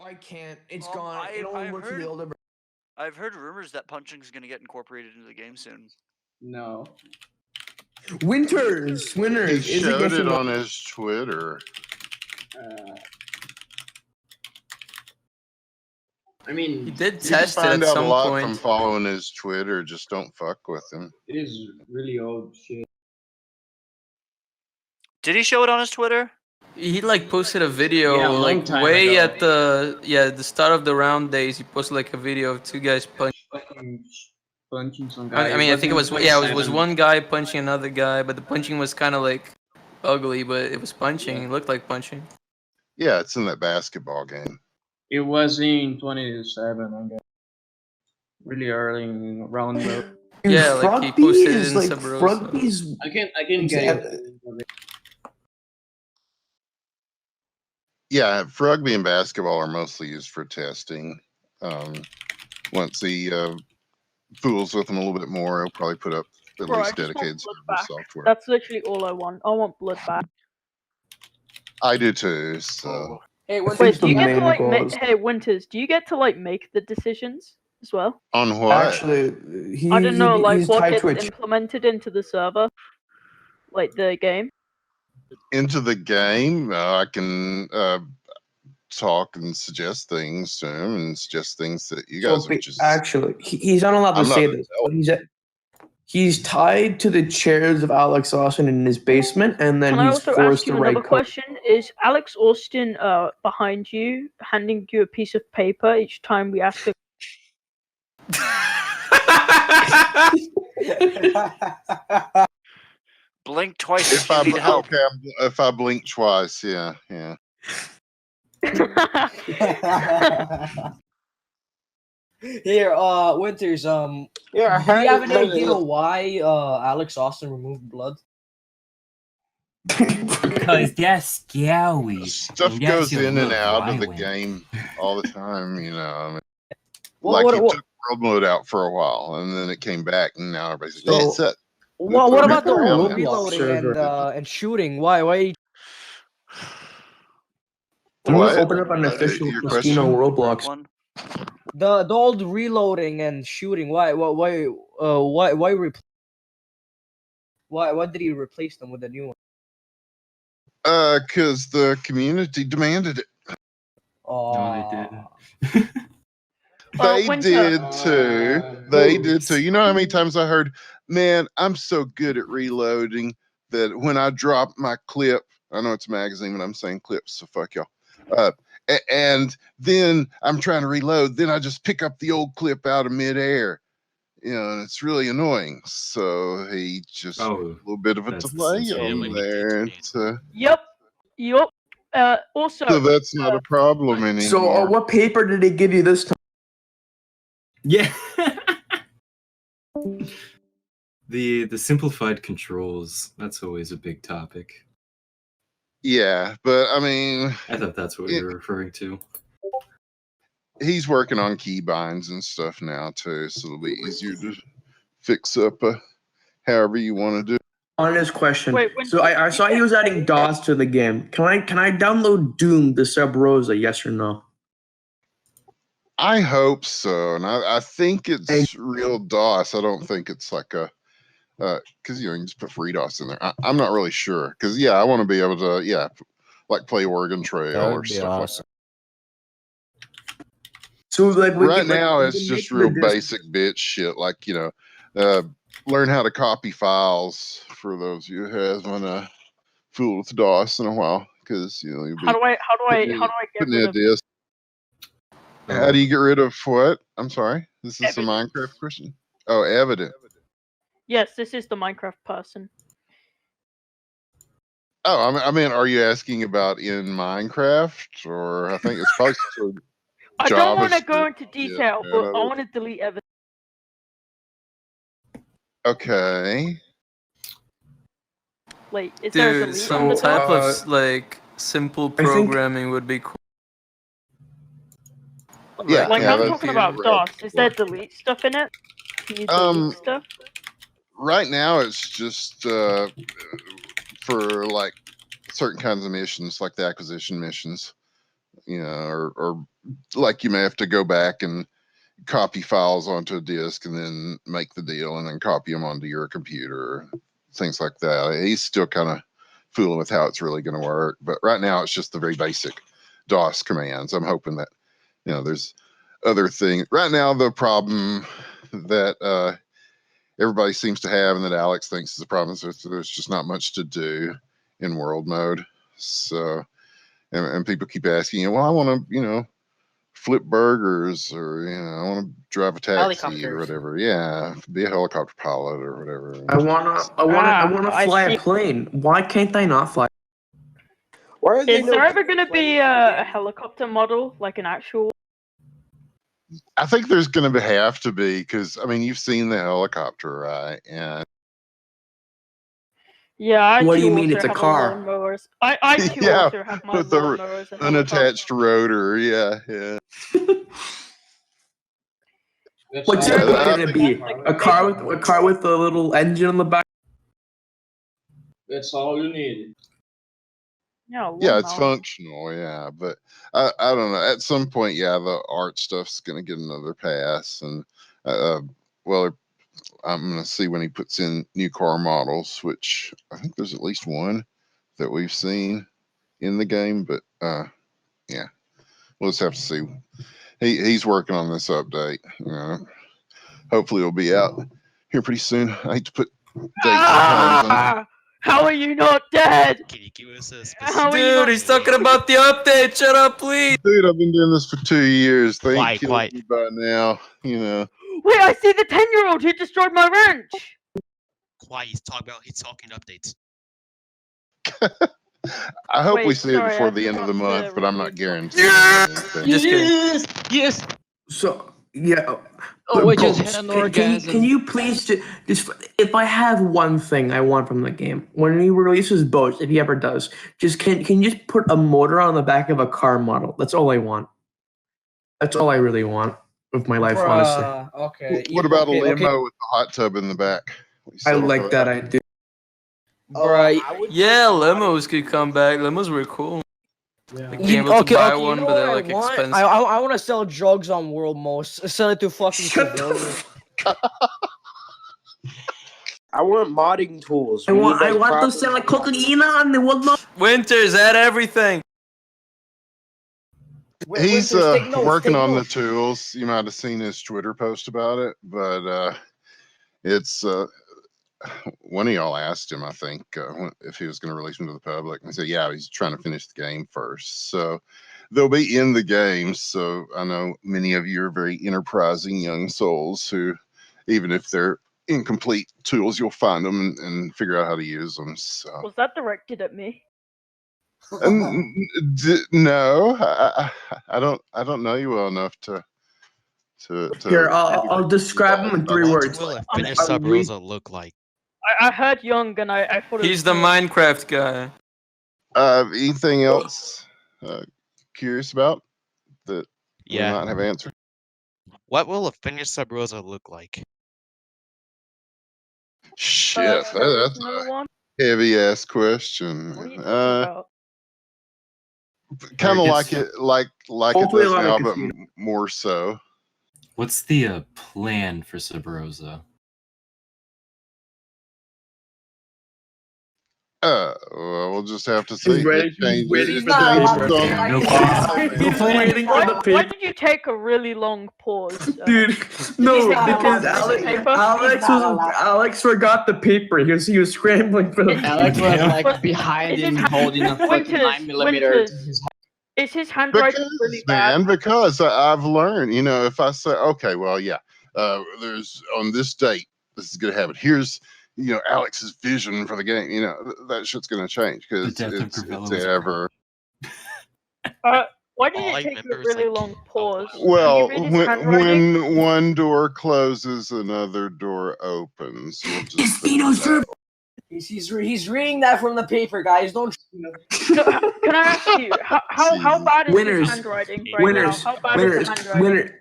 I can't. It's gone. It only works with the older. I've heard rumors that punching is going to get incorporated into the game soon. No. Winters. He showed it on his Twitter. I mean, he did You test can it find at out some a lot point. from following his Twitter. Just don't fuck with him. it is really old shit. Did he show it on his Twitter? He like posted a video Yeah, a long like time way ago. at the start of the round days. He posted like a video of two guys Punching some guy. I mean, I think it was it was one guy punching another guy, but the punching was kind of like ugly, but it was punching. It looked like punching. Yeah, it's in that basketball game. It was in 2007, I guess. Really early in round. Yeah, like he posted it in Sub Rosa. I can get it. Yeah, rugby and basketball are mostly used for testing. Once he fools with them a little bit more, he'll probably put up at least dedicated server software. That's literally all I want. I want blood back. I do too. So. Hey, Winters, do you get to like hey Winters, do you get to like make the decisions as well? On what? Actually, I don't know, like what gets implemented into the server, like the game. Into the game, I can talk and suggest things to him and suggest things that you guys. Actually, he's not allowed to say this. But he's tied to the chairs of Alex Austin in his basement, and then he's forced to write. Another question: is Alex Austin behind you, handing you a piece of paper each time we ask? Blink twice if you need help. Okay, if I blink twice, yeah. Here, Winters, do you have any idea why Alex Austin removed blood? Because they're scary. Stuff goes in and out of the game all the time, you know. I mean, like he took world mode out for a while, and then it came back, and now everybody's like, it's it. Well, what about the reloading and shooting? Why? Open up an official casino Roblox. The old reloading and shooting. Why did he replace them with a new one? Because the community demanded it. Oh, no, they didn't. They did too. They did too. You know how many times I heard, man, I'm so good at reloading that when I drop my clip, I know it's a magazine, but I'm saying clips, so fuck y'all. And then I'm trying to reload, then I just pick up the old clip out of midair. You know, and it's really annoying. So he just a little bit of a delay on there. Yep. Also, so that's not a problem anymore. So what paper did he give you this time? Yeah. The simplified controls, that's always a big topic. Yeah, but I mean, I thought that's what you were referring to. He's working on keybinds and stuff now too, so it'll be easier to fix up however you want to do. Honest question. So I saw he was adding DOS to the game. Can I download Doom to Sub Rosa? Yes or no? I hope so, and I think it's real DOS. I don't think it's like a because you can just put free DOS in there. I'm not really sure because I want to be able to like play Oregon Trail or stuff like that. So like right now it's just real basic bitch shit, like learn how to copy files for those of you who haven't fooled with DOS in a while, because you'll be how do I get rid of this? How do you get rid of what? I'm sorry, this is a Minecraft question. Oh, evident. Yes, this is the Minecraft person. Oh, I mean, are you asking about in Minecraft, or I think it's probably still I don't want to go into detail, but I want to delete evidence. Okay. Like, is there a delete some type of like simple programming would be cool. Yeah, like I'm talking about DOS. Is there delete stuff in it? Can you delete stuff? Right now, it's just for like certain kinds of missions, like the acquisition missions. you know, or like you may have to go back and copy files onto a disk and then make the deal and then copy them onto your computer, things like that. He's still kind of fooling with how it's really going to work, but right now it's just the very basic DOS commands. I'm hoping that, you know, there's other things. Right now, the problem that everybody seems to have and that Alex thinks is a problem is there's just not much to do in world mode. So, and people keep asking, you know, well, I want to, you know, flip burgers, or, you know, I want to drive a taxi or whatever. Yeah, be a helicopter pilot or whatever. I wanna fly a plane. Why can't I not fly? Is there ever going to be a helicopter model, like an actual? I think there's going to have to be, because I mean, you've seen the helicopter, right? And yeah, what do you mean? It's a car. I too yeah, also have my with the lawnmowers and unattached rotor. Yeah, yeah. What's it gonna be? A car with a little engine on the back. That's all you need. Yeah, it's functional. Yeah, but I don't know. At some point, yeah, the art stuff's gonna get another pass, and well, I'm gonna see when he puts in new car models, which I think there's at least one that we've seen in the game, but yeah, we'll just have to see. He's working on this update. You know, hopefully it'll be out here pretty soon. I hate to put dates and times on. How are you not dead? Can you give us a Dude, he's talking about the update. Shut up, please. Dude, I've been doing this for 2 years. Quiet. Me by now, you know. Wait, I see the 10-year-old who destroyed my ranch. Quiet. He's talking updates. I hope we see it before the end of the month, but I'm not guaranteeing. Just kidding. Yes. So yeah. Oh, I just Bros, had an orgasm. Can you please just if I have one thing I want from the game, when he releases boats, if he ever does, just can you just put a motor on the back of a car model? That's all I want. That's all I really want with my life, honestly. Okay. What about a limo with a hot tub in the back? I like that idea. Right. Yeah, limos could come back. Limos were cool. Yeah. Like being able to buy one, but they're like expensive. I want to sell drugs on World Most. Sell it to fucking civilians. I want modding tools. I want to sell like cocaine on the World Most. Winter's at everything. He's working on the tools. You might have seen his Twitter post about it, but it's one of y'all asked him, I think, if he was going to release them to the public, and he said, yeah, he's trying to finish the game first. So they'll be in the game. So I know many of you are very enterprising young souls who, even if they're incomplete tools, you'll find them and figure out how to use them. So was that directed at me? No, I don't know you well enough to Here, I'll describe him in 3 words. What will a finished Sub Rosa look like? I heard Young and I thought he's the Minecraft guy. Anything else curious about that we might have answered? What will a finished Sub Rosa look like? Shit, that's a heavy ass question. Kind of like it, like it does now, but more so. What's the plan for Sub Rosa? Well, we'll just have to see. He's waiting for the Why did you take a really long pause? Dude, no, because Alex forgot the paper. He was scrambling for the paper. Alex was like behind him holding a fucking 9mm. Is his handwriting really bad? Because I've learned, you know, if I say, okay, well, yeah, there's on this date, this is going to happen. Here's, you know, Alex's vision for the game. You know, that shit's going to change because it's ever. Why did it take a really long pause? Well, when one door closes, another door opens. We'll He's reading that from the paper, guys. Don't. Can I ask you how bad is his handwriting right now? How bad is his handwriting?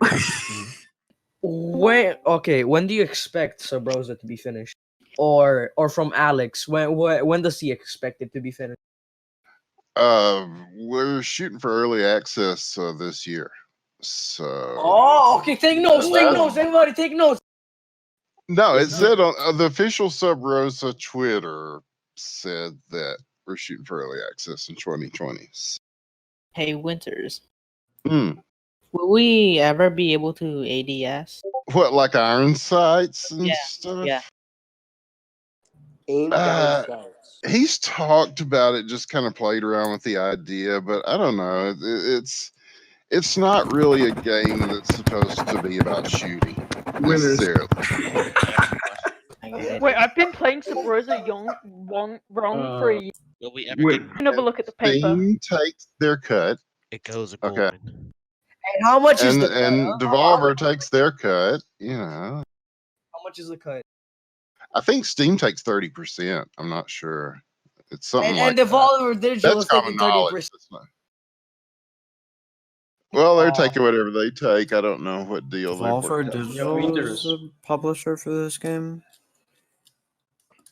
When do you expect Sub Rosa to be finished? Or from Alex, when does he expect it to be finished? We're shooting for early access this year. So. Oh, okay. Take notes. Take Last- notes. Everybody, take notes. No, it said on the official Sub Rosa Twitter said that we're shooting for early access in 2020. Hey, Winters. Hmm. Will we ever be able to ADS? What, like iron sights and Yeah, stuff? yeah. Aim down sights. He's talked about it, just kind of played around with the idea, but I don't know. It's not really a game that's supposed to be about shooting necessarily. Wait, I've been playing Sub Rosa wrong for a year. Will we ever get Have a look at the paper. Steam takes their cut. It goes Okay. golden. And how much is And the cut? and Devolver takes their cut, you know. How much is the cut? I think Steam takes 30%. I'm not sure. It's something And, like and Devolver Digital that's is taking common knowledge. 30%. That's not- Well, they're taking whatever they take. I don't know what deal they Devolver worked out. Digital is the publisher for this game.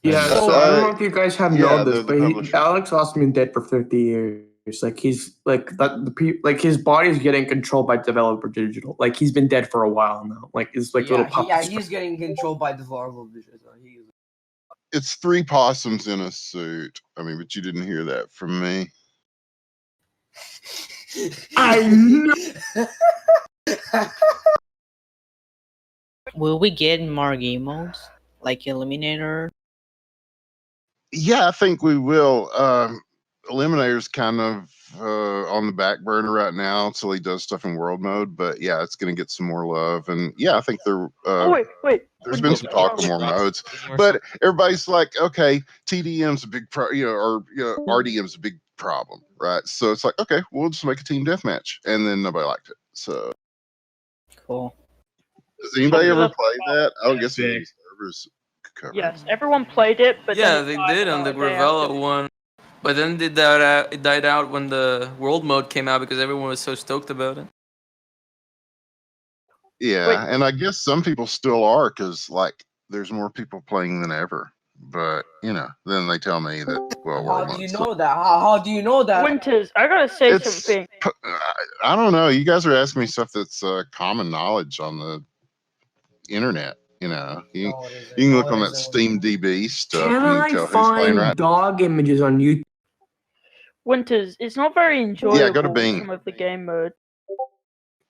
Yeah, So, so I don't know if you guys have yeah, known this, they're the but publisher. Alex Austin been dead for 50 years. Like he's like that. Like his body's getting controlled by Developer Digital. Like he's been dead for a while now. Like it's like little puppets. He's getting controlled by Devolver Digital. It's 3 possums in a suit. I mean, but you didn't hear that from me. I know. Will we get more game modes like Eliminator? Yeah, I think we will. Eliminator's kind of on the back burner right now until he does stuff in world mode. But yeah, it's going to get some more love. And yeah, I think there. Wait. There's been some talk of more modes, but everybody's like, okay, TDM's a big or RDM's a big problem, right? So it's like, okay, we'll just make a team deathmatch, and then nobody liked it. So Cool. does anybody ever play that? I guess maybe servers cover. Yes, everyone played it, but Yeah, then they it died did on about the a day after. Grevelo one. But then it died out when the world mode came out because everyone was so stoked about it. Yeah, Wait. and I guess some people still are because like there's more people playing than ever. But then they tell me that How do you know that? How do you know that? Winters, I gotta say It's- something. I don't know. You guys are asking me stuff that's common knowledge on the internet. You can look on that Steam DB stuff Can and I tell who's playing find right. dog images on YouTube? Winters, it's not very enjoyable. go to Bing. Some of the game mode.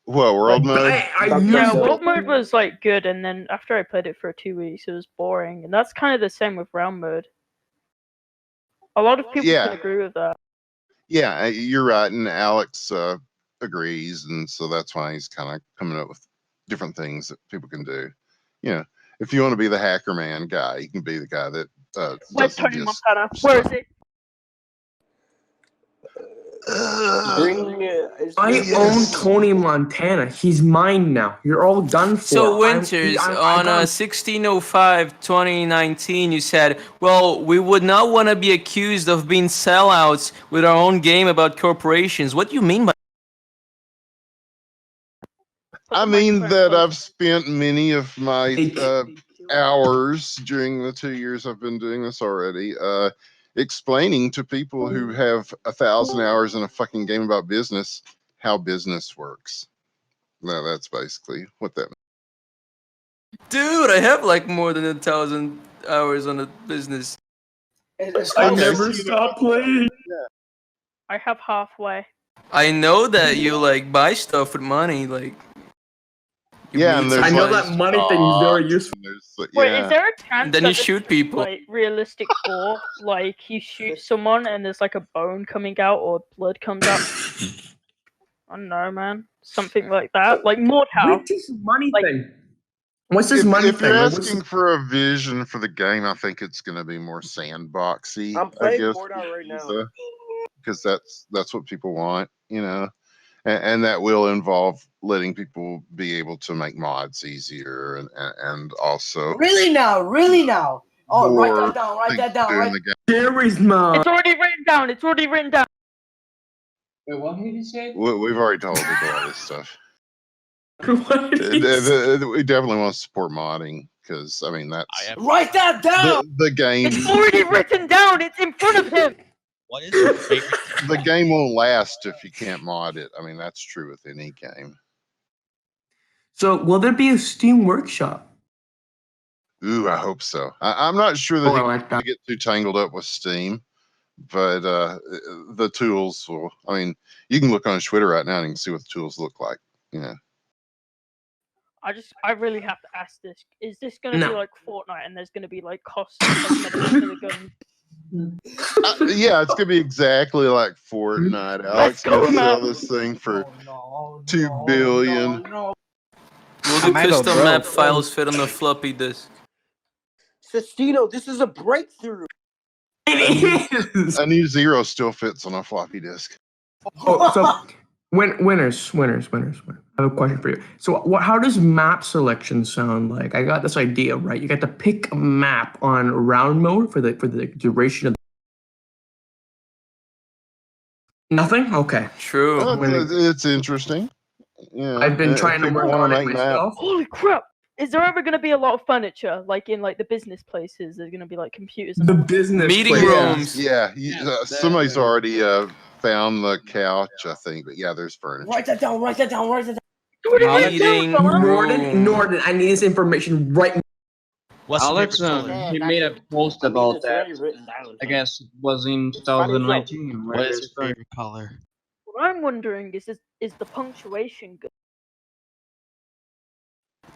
What world mode? Yeah, world mode was like good, and then after I played it for 2 weeks, it was boring, and that's kind of the same with round mode. A lot of people Yeah. can agree with that. Yeah, you're right, and Alex agrees, and so that's why he's kind of coming up with different things that people can do. If you want to be the hacker man guy, you can be the guy that Where's doesn't Tony just Montana? Where is he? I own Tony Montana. He's mine now. You're all done for. So Winters, on 16/05/2019, you said, "Well, we would not want to be accused of being sellouts with our own game about corporations." What do you mean by? I mean that I've spent many of my hours during the 2 years I've been doing this already, explaining to people who have 1,000 hours in a fucking game about business how business works. No, that's basically what that means. Dude, I have like more than 1,000 hours on a business. I never stop playing. I have halfway. I know that you like buy stuff with money, like. Yeah, and there's I know like that money thing is very useful. Wait, is there a chance Then that you this shoot is, people. like realistic gore? Like you shoot someone and there's like a bone coming out or blood comes out? I don't know, man. Something like that. Like Mordhau. What's this money thing? What's this money If thing? you're Like, what's asking for a vision for the game, I think it's going to be more sandboxy. I'm playing I guess, Mordhau right now. because that's what people want, and that will involve letting people be able to make mods easier and also Really now? Oh, write more that down. Write that things down. to do in Right. the game. Gary's mom. It's already written down. It's already written down. Wait, what did he say? We've already told people all this stuff. What did he say? We definitely want to support modding because I mean that's Write that down. the game. It's already written down. It's in front of him. What is your favorite? The game won't last if you can't mod it. I mean, that's true with any game. So, will there be a Steam Workshop? Ooh, I hope so. I'm not sure that Oh, I he's like going that. to get too tangled up with Steam, but the tools will. I mean, you can look on his Twitter right now and you can see what the tools look like. You know. I really have to ask this. Is this gonna be No. like Fortnite and there's gonna be like cost cosmetics for the gun? Yeah, it's gonna be exactly like Fortnite. Alex go, gonna sell man. this thing for No, 2 billion. no. Will I the might go custom broke. map files fit on the floppy disk? Sestino, this is a breakthrough. It is. A new Zero still fits on a floppy disk. Oh, so winners. I have a question for you. So, how does map selection sound like? I got this idea, right? You got to pick a map on round mode for the duration of. Nothing. Okay. True. It's interesting. Yeah, I've been trying to people work wanna on it make myself. Holy crap! Is there ever gonna be a lot of furniture, like in like the business places? There's gonna be like computers and The all? business Meeting place. rooms. Yeah, somebody's already found the couch, I think. But yeah, there's furniture. Write that down. Write that down. Write that down. What is it Meeting doing, fella? room. Norton, I need this information right now. What's your Alex, favorite color? he made a post about that. I guess it was in It's funny, 2019. What where is they your started. favorite color? What I'm wondering is the punctuation good?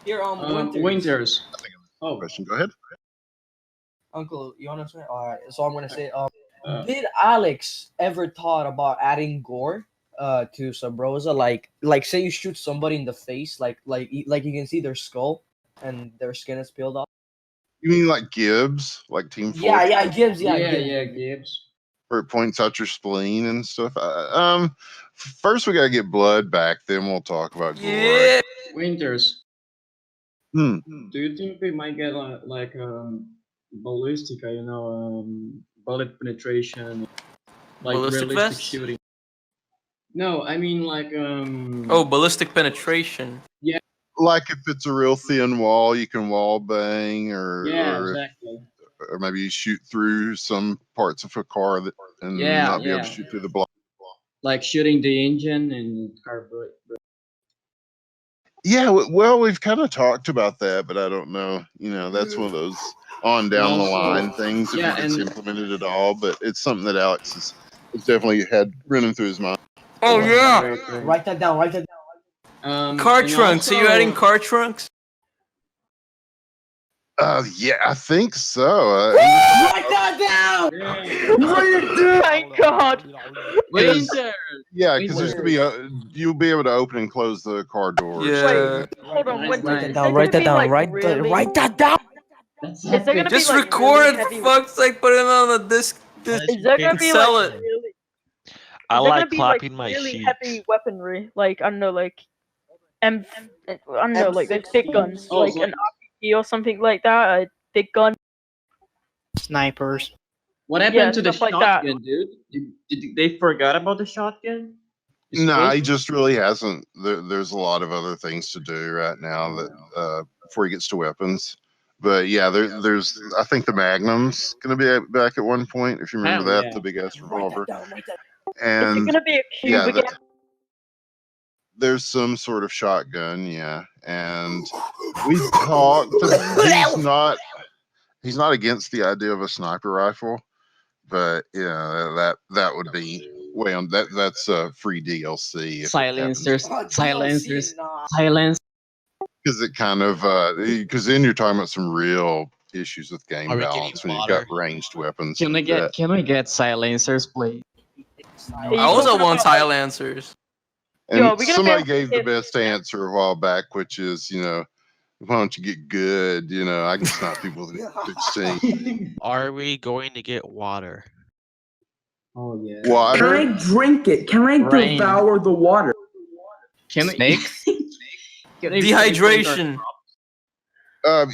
Here, Winters. Winters. Oh, Question. Go ahead. Uncle, you wanna say? All right. So I'm gonna say, did Alex ever thought about adding gore to Sub Rosa? Like say you shoot somebody in the face, like you can see their skull and their skin is peeled off. You mean like Gibbs, like Team Fortress? Yeah, Gibbs. Gibbs. Where it points out your spleen and stuff. First we gotta get blood back, then we'll talk about gore. Yeah. Winters. Hmm. Do you think we might get like ballistica? You know, bullet penetration, like Ballistic realistic vest? shooting. No, I mean like Oh, ballistic penetration. Like if it's a real thin wall, you can wall bang, or exactly. or maybe you shoot through some parts of a car and not be able to shoot through the block. Like shooting the engine and carburetor. Yeah, well, we've kind of talked about that, but I don't know. You know, that's one of those on down the line things if it gets implemented at all. But it's something that Alex has definitely had running through his mind. Oh yeah. Write that down. Write that down. Car trunks. Are you adding car trunks? Yeah, I think so. Write that down. Thank God. Yeah, because there's gonna be you'll be able to open and close the car doors. Yeah. Hold on, Nice, Winters. nice. Write that down. Write that down. Is there gonna Just be like record really it, heavy? for fuck's sake. Put it on a disc. Is there gonna be Sell like it. really? I Is there like gonna be clapping like my really cheeks. heavy weaponry? Like I don't know, like I don't know, like those big guns, Oh, like an RPG or something like that. A big gun. Snipers. What happened Yeah, to the stuff like that. shotgun, dude? Did they forgot about the shotgun? No, he just really hasn't. There's a lot of other things to do right now that before he gets to weapons. But yeah, there's. I think the Magnum's gonna be back at one point. If you remember Hell that, yeah. the big ass revolver. Is it And gonna be a cube yeah, again? there's some sort of shotgun. Yeah, and we talked. He's not against the idea of a sniper rifle, but yeah, that would be way on that. That's free DLC. Silencers. Because it kind of because then you're talking about some real issues with game Are we getting balance when you've got water? ranged weapons. Can we get silencers, please? Are you I also talking want about, like- silencers. And Yo, we're gonna somebody be able gave to the best answer a while back, which is, why don't you get good? I can snipe people with 16. Are we going to get water? Oh yeah. Can Water? I drink it? Can I Rain. devour the water? Can Snakes? Dehydration.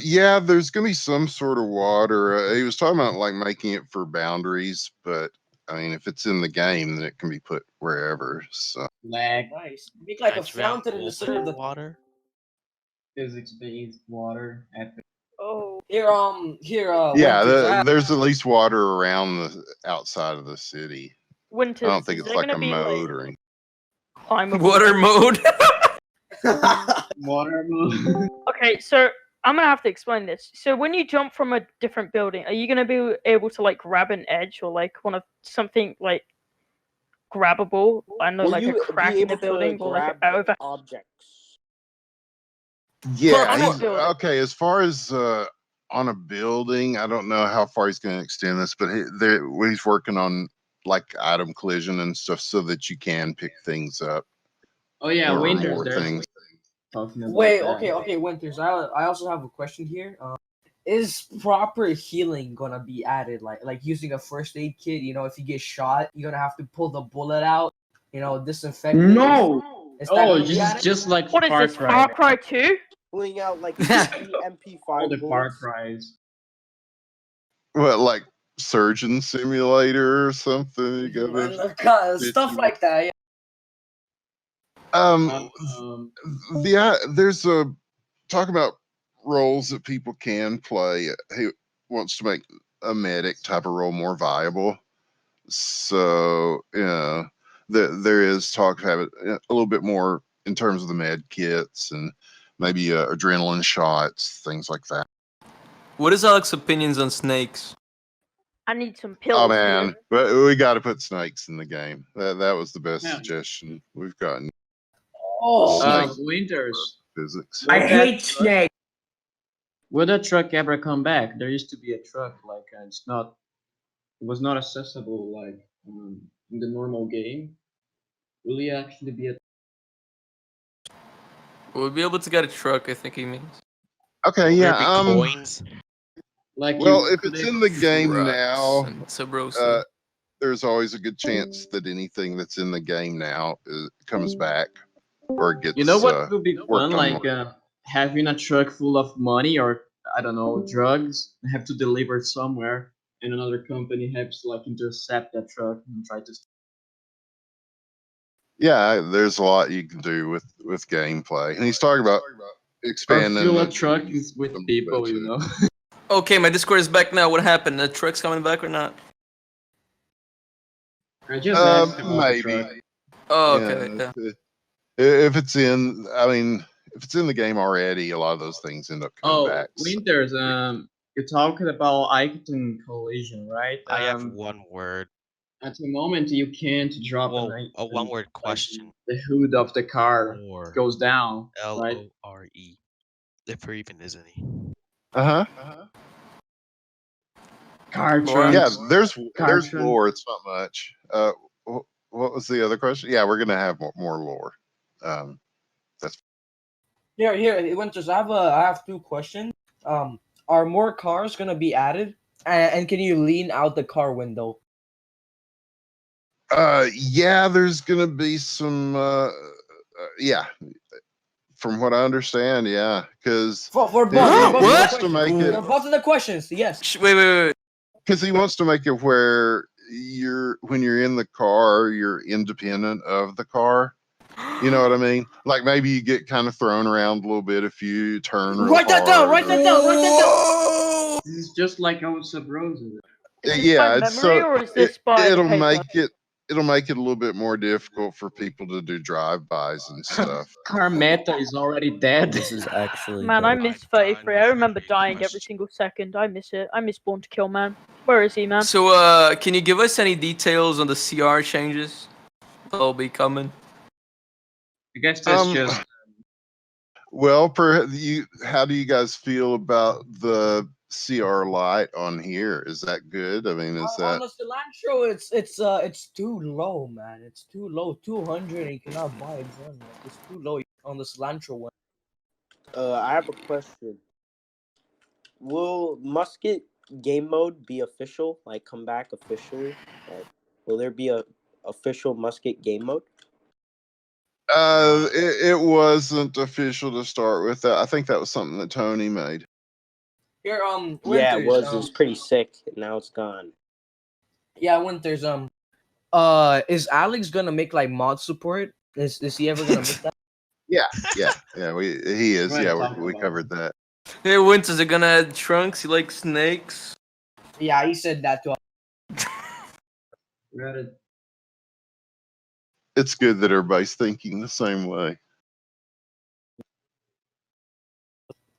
Yeah, there's gonna be some sort of water. He was talking about like making it for boundaries, but I mean, if it's in the game, then it can be put wherever. So Lag. Nice. Make like a Next round, fountain in the center of the. water. Physics-based water. Epic. Oh, Here, Yeah, Winters, there's at least water around the outside of the city. Winters, I don't think is it's there like gonna a be mode like or anything. climbable Water mode. Water mode. Okay, so I'm gonna have to explain this. So when you jump from a different building, are you gonna be able to like grab an edge or like one of something like grabbable? I know, Will like a you crack be in the able to building or like grab over. objects? Yeah, on a he's building. okay. As far as on a building, I don't know how far he's going to extend this, but he's working on like item collision and stuff so that you can pick things up. Oh yeah, or Winters. more There's things. talking about Wait, that. okay, Winters. I also have a question here. Is proper healing gonna be added? Like using a first aid kit. You know, if you get shot, you're gonna have to pull the bullet out. You know, disinfect it. No. Is that Oh, gonna be added? just like What is Far this, Cry. Far Cry 2? Pulling out like 50 MP5 All the Far bullets. Cries. What, like Surgeon Simulator or something? You go Stuff like that. Yeah. There's a talk about roles that people can play. He wants to make a medic type of role more viable. So, there is talk of having a little bit more in terms of the med kits and maybe adrenaline shots, things like that. What is Alex's opinions on snakes? I need some pills. Oh man, here. but we got to put snakes in the game. That was the best suggestion we've gotten. Oh, Winters. Physics. I hate snakes. Will that truck ever come back? There used to be a truck like it was not accessible like in the normal game. Will it actually be a? We'll be able to get a truck, I think he means. Okay, Will yeah. there be coins? Like Well, if it's in the game now, So Rosa. there's always a good chance that anything that's in the game now comes back or gets. You know what would be fun? worked on Like more. having a truck full of money or I don't know drugs, have to deliver somewhere, and another company has to like intercept that truck and try to. Yeah, there's a lot you can do with gameplay, and he's talking about expanding. Or fuel a the- truck is with people, you know. Okay, my Discord is back now. What happened? The truck's coming back or not? I just asked about the maybe. truck. Oh, okay. Yeah. If it's in, I mean, if it's in the game already, a lot of those things end up coming back. so- Winters, you're talking about icon collision, right? I have one word. At the moment, you can't drop Well, an a one-word question. The hood of the car Lore. goes down, right? LORE. If there even is any. Car Lore. trunks. Yeah, there's trunk. lore. It's not much. What was the other question? Yeah, we're gonna have more lore. That's Here, Winters. I have two questions. Are more cars gonna be added? And can you lean out the car window? yeah. There's gonna be some. Yeah, from what I understand, yeah, because For both. he wants to make For it. both of the questions, yes. Wait. Because he wants to make it where when you're in the car, you're independent of the car. You know what I mean? Like maybe you get kind of thrown around a little bit if you turn real Write that down. hard Write that down. Write that down. This is just like how Sub Rosa. Is this Yeah, by it's memory so or is this by it'll paper? make it a little bit more difficult for people to do drive-bys and stuff. Car meta is already dead. This is actually. Man, I bad. miss 33. I remember dying every single second. I miss it. I miss Born to Kill, man. Where is he, man? So, can you give us any details on the CR changes that'll be coming? I guess that's just. Well, how do you guys feel about the CR light on here? Is that good? I mean, is On that the cilantro, it's too low, man. It's too low. 200, and you cannot buy a gun. It's too low on the cilantro one. I have a question. Will musket game mode be official? Like come back officially? Like, will there be a official musket game mode? it wasn't official to start with. I think that was something that Tony made. Here, Yeah, it Winters, was. It was pretty sick. And now it's gone. Yeah, Winters. Is Alex gonna make like mod support? Is he ever gonna make that? Yeah. He is. Right, Yeah, talk we about covered that. Hey, Winters are gonna add trunks. You like snakes? Yeah, he said that to Reddit. It's good that everybody's thinking the same way.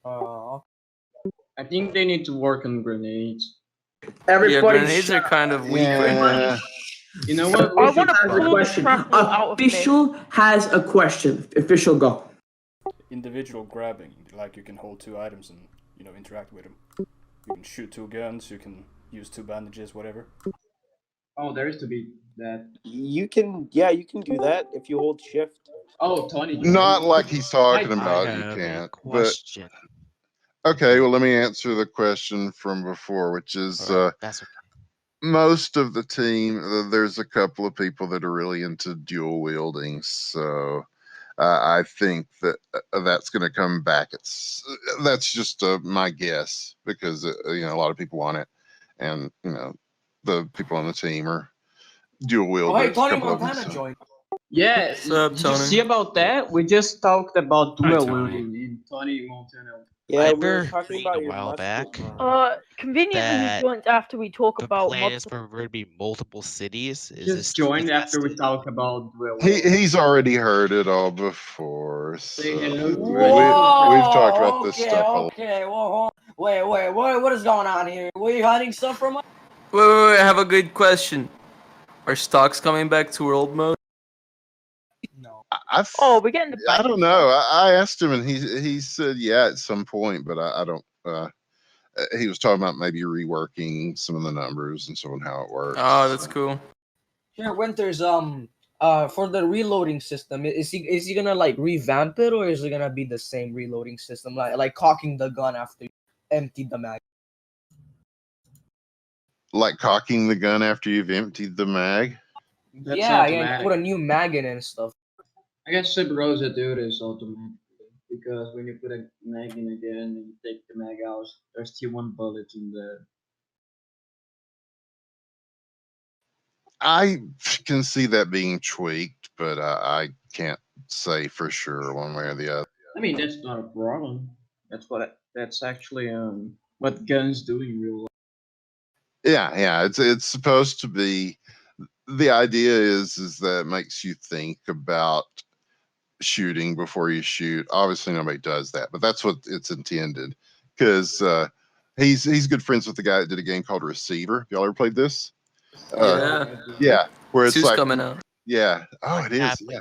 I think they need to work on grenades. Everybody, grenades are kind of weak right Yeah. You know what? I We want should to has a pull the question. shrapnel out of me. Official has a question. Official, go. Individual grabbing, like you can hold 2 items and interact with them. You can shoot 2 guns. You can use 2 bandages, whatever. Oh, there is to be that. You can, yeah, you can do that if you hold shift. Oh, Tony. Not like he's talking I about. You have a can't. But question. okay, well, let me answer the question from before, which is Alright, that's okay. most of the team. There's a couple of people that are really into dual wielding, so I think that that's going to come back. That's just my guess because a lot of people want it, and the people on the team are dual Oh, wielding. hey, Tony Montana joined. Yeah, What's up, did you Tony? see about that? We just talked about Hi, dual Tony. wielding in Tony Montana. Yeah, I we were remember talking reading about a your while musket. back Conveniently he that joined after we talk the about plan mods. is for there to be multiple cities. Is Just this joined after we tested? talk about dual wielding. He's already heard it all before. Say So hello to we've talked about this Okay, stuff a lot. okay. Whoa, wait, what is going on here? Were you hiding stuff from us? Wait, I have a good question. Are stocks coming back to world mode? No. Oh, we're getting the I bang. don't know. I asked him, and he said yeah at some point, but I don't. He was talking about maybe reworking some of the numbers and so on how it works. Oh, that's cool. Here, Winters, for the reloading system, is he gonna like revamp it, or is it gonna be the same reloading system, like cocking the gun after you emptied the mag? Like cocking the gun after you've emptied the mag. That's Yeah, and automatic. put a new mag in and stuff. I guess Sib Rosa do this automatically because when you put a mag in again and you take the mag out, there's still 1 bullet in there. I can see that being tweaked, but I can't say for sure one way or the other. I mean, that's not a problem. That's actually what guns do in real life. Yeah. It's supposed to be. The idea is that it makes you think about shooting before you shoot. Obviously, nobody does that, but that's what it's intended. Because he's good friends with the guy that did a game called Receiver. Y'all ever played this? Yeah, where it's Two's like coming out. Yeah. Oh, it is. Exactly.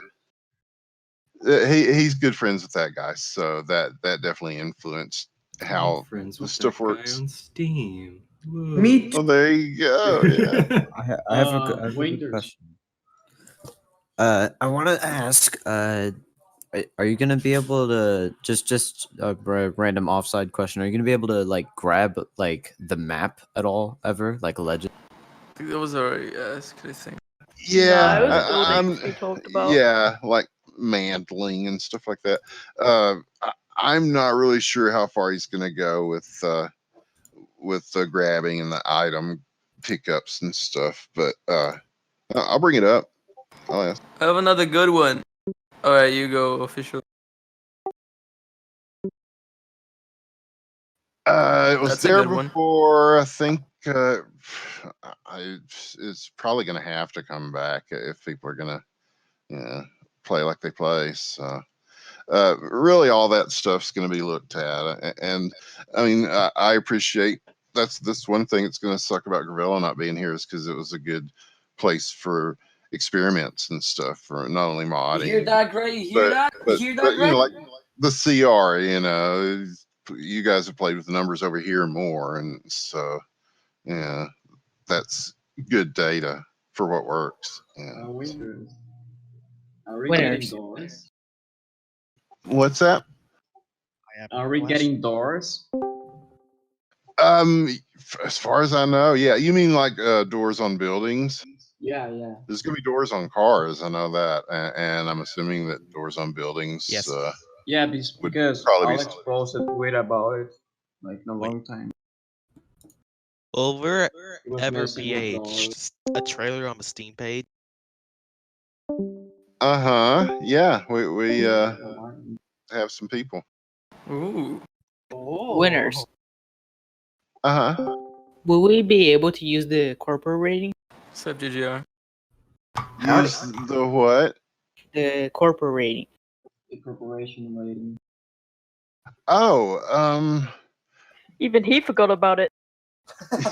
Yeah. He's good friends with that guy, so that definitely influenced how friends the with stuff that guy works. on Steam. Whoa. Me Oh, there you go. Yeah. I have a good Winters. question. I want to ask. Are you gonna be able to just a random offside question? Are you gonna be able to like grab like the map at all ever, like a legend? I think that was already asked, I think. Yeah. No, it was buildings we talked about. Yeah, like mantling and stuff like that. I'm not really sure how far he's going to go with the grabbing and the item pickups and stuff, but I'll bring it up. I'll ask. I have another good one. All right, you go, official. It was That's a there good one. before. I think it's probably going to have to come back if people are going to play like they play. So really, all that stuff's going to be looked at. And I mean, I appreciate that's one thing that's going to suck about Grevelo not being here is because it was a good place for experiments and stuff for not only modding. You hear that, Gray? You hear that? You hear that, But Gray? like the CR, you guys have played with the numbers over here more, and so yeah, that's good data for what works. Yeah. Winters. Are we Winners. getting doors? What's that? I have Are a we question. getting doors? As far as I know, yeah. You mean like doors on buildings? Yeah. There's gonna be doors on cars. I know that, and I'm assuming that doors on buildings. Yes. Yeah, would because probably be Alex posted a tweet about it like in a long time. Will there He was ever messing be with doors. a trailer on the Steam page? Yeah, we have some people. Ooh. Winners. Uh-huh. Will we be able to use the corporate rating? Except GGR. Use the what? The corporate rating. The corporation rating. Oh, Even he forgot about it.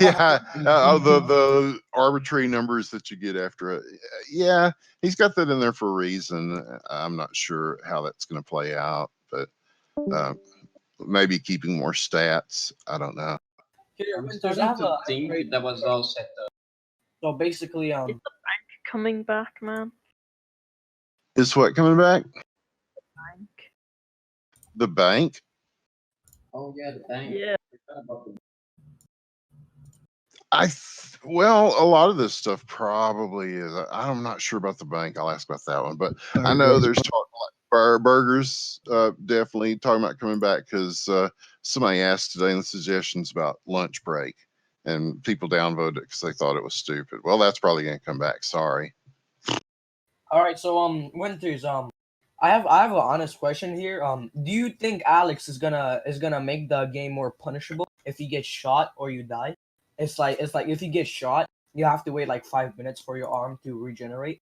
yeah, the arbitrary numbers that you get after it. Yeah, he's got that in there for a reason. I'm not sure how that's going to play out, but maybe keeping more stats. I don't know. Here, I'm Winters, starting I have to a think that was all set up. So basically, Is the bank coming back, man? Is what coming back? Bank. The bank? Oh yeah, the bank. Yeah. Well, a lot of this stuff probably is. I'm not sure about the bank. I'll ask about that one, but I know there's talk like burgers. Definitely talking about coming back because somebody asked today in the suggestions about lunch break, and people downvoted it because they thought it was stupid. Well, that's probably going to come back. Sorry. All right, so Winters, I have an honest question here. Do you think Alex is gonna make the game more punishable if he gets shot or you die? It's like if you get shot, you have to wait like 5 minutes for your arm to regenerate.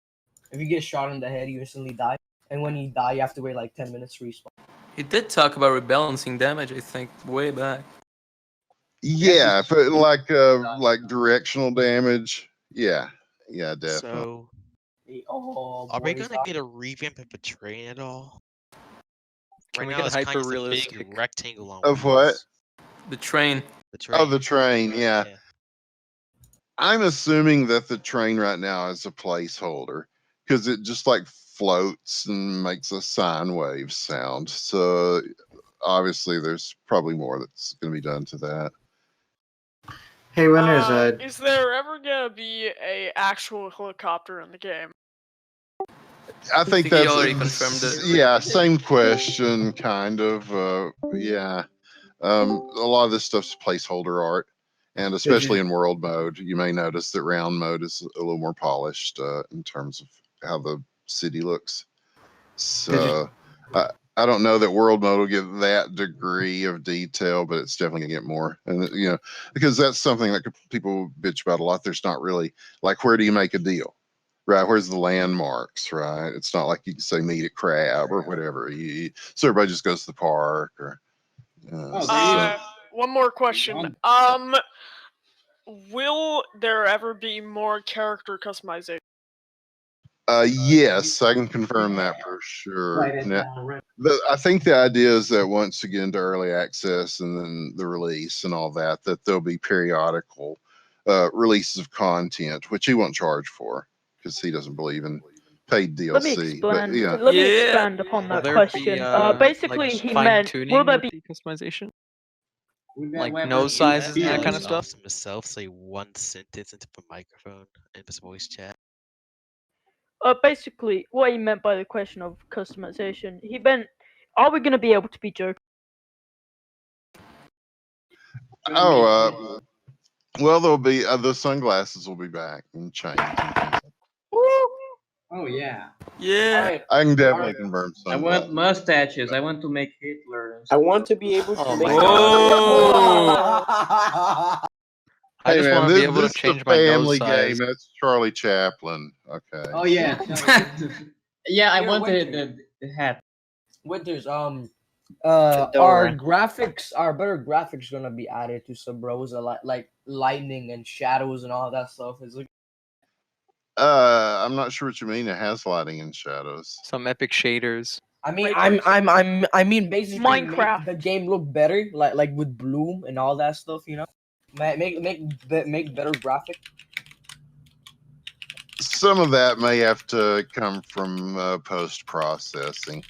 If you get shot in the head, you instantly die, and when you die, you have to wait like 10 minutes to respawn. He did talk about rebalancing damage, I think, way back. Yeah, but like directional damage. Yeah, definitely. So, Oh, are we boys, gonna get a revamp of Betraying at all? Can Right we now, get it's kind of a hyper-realistic? big rectangle on Of wheels. what? The train. The train. Oh, the train. Yeah. I'm assuming that the train right now is a placeholder because it just like floats and makes a sine wave sound. So obviously, there's probably more that's going to be done to that. Hey, winners. Is there ever gonna be a actual helicopter in the game? I think he that's already confirmed it. Yeah, same question, kind of. Yeah, a lot of this stuff's placeholder art, and especially in world mode, you may notice that round mode is a little more polished in terms of how the city looks. So I don't know that world mode will get that degree of detail, but it's definitely gonna get more. And because that's something that people bitch about a lot. There's not really like, where do you make a deal? Right, where's the landmarks? Right, it's not like you can say meet at Crab or whatever. So everybody just goes to the park or. One more question. Will there ever be more character customization? Yes, I can confirm that for sure. I think the idea is that once you get into early access and then the release and all that, that there'll be periodical releases of content, which he won't charge for because he doesn't believe in paid DLC. Let me explain. But, Let me expand upon that question. Basically, he meant, will there be customization? Like nose sizes and that kind of stuff? Himself say one sentence into the microphone in his voice chat. Basically, what he meant by the question of customization, he meant, are we going to be able to be Joker? Oh, well, there'll be the sunglasses will be back and change. Oh yeah. Yeah. Right. I can definitely confirm I sunglasses. want mustaches. I want to make Hitler. I want to be able to Oh make my God. I just want to be able to this change is a my nose family size. game. That's Charlie Chaplin. Okay. Oh yeah. Yeah, I Here, want Winter. the hat. Winters, Fedora. our better graphics gonna be added to Sub Rosa, like lightning and shadows and all that stuff. Is it? I'm not sure what you mean. It has lighting and shadows. Some epic shaders. I mean, I mean, basically, Minecraft. make the game look better, like with bloom and all that stuff. You know, make better graphic. Some of that may have to come from post processing.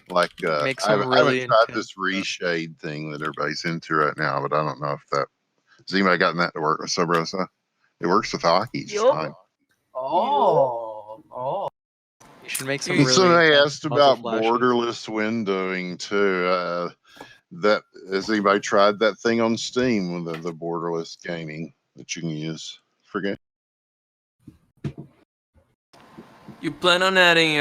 Like Make I some haven't really tried intense this reshade thing that everybody's into right now, but I don't know if that has anybody gotten that to work with Sub Rosa. It works with hockey just Yup. fine. Oh. You should make some And really somebody intense asked muzzle about flashes. borderless windowing too. That has anybody tried that thing on Steam with the borderless gaming that you can use? Forget. You plan on adding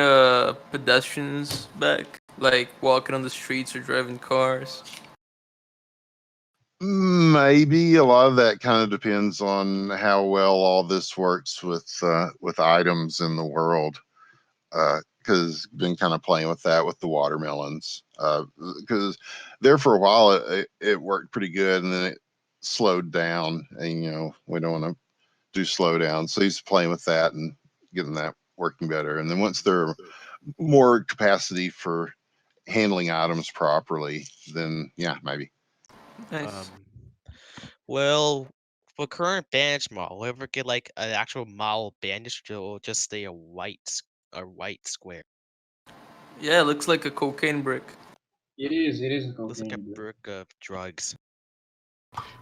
pedestrians back, like walking on the streets or driving cars? Maybe a lot of that kind of depends on how well all this works with items in the world. Because been kind of playing with that with the watermelons. Because there for a while it worked pretty good, and then it slowed down, and we don't want to do slow down. So he's playing with that and getting that working better. And then once they're more capacity for handling items properly, then yeah, maybe. Nice. Well, for current bandage model, will ever get like an actual model bandage, or just stay a white square? Yeah, it looks like a cocaine brick. It is a Looks like a cocaine. brick of drugs.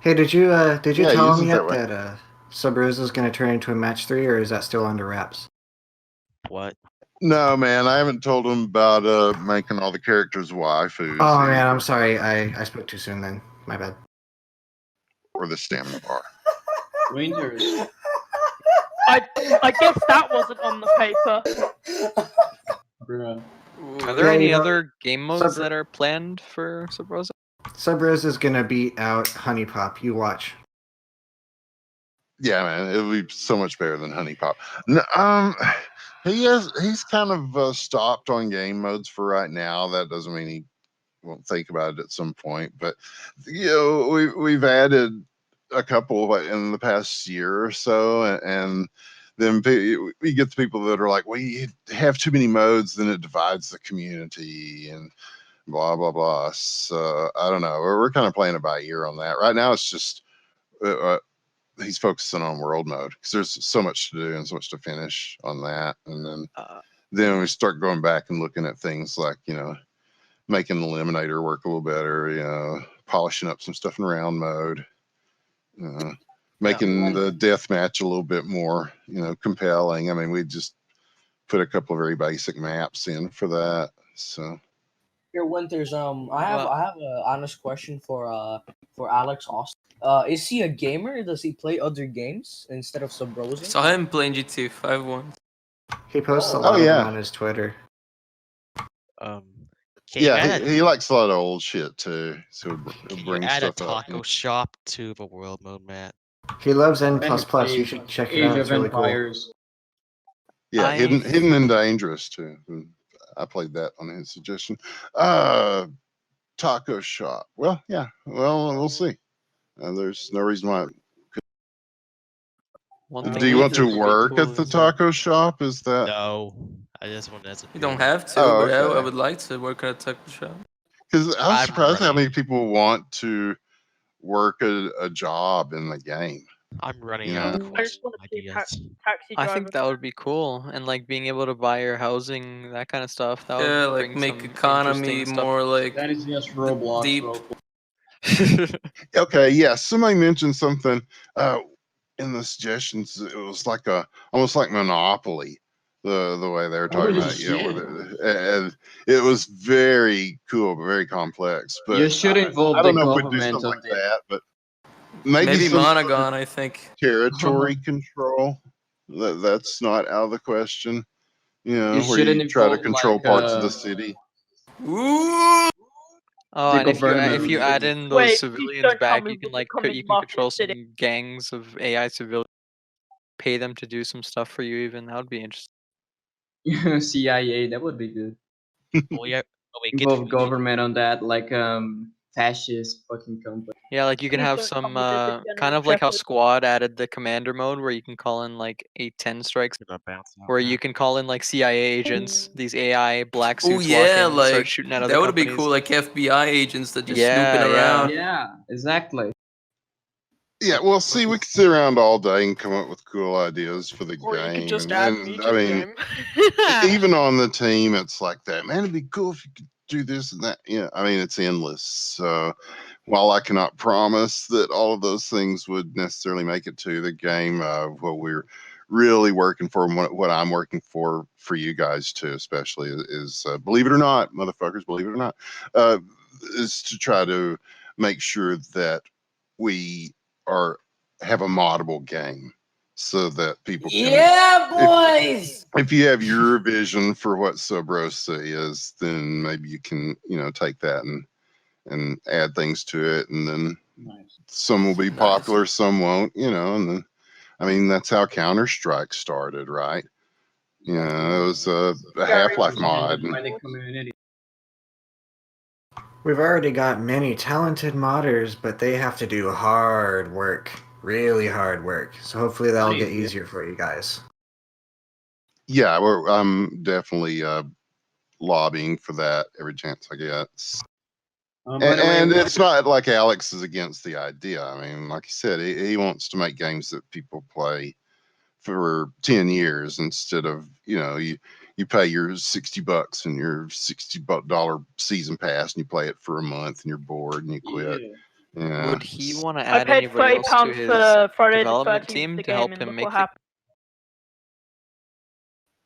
Hey, did you Yeah, tell use him it yet that way. that Sub Rosa's gonna turn into a match 3, or is that still under wraps? What? No, man, I haven't told him about making all the characters waifus. Oh man, I'm either, sorry. I spoke too soon then. My bad. or the stamina bar. Winters. I guess that wasn't on the paper. Bruh. Are there Yeah, any you know, other game modes Sub- that are planned for Sub Rosa? Sub Rosa's gonna beat out Honey Pop. You watch. Yeah, man, it'll be so much better than Honey Pop. No, he's kind of stopped on game modes for right now. That doesn't mean he won't think about it at some point. But we've added a couple in the past year or so, and then we get the people that are like, we have too many modes, then it divides the community and blah blah blah. So I don't know. We're kind of playing it by ear on that. Right now, it's just. He's focusing on world mode because there's so much to do and so much to finish on that, and then we start going back and looking at things like making the eliminator work a little better, polishing up some stuff in round mode, making the death match a little bit more compelling. I mean, we just put a couple of very basic maps in for that. So Here, Winters. I have a honest question for Alex Austin. Is he a gamer? Does he play other games instead of Sub Rosa? Saw him playing GTA 5 once. He posts a lot of them on his Twitter. Yeah, he likes a lot of old shit too. So he'll Can you bring add a stuff up. taco shop to the world mode map? He loves N++. You should check it out. It's really cool. Yeah, hidden and dangerous too. I played that on his suggestion. Taco shop. Well, yeah. Well, we'll see. There's no reason why. Do you want to work at the taco shop? Is that? No, I just want as a. You don't have to, Oh, but I okay. would like to work at a taco shop. Because I was surprised how many people want to work a job in the game. I'm running out of ideas. I think that would be cool, and like being able to buy your housing, that kind of stuff. That Yeah, would like bring make some economy interesting stuff. more like That is just Roblox. deep. Okay, yeah. Somebody mentioned something in the suggestions. It was like almost like Monopoly. The way they were talking about it, and it was very cool, but very complex. But You should involve I don't the know if we'd do government something on like this. that, but maybe some Monogon, I think. territory control. That's not out of the question. Where shouldn't you try to involve, control like, parts of the city. Ooh! Oh, The and if government. you add in those Wait, civilians don't tell back, me you can we're like becoming you can control Mafia City. some gangs of AI civilians, pay them to do some stuff for you. Even that would be interesting. CIA, that would be good. Oh yeah. Oh wait, Involve government on that, like fascist fucking company. Yeah, like you can Please have don't tell some me there's a kind General of like how Shepherd. Squad added the commander mode where you can call in like 8-10 strikes, where you can call in like CIA agents, these AI black Oh suits walk yeah, in and start like shooting at other that would be companies. cool, like FBI agents that just Yeah, snooping yeah. around. Yeah, exactly. Yeah, well, see, we could sit around all day and come up with cool ideas for the Or you game. could just and, add me to I the mean, game. even on the team, it's like that. Man, it'd be cool if you could do this and that. Yeah, I mean, it's endless. So while I cannot promise that all of those things would necessarily make it to the game, what we're really working for, and what I'm working for you guys too, especially is believe it or not, motherfuckers, believe it or not, is to try to make sure that we have a moddable game so that people can. Yeah, boys. If you have your vision for what Sub Rosa is, then maybe you can take that and add things to it, and then Some will be Nice. popular, some won't. And then, I mean, that's how Counter-Strike started, right? It was a Half-Life mod. We've already got many talented modders, but they have to do hard work. Really hard work. So hopefully that'll get easier for you guys. Yeah, I'm definitely lobbying for that every chance I get. And it's not like Alex is against the idea. I mean, like he said, he wants to make games that people play for 10 years instead of, you pay your $60 and your $60 season pass and you play it for a month and you're bored and you quit. Yeah. Would he want to I add paid anybody else to £30 his for Friday the development 13th, team the to help game, and him look make what the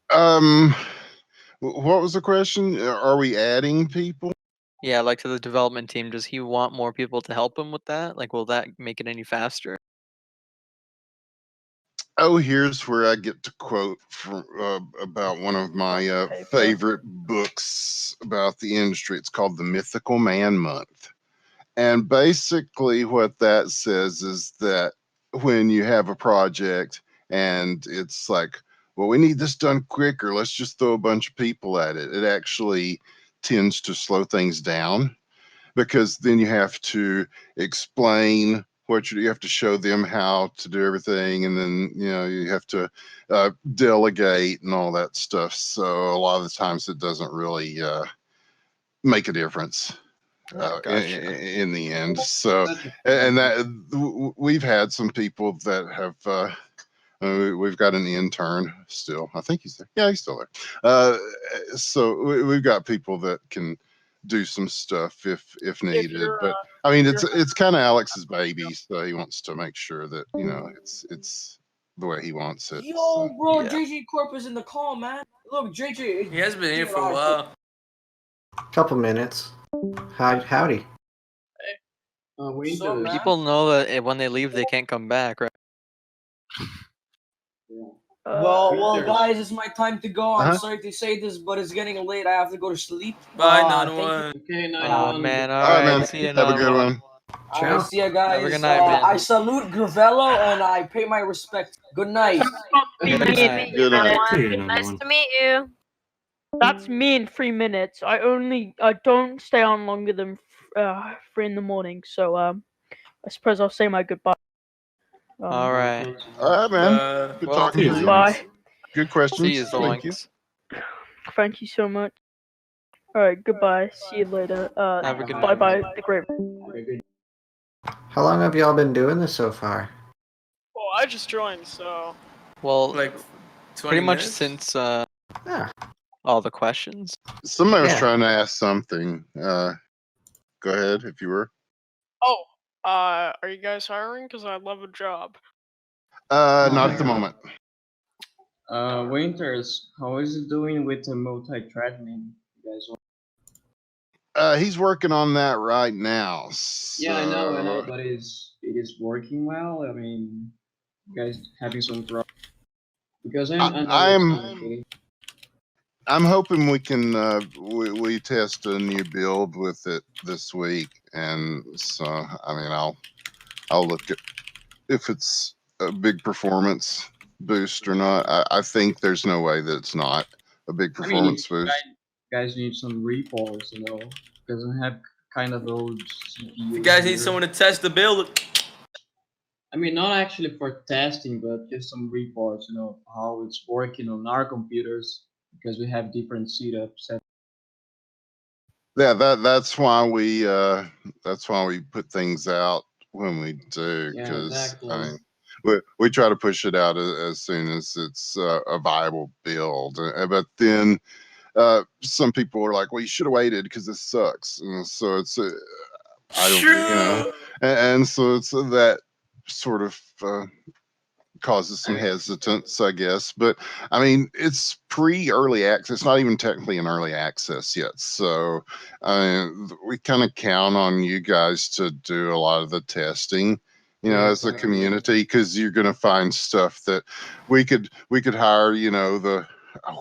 happened. What was the question? Are we adding people? Yeah, like to the development team, does he want more people to help him with that? Like, will that make it any faster? Oh, here's where I get to quote from about one of my favorite books about the industry. It's called The Mythical Man Month. And basically what that says is that when you have a project and it's like, well, we need this done quicker, let's just throw a bunch of people at it. It actually tends to slow things down, because then you have to explain what you have to show them how to do everything, and then you have to delegate and all that stuff. So a lot of the times it doesn't really make a difference in the end. So, and that we've had some people that have we've got an intern still. I think he's there. Yeah, he's still there. So we've got people that can do some stuff if needed. But I mean, it's kind of Alex's baby, so he wants to make sure that it's the way he wants it. Yo, bro, yeah. JJ Corp is in the call, man. Look, JJ. He has been here for a while. Couple minutes. Howdy. People know that when they leave, they can't come back, right? Well, guys, it's my time to go. I'm sorry to say this, but it's getting late. I have to go to sleep. Bye, thank you. Okay, Oh man, All right, man. See you, Have a good one. All right, see ya, guys. Have a good night, man. I salute Grevelo and I pay my respect. Good night. Good night. Good night. Nice to meet you. That's me in 3 minutes. I don't stay on longer than 3 in the morning. So I suppose I'll say my goodbye. All right. All right, man. Good talking to you. Bye. Good questions. See you, Thank you. Zoinks. Thank you so much. All right, goodbye. See you later. Have a good bye night. bye. The great. How long have y'all been doing this so far? Well, I just joined, so. Well, Like 20 pretty much minutes? since Yeah. all the questions. Somebody was Yeah. trying to ask something. Go ahead if you were. Oh, are you guys hiring? Because I'd love a job. Not at the moment. Winters, how is it doing with the multi-threading? You guys want? He's working on that right now. Yeah, I know, so- but it is working well. I mean, you guys having some problems? Because I'm hoping we can we test a new build with it this week, and so I mean I'll look at if it's a big performance boost or not. I think there's no way that it's not a big performance boost. You guys need some reports, doesn't have kind of old CPU. You guys need someone to test the build. I mean, not actually for testing, but just some reports, how it's working on our computers, because we have different setups. Yeah, that's why we put things out when we do, Yeah, because exactly. I mean we try to push it out as soon as it's a viable build. But then some people are like, well, you should have waited because this sucks. And so it's I don't, and so it's that sort of causes some hesitance, I guess. But I mean, it's pre-early access. It's not even technically in early access yet. So we kind of count on you guys to do a lot of the testing, as a community, because you're going to find stuff that we could hire,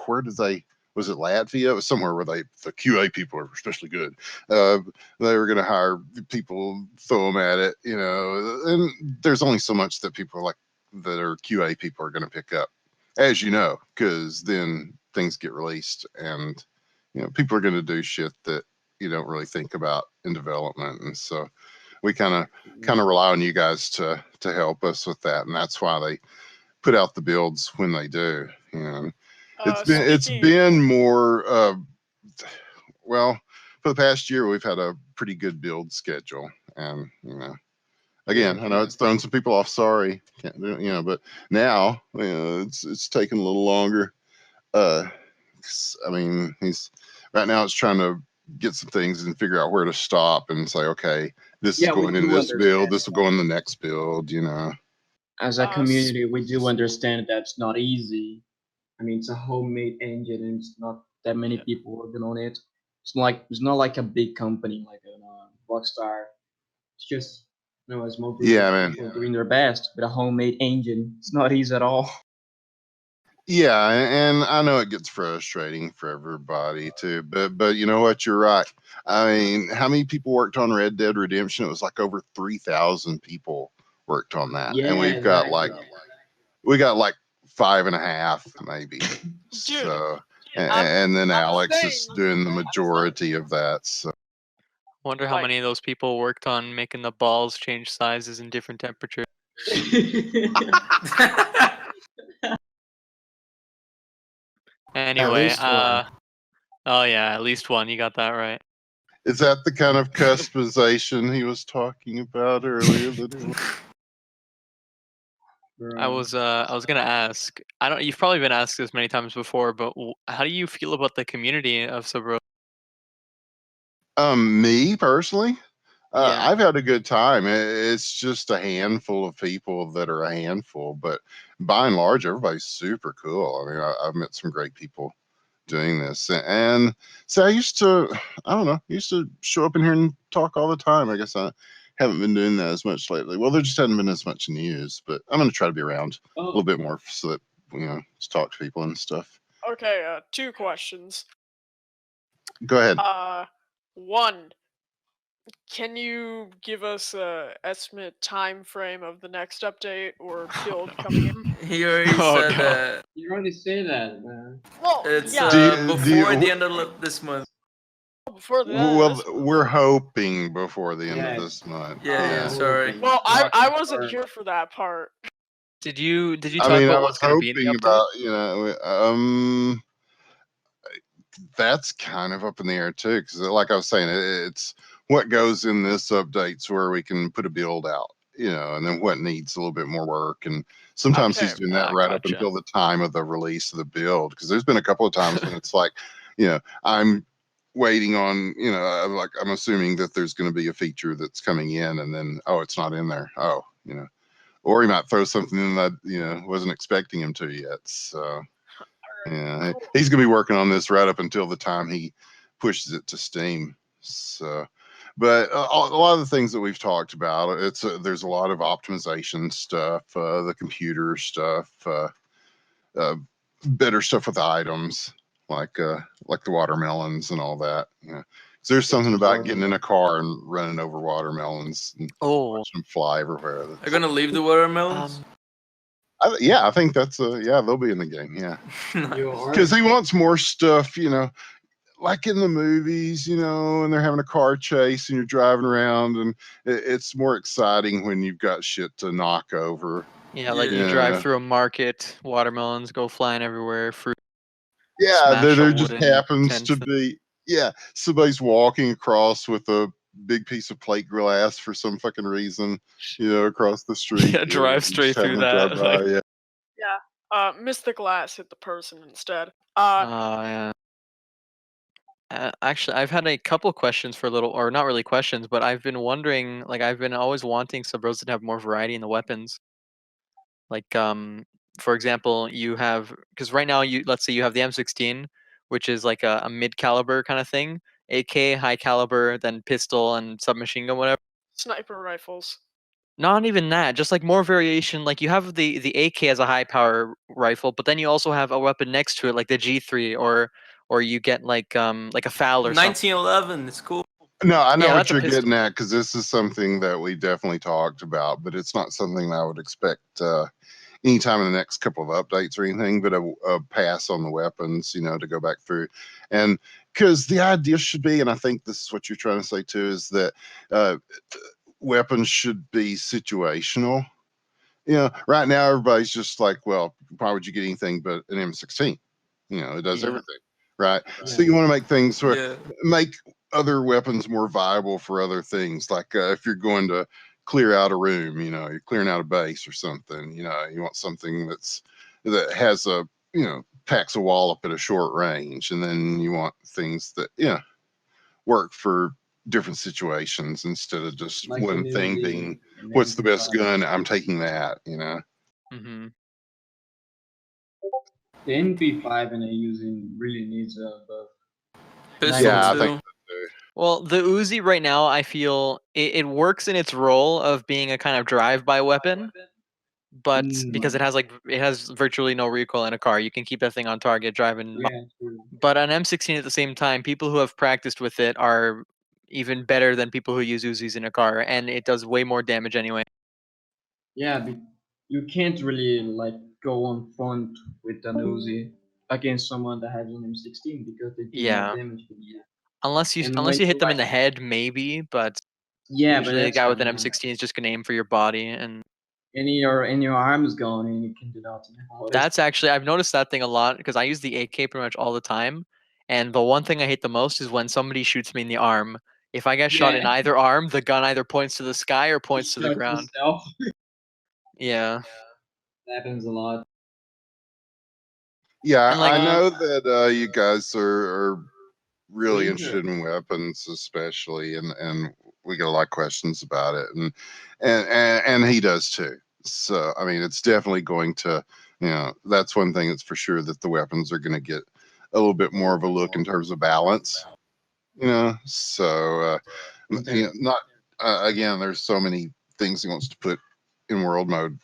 where do they was it Latvia? It was somewhere where the QA people are especially good. They were going to hire people, throw them at it, and there's only so much that people like that are QA people are going to pick up, as you know, because then things get released and people are going to do shit that you don't really think about in development, and so we kind of rely on you guys to help us with that, and that's why they put out the builds when they do. It's been more well, for the past year we've had a pretty good build schedule, and again, I know it's thrown some people off. Sorry, can't do it, but now it's taking a little longer. I mean, right now it's trying to get some things and figure out where to stop and say, okay, this is going in this build, this will go in the next build. As a community, we do understand that's not easy. I mean, it's a homemade engine, and it's not that many people working on it. It's not like a big company like a Rockstar. It's just a small group of people doing their best with a homemade engine. It's not easy at all. Yeah, and I know it gets frustrating for everybody too, but you know what? You're right. I mean, how many people worked on Red Dead Redemption? It was like over 3,000 people worked on that, and we got like 5.5 maybe. So, and then Alex is doing the majority of that. So, Wonder how many of those people worked on making the balls change sizes in different temperatures. Anyway, oh yeah, at least one. You got that right. Is that the kind of customization he was talking about earlier? I was gonna ask. You've probably been asked this many times before, but how do you feel about the community of Sub Rosa? Me personally, Yeah. I've had a good time. It's just a handful of people that are a handful, but by and large, everybody's super cool. I mean, I've met some great people doing this, and so I used to show up in here and talk all the time. I guess I haven't been doing that as much lately. Well, there just hasn't been as much news, but I'm going to try to be around a little bit more so that just talk to people and stuff. Okay, 2 questions. Go ahead. One, can you give us a estimate time frame of the next update or build coming in? He already said that. You already say that, man. Well, It's yeah. before the end of this month. Before the end of this month. We're hoping before the end of this month. Yeah, sorry. Well, I wasn't here for that part. Did you talk I mean, about I was what's gonna be in the hoping update? about that's kind of up in the air too, because like I was saying, it's what goes in this update's where we can put a build out, and then what needs a little bit more work. And sometimes he's doing that right up until the time of the release of the build, because there's been a couple of times when it's like, I'm waiting on, I'm assuming that there's going to be a feature that's coming in, and then it's not in there. Or he might throw something in that wasn't expecting him to yet. So yeah, he's gonna be working on this right up until the time he pushes it to Steam. So, but a lot of the things that we've talked about, there's a lot of optimization stuff, the computer stuff, better stuff with items like the watermelons and all that. There's something about getting in a car and running over watermelons and watching them fly everywhere. They're gonna leave the watermelons. I think that's they'll be in the game. Yeah, because he wants more stuff. Like in the movies, and they're having a car chase and you're driving around, and it's more exciting when you've got shit to knock over. Yeah, like you drive through a market, watermelons go flying everywhere, fruit. Yeah, there just happens to be somebody's walking across with a big piece of plate glass for some fucking reason, across the street. Yeah, drive straight through that. Miss the glass, hit the person instead. Yeah. Actually, I've had a couple questions for or not really questions, but I've been wondering, I've been always wanting Sub Rosa to have more variety in the weapons. Like, for example, because right now let's say you have the M16, which is like a mid caliber kind of thing, AK, high caliber, then pistol and submachine gun, whatever. Sniper rifles. Not even that, just like more variation. Like you have the AK as a high power rifle, but then you also have a weapon next to it, like the G3 or or you get like a foul or something. 1911. It's cool. No, I know Yeah, what that's a you're pistol. getting at because this is something that we definitely talked about, but it's not something I would expect anytime in the next couple of updates or anything, but a pass on the weapons, to go back through. And because the idea should be, and I think this is what you're trying to say too, is that weapons should be situational. Right now everybody's just like, well, why would you get anything but an M16? It does Yeah. everything, right? So you want to make things Yeah. make other weapons more viable for other things. Like if you're going to clear out a room, you're clearing out a base or something. You want something that has packs a wall up at a short range, and then you want things that work for different situations instead of just Like one the thing Uzi being and what's the best MP5. gun, I'm taking that. Mm-hmm. The MP5 and a using really needs a buff. Pistol Yeah, I too. think so too. Well, the Uzi right now, I feel it works in its role of being a kind of drive-by weapon, but because it has virtually no recoil in a car, you can keep that thing on target driving. Yeah, true. But on M16 at the same time, people who have practiced with it are even better than people who use Uzis in a car, and it does way more damage anyway. Yeah, you can't really like go on front with an Uzi against someone that has an M16 because they do more Yeah. damage than you. Unless you And unless when you hit you, them in like- the head, maybe, but Yeah, but usually a that's guy with an fine. M16 is just gonna aim for your body, and And your arm is gone, and you can do nothing about it. that's actually I've noticed that thing a lot because I use the AK pretty much all the time, and the one thing I hate the most is when somebody shoots me in the arm. If I get shot in Yeah. either arm, the gun either points to the sky or points to the Shot ground. yourself. Yeah. That happens a lot. Yeah, And, like, I know that you guys are really Winter. interested in weapons, especially, and we get a lot of questions about it, and he does too. So I mean, it's definitely going to, that's one thing that's for sure, that the weapons are going to get a little bit more of a look in terms of balance. So not again, there's so many things he wants to put in world mode.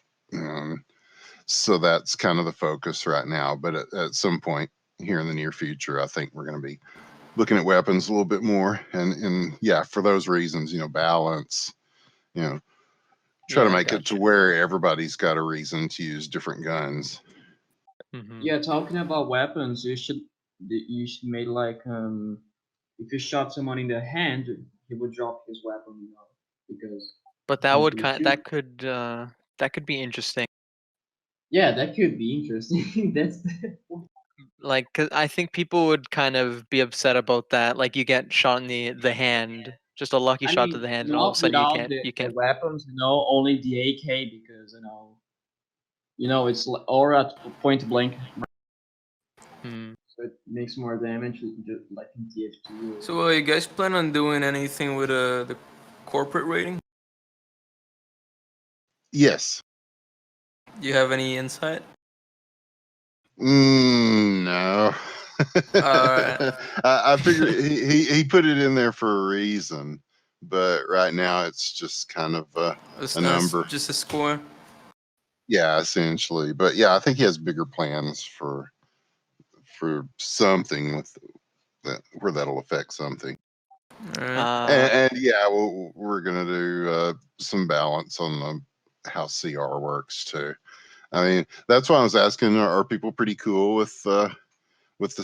So that's kind of the focus right now. But at some point here in the near future, I think we're going to be looking at weapons a little bit more. And yeah, for those reasons, balance, try Yeah, to make it gotcha. to where everybody's got a reason to use different guns. Mm-hmm. Yeah, talking about weapons, you should make like if you shot someone in the hand, he would drop his weapon, because. But that he would could kind shoot. that could be interesting. Yeah, that could be interesting. That's Like, 'cause I think people would kind of be upset about that. Like, you get shot in the hand, just a lucky shot to the hand, and all of a not sudden without you the can't. weapons, only the AK because it's or at point blank, Hmm. so it makes more damage, just like in TF2. So, you guys plan on doing anything with the corporate rating? Yes. Do you have any insight? No. Alright. I figure he put it in there for a reason, but right now it's just kind of a number. Just a score. Yeah, essentially. But yeah, I think he has bigger plans for something with that, where that'll affect something. And yeah, we're gonna do some balance on how CR works too. I mean, that's why I was asking: are people pretty cool with the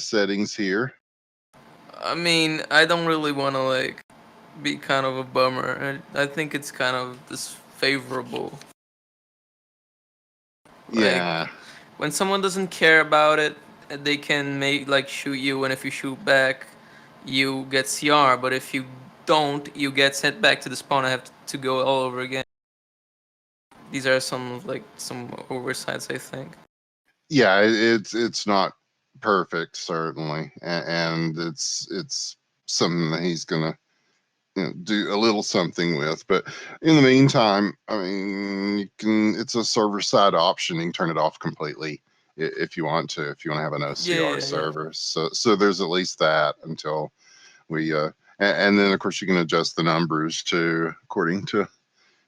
settings here? I mean, I don't really want to be kind of a bummer. I think it's kind of this favorable. Yeah. When someone doesn't care about it, they can shoot you, and if you shoot back, you get CR. But if you don't, you get sent back to the spawn and have to go all over again. These are some oversights, I think. Yeah, it's not perfect, certainly, and it's something that he's gonna do a little something with. But in the meantime, I mean, it's a server side option. You can turn it off completely if you want to, if you want to have an OCR server. So there's at least that until we and then of course you can adjust the numbers too according to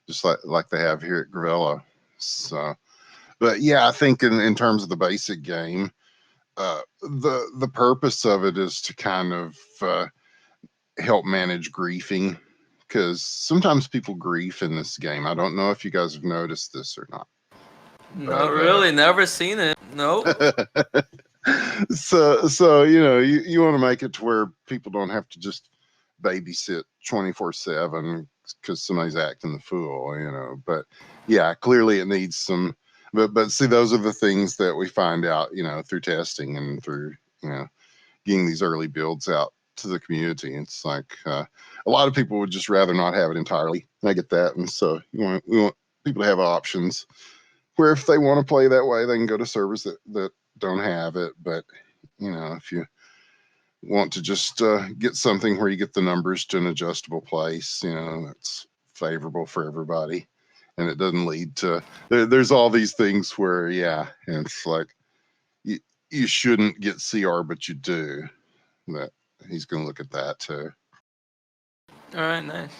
just like they have here at Grevelo. So, but yeah, I think in terms of the basic game, the purpose of it is to kind of help manage griefing, because sometimes people grief in this game. I don't know if you guys have noticed this or not. Not really. Never seen it. Nope. So you want to make it to where people don't have to just babysit 24/7 because somebody's acting the fool, but yeah, clearly it needs some, but see, those are the things that we find out, through testing and through, getting these early builds out to the community. It's like, a lot of people would just rather not have it entirely. I get that. And so we want people to have options where if they want to play that way, they can go to servers that don't have it. But, if you want to just get something where you get the numbers to an adjustable place, that's favorable for everybody. And it doesn't lead to, there's all these things where, and it's like, you shouldn't get CR, but you do. That he's going to look at that too. All right, nice.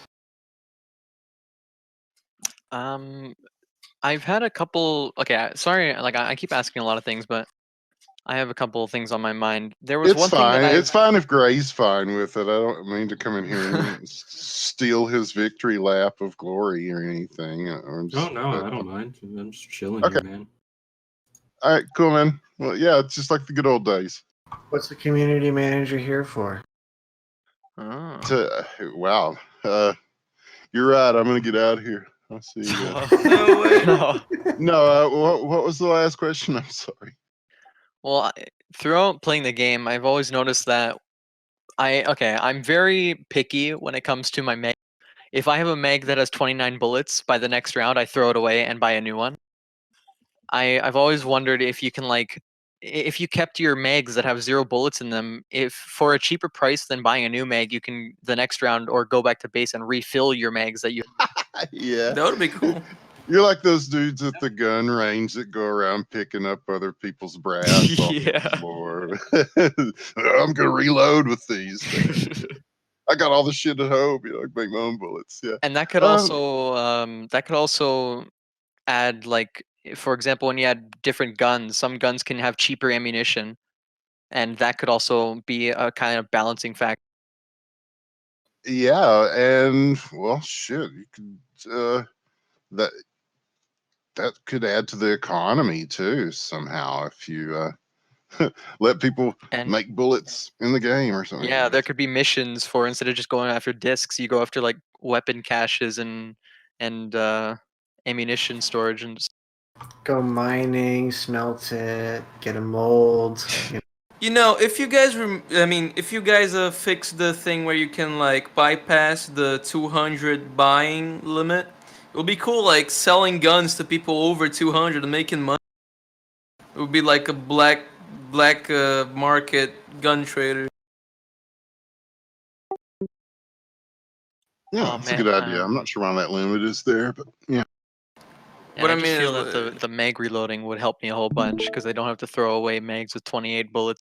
I've had a couple. Okay, sorry. Like I keep asking a lot of things, but I have a couple of things on my mind. There was one fine. thing that It's fine if Gray's fine with it. I don't mean to come in here and steal his victory lap of glory or anything. Oh no, I don't mind. I'm just chilling Okay. here, man. All right, cool, man. Well, yeah, it's just like the good old days. What's the community manager here for? Wow. You're right. I'm going to get out of here. I'll see you guys. No way. No. What was the last question? I'm sorry. Well, throughout playing the game, I've always noticed that I'm very picky when it comes to my mag. If I have a mag that has 29 bullets, by the next round I throw it away and buy a new one. I've always wondered if you can if you kept your mags that have 0 bullets in them, if for a cheaper price than buying a new mag, you can the next round or go back to base and refill your mags that you. Yeah. That would be cool. You're like those dudes at the gun range that go around picking up other people's brass off the floor. I'm going to reload with these things. I got all the shit at home, make my own bullets. Yeah. And that could also add, like, for example, when you add different guns, some guns can have cheaper ammunition, and that could also be a kind of balancing factor. Yeah, and well, shit, you could that could add to the economy too somehow if you let people make bullets in the game or something. Yeah, there could be missions for, instead of just going after discs, you go after like weapon caches and ammunition storage and. Go mining, smelt it, get a mold. If you guys, if you guys fix the thing where you can like bypass the 200 buying limit, it would be cool, like selling guns to people over 200 and making money. It would be like a black market gun trader. Yeah, that's a good idea. I'm not sure why that limit is there, but yeah. And I just feel that the mag reloading would help me a whole bunch because I don't have to throw away mags with 28 bullets.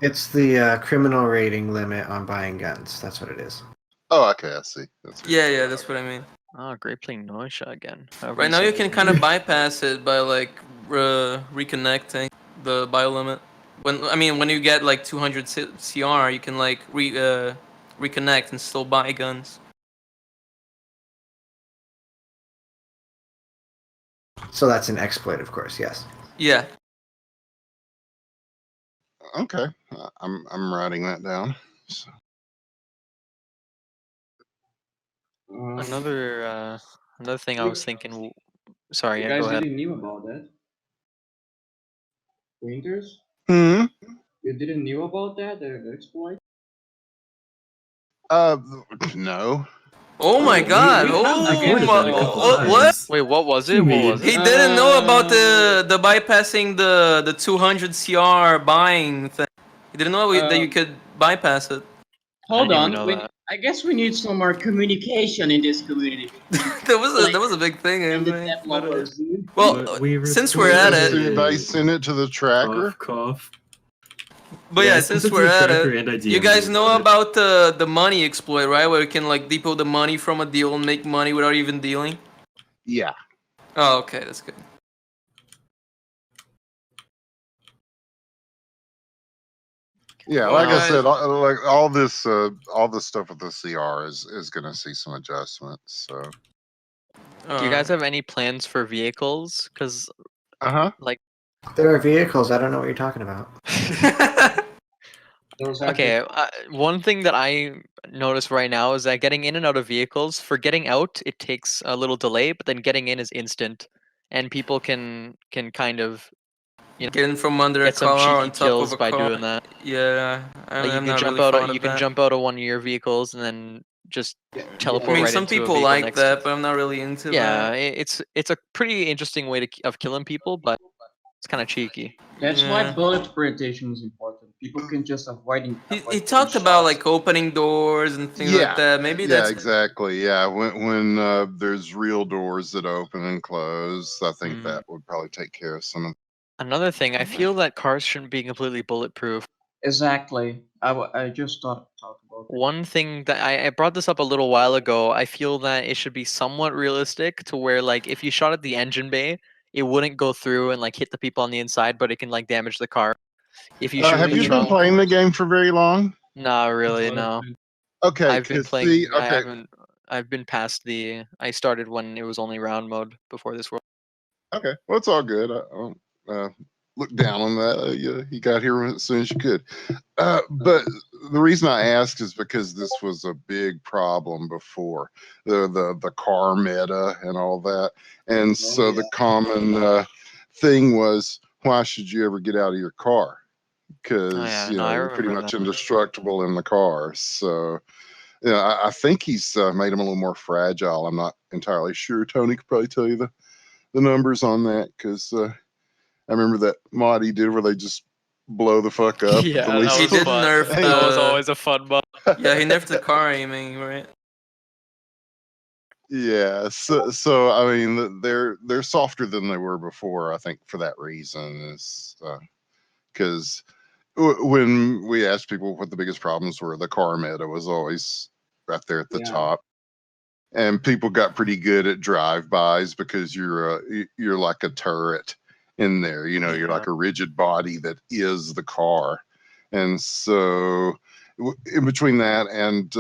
It's the criminal rating limit on buying guns. That's what it is. Oh, okay, I see. Yeah, that's what I mean. Oh, great playing Noisha again. Right now you can kind of bypass it by like reconnecting the buy limit. When you get like 200 CR, you can like reconnect and still buy guns. So that's an exploit, of course. Yes. Yeah. Okay, I'm writing that down. So. Another thing I was thinking. Sorry, you yeah, guys go ahead. didn't knew about that. Painters? Hmm. You didn't knew about that, the exploit? No. Oh my God! What? Wait, what was it? What was it? He didn't know about the bypassing the 200 CR buying thing. He didn't know that you could bypass it. Hold on, I guess we need some more communication in this community. that was a big thing. I think. Well, since we're Did at it, they send it to the tracker? Cough. but yeah, since we're at it, you guys know about the money exploit, right? Where you can like depot the money from a deal and make money without even dealing. Yeah. Oh, okay, that's good. Yeah, Well, like I guys, said, like all this stuff with the CR is going to see some adjustments. So, Do you guys have any plans for vehicles? Because like There are vehicles. I don't know what you're talking about. okay, one thing that I notice right now is that getting in and out of vehicles, for getting out, it takes a little delay, but then getting in is instant, and people can kind of, you know, get in from under a get some car on cheeky top of kills a by car. doing that. Yeah, Like you I'm can not jump really out. fond You of can that. jump out of one of your vehicles and then just teleport I mean, right some into a people vehicle like next. that, but I'm not really into Yeah, that. it's a pretty interesting way of killing people, but it's kind of cheeky. That's why Yeah. bullet orientation is important. People can just avoid He getting talked about shot. like opening doors and things like yeah, that. Maybe yeah, that's exactly. Yeah, when there's real doors that open and close, I think that would probably take care of some of. Another thing, I feel that cars shouldn't be completely bulletproof. Exactly. I just thought talk about it. One thing that I brought this up a little while ago, I feel that it should be somewhat realistic to where like if you shot at the engine bay, it wouldn't go through and like hit the people on the inside, but it can like damage the car. If you shoot Have the you been trunk, playing the game for very long? not really, no. Okay, I've been cause see, playing. I okay, haven't. I've been past the. I started when it was only round mode before this world. okay, well, it's all good. I don't look down on that. You got here as soon as you could. But the reason I ask is because this was a big problem before the car meta and all that, and so the common thing was, why should you ever get out of your car? Because yeah, you no, know I you're pretty remember much that. indestructible in the car. So yeah, I think he's made him a little more fragile. I'm not entirely sure. Tony could probably tell you the numbers on that because I remember that mod he did where they just blow the fuck up. At the Yeah, that least he was did fun. nerf. That was always a fun mod. Yeah, he nerfed the car aiming, right? Yeah, so I mean they're softer than they were before. I think for that reason is because when we asked people what the biggest problems were, the car meta was always right there at the top, and people got pretty good at drive-bys because you're like a turret in there. You know, you're like a rigid body that is the car, and so in between that and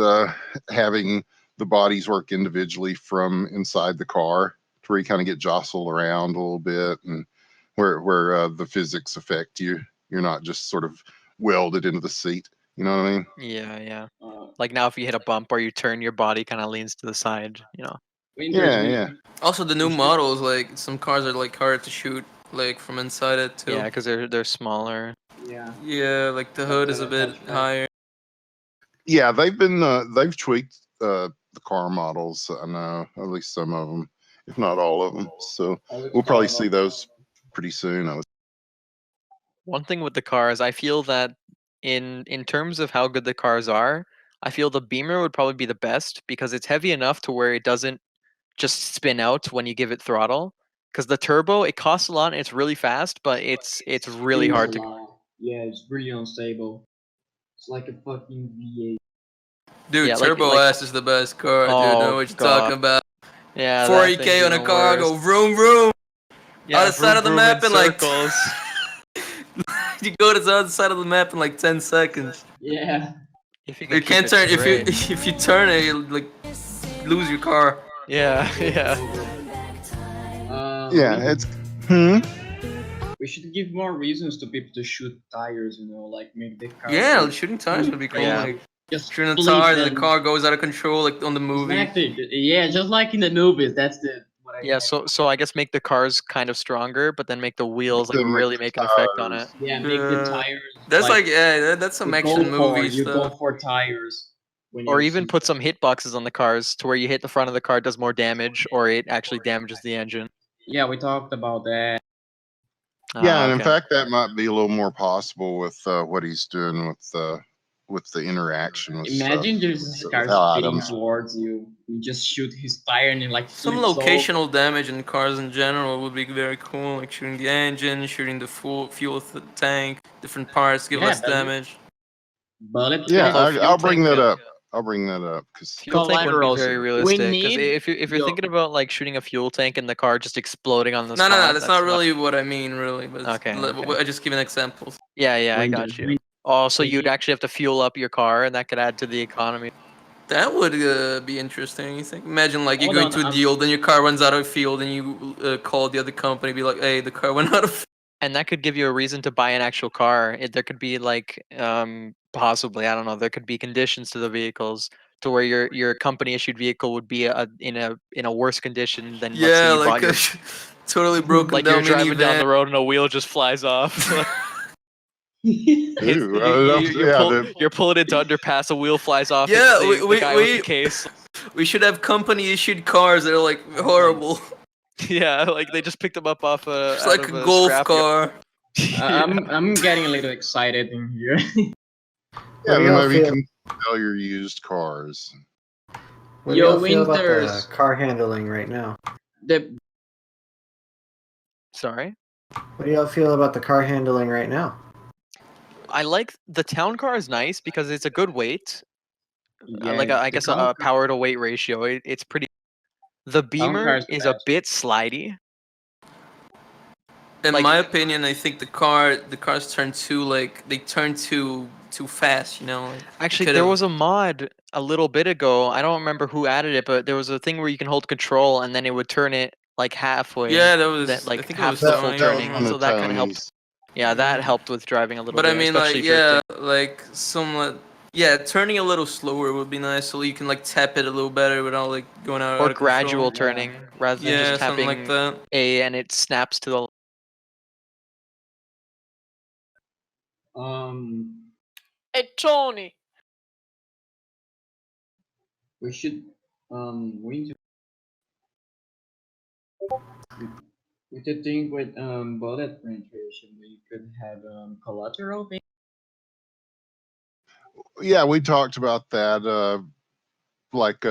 having the bodies work individually from inside the car to where you kind of get jostled around a little bit and where the physics affect you. You're not just sort of welded into the seat. You know what I mean? Yeah, yeah. Like now, if you hit a bump or you turn, your body kind of leans to the side. You know. Yeah. Also, the new models, like some cars are like hard to shoot, like from inside it too. Yeah, because they're smaller. Yeah, like the hood is a bit higher. Yeah, they've tweaked the car models. I know at least some of them, if not all of them. So we'll probably see those pretty soon. One thing with the cars, I feel that in terms of how good the cars are, I feel the Beamer would probably be the best because it's heavy enough to where it doesn't just spin out when you give it throttle. Because the turbo, it costs a lot and it's really fast, but it's really hard to. Yeah, it's really unstable. It's like a fucking V8. Dude, Yeah, like- Turbo like- S is the best car, dude. Oh, Know what you're God. talking about. Yeah, that 40K thing's on a even car, worse. go vroom vroom. Yeah, Other side of the vroom map in in like circles. you go to the other side of the map in like 10 seconds. Yeah. If you You keep can't it turn straight. if you turn it, you like lose your car. Yeah, yeah. Yeah, it's. We should give more reasons to people to shoot tires. You know, like make the car. Yeah, shooting tires would be cool. Yeah. Like Just shooting the split tires, and the them. car goes out of control, like on the movie. Exactly. Yeah, just like in the movies. That's what I. Yeah, so I guess make the cars kind of stronger, but then make the wheels like Then make really the make an effect on it. Yeah, make the tires. That's like yeah, that's some you action go movie You stuff. go for tires. When Or you even see put some hitboxes on the cars to where you hit the front of the car, it does more damage, or it actually damages the engine. Yeah, we talked about that. Yeah, and in okay. fact, that might be a little more possible with what he's doing with the interaction with Imagine stuff, there's a with car speeding items. towards you. You just shoot his tire and it like Some flips over. locational damage in cars in general would be very cool, like shooting the engine, shooting the fuel tank, different parts give Yeah, less that'd be- damage. Bullet. Yeah, Although fuel I'll bring tank, that up. I'll bring that up because Fuel tank wouldn't be Collaterals. very We realistic. Because need if you're your- thinking about like shooting a fuel tank in the car just exploding on the No, spot, that's not really what I mean, really. But Okay, okay. I just give an example. Yeah, I got you. Oh, so you'd actually have to fuel up your car, and that could add to the economy. That would be interesting. You think? Imagine like you're Hold going on, to a deal, then your car runs out of fuel, then you call the other company, be like, "Hey, the car went out of." Fuel. And that could give you a reason to buy an actual car. There could be like possibly, I don't know, there could be conditions to the vehicles to where your company issued vehicle would be in a worse condition than, let's say, Yeah, you like bought your totally broken like you're down driving down minivan. the road and a wheel just flies off. You're pulling into underpass, a wheel flies off. Yeah, the guy with the case. we should have company issued cars that are like horrible. Yeah, like they just picked them up off It's out like of a a golf scrap car. I'm getting a little excited in here. Yeah, do then y'all maybe you feel- can sell your used cars. What do Yo, y'all feel about the Winters. car handling right now? Sorry? What do y'all feel about the car handling right now? I like the town car is nice because it's a good weight. Like Yeah, I the guess town a car- power to weight ratio. It's pretty. The car Beamer is the is a best. bit slidey. In Like- my opinion, I think the cars turn too fast. You know. Like, Actually, could've- there was a mod a little bit ago. I don't remember who added it, but there was a thing where you can hold control and then it would turn it like halfway. Yeah, that was. That, I like think it half was the full Tony. turning. on the So that kind of helped. Tonys. Yeah, that helped with driving a little But bit. I mean, especially like, drifting. yeah, like somewhat. Yeah, turning a little slower would be nice, so you can like tap it a little better without like going out Or of gradual control. turning rather than Yeah, just something tapping like that. A and it snaps to the. Hey, Tony. We should with the thing with bullet penetration, we could have collateral. Yeah, we talked about that. Like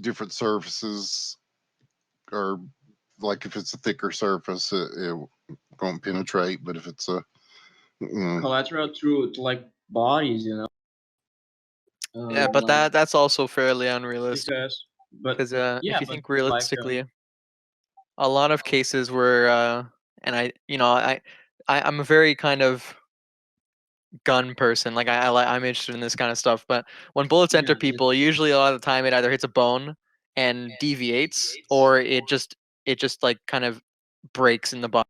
different surfaces, or like if it's a thicker surface, it won't penetrate. But if it's a Collateral through like bodies, you know. Yeah, but like, that's also fairly unrealistic. Because Because yeah, if you but think like, realistically, a lot of cases where and I'm a very kind of gun person. Like I'm interested in this kind of stuff. But when bullets enter people, usually a lot of the time it either hits a bone and deviates, or it just like kind of breaks in the body.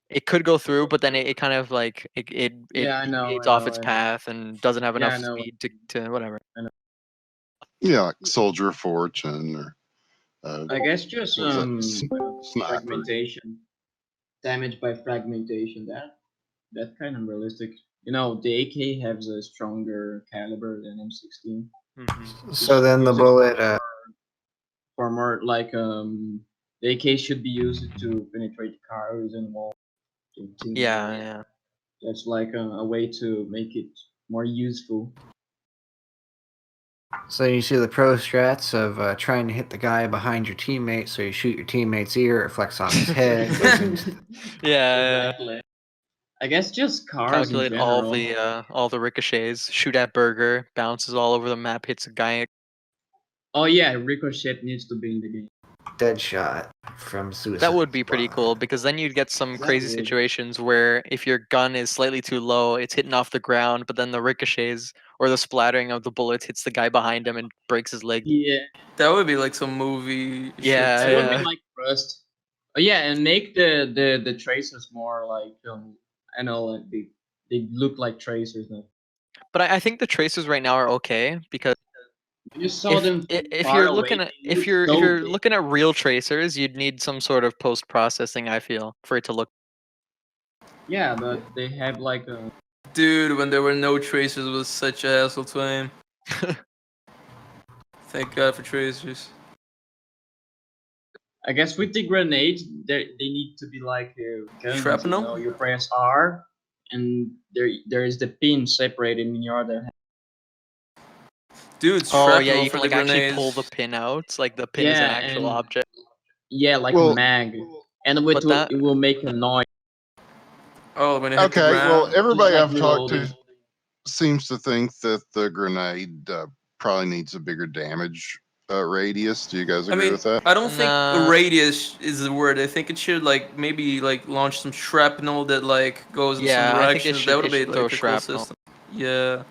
It could go through, but then it kind of like it Yeah, I know, deviates I off know, its I know. path and doesn't have Yeah, I enough know. speed to whatever. yeah, like Soldier of Fortune or I guess just what was that? Sniper. fragmentation, damage by fragmentation. That kind of realistic. You know, the AK has a stronger caliber than M16. So then the bullet. For more like the AK should be used to penetrate cars and walls. and things like that. Yeah. That's like a way to make it more useful. So you see the pro strats of trying to hit the guy behind your teammate, so you shoot your teammate's ear, it reflects on his head. Goes into Yeah. Exactly. I guess just cars Calculate in all general. the ricochets. Shoot at burger, bounces all over the map, hits a guy. Oh yeah, Ricochet needs to be in the game. Deadshot from Suicide That would be pretty cool because then you'd get some crazy would. situations where if your gun is slightly too low, it's hitting off the ground, but then the ricochets or the splattering of the bullets hits the guy behind him and breaks his leg. Yeah. That would be like some movie. Yeah, shit It too. would be like Rust. Oh yeah, and make the tracers more like I know like they look like tracers now. But I think the tracers right now are okay because You saw them if far you're away, looking at they if look you're so if you're big. looking at real tracers, you'd need some sort of post processing. I feel for it to look. Yeah, but they have like a Dude, when there were no tracers, was such a hassle to aim. Thank God for tracers. I guess with the grenades, they need to be like guns. Shrapnel? You know, you press R, and there is the pin separated in your other hand. Dude, Oh yeah, shrapnel you for can the like actually grenades. pull the pin out. Like the pin is an Yeah, actual and- object. Yeah, like Well- a mag, and it will make a noise. Oh, when it hit the Okay, ground. well, everybody like I've talked to reloading. seems to think that the grenade probably needs a bigger damage radius. Do you guys I agree mean, with that? I don't think Nah. radius is the word. I think it should like maybe like launch some shrapnel that like goes in some Yeah, I think directions. That would be like throw a cool shrapnel. system. Yeah.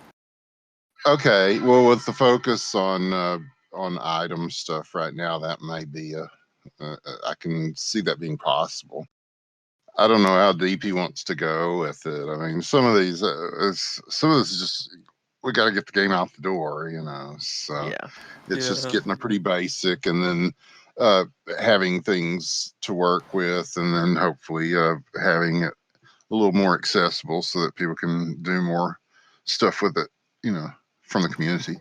Okay, well, with the focus on item stuff right now, that may be I can see that being possible. I don't know how deep he wants to go with it. I mean, some of these, some of this is just we got to get the game out the door, you know. So Yeah. it's just Yeah. getting a pretty basic, and then having things to work with, and then hopefully having it a little more accessible so that people can do more stuff with it, you know, from the community.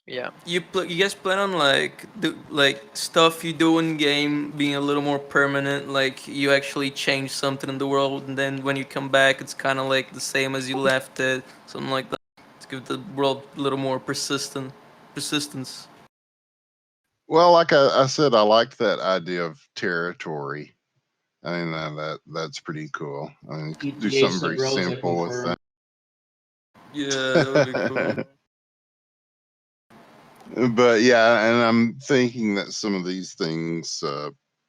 Yeah. You guys plan on like stuff you do in game being a little more permanent, like you actually change something in the world, and then when you come back, it's kind of like the same as you left it, something like that, to give the world a little more persistence. Well, like I said, I like that idea of territory. I mean, that's pretty cool. I mean, you could do GTA something very Sub-Rosa simple with confirmed. that. Yeah, that would be cool. But yeah, and I'm thinking that some of these things,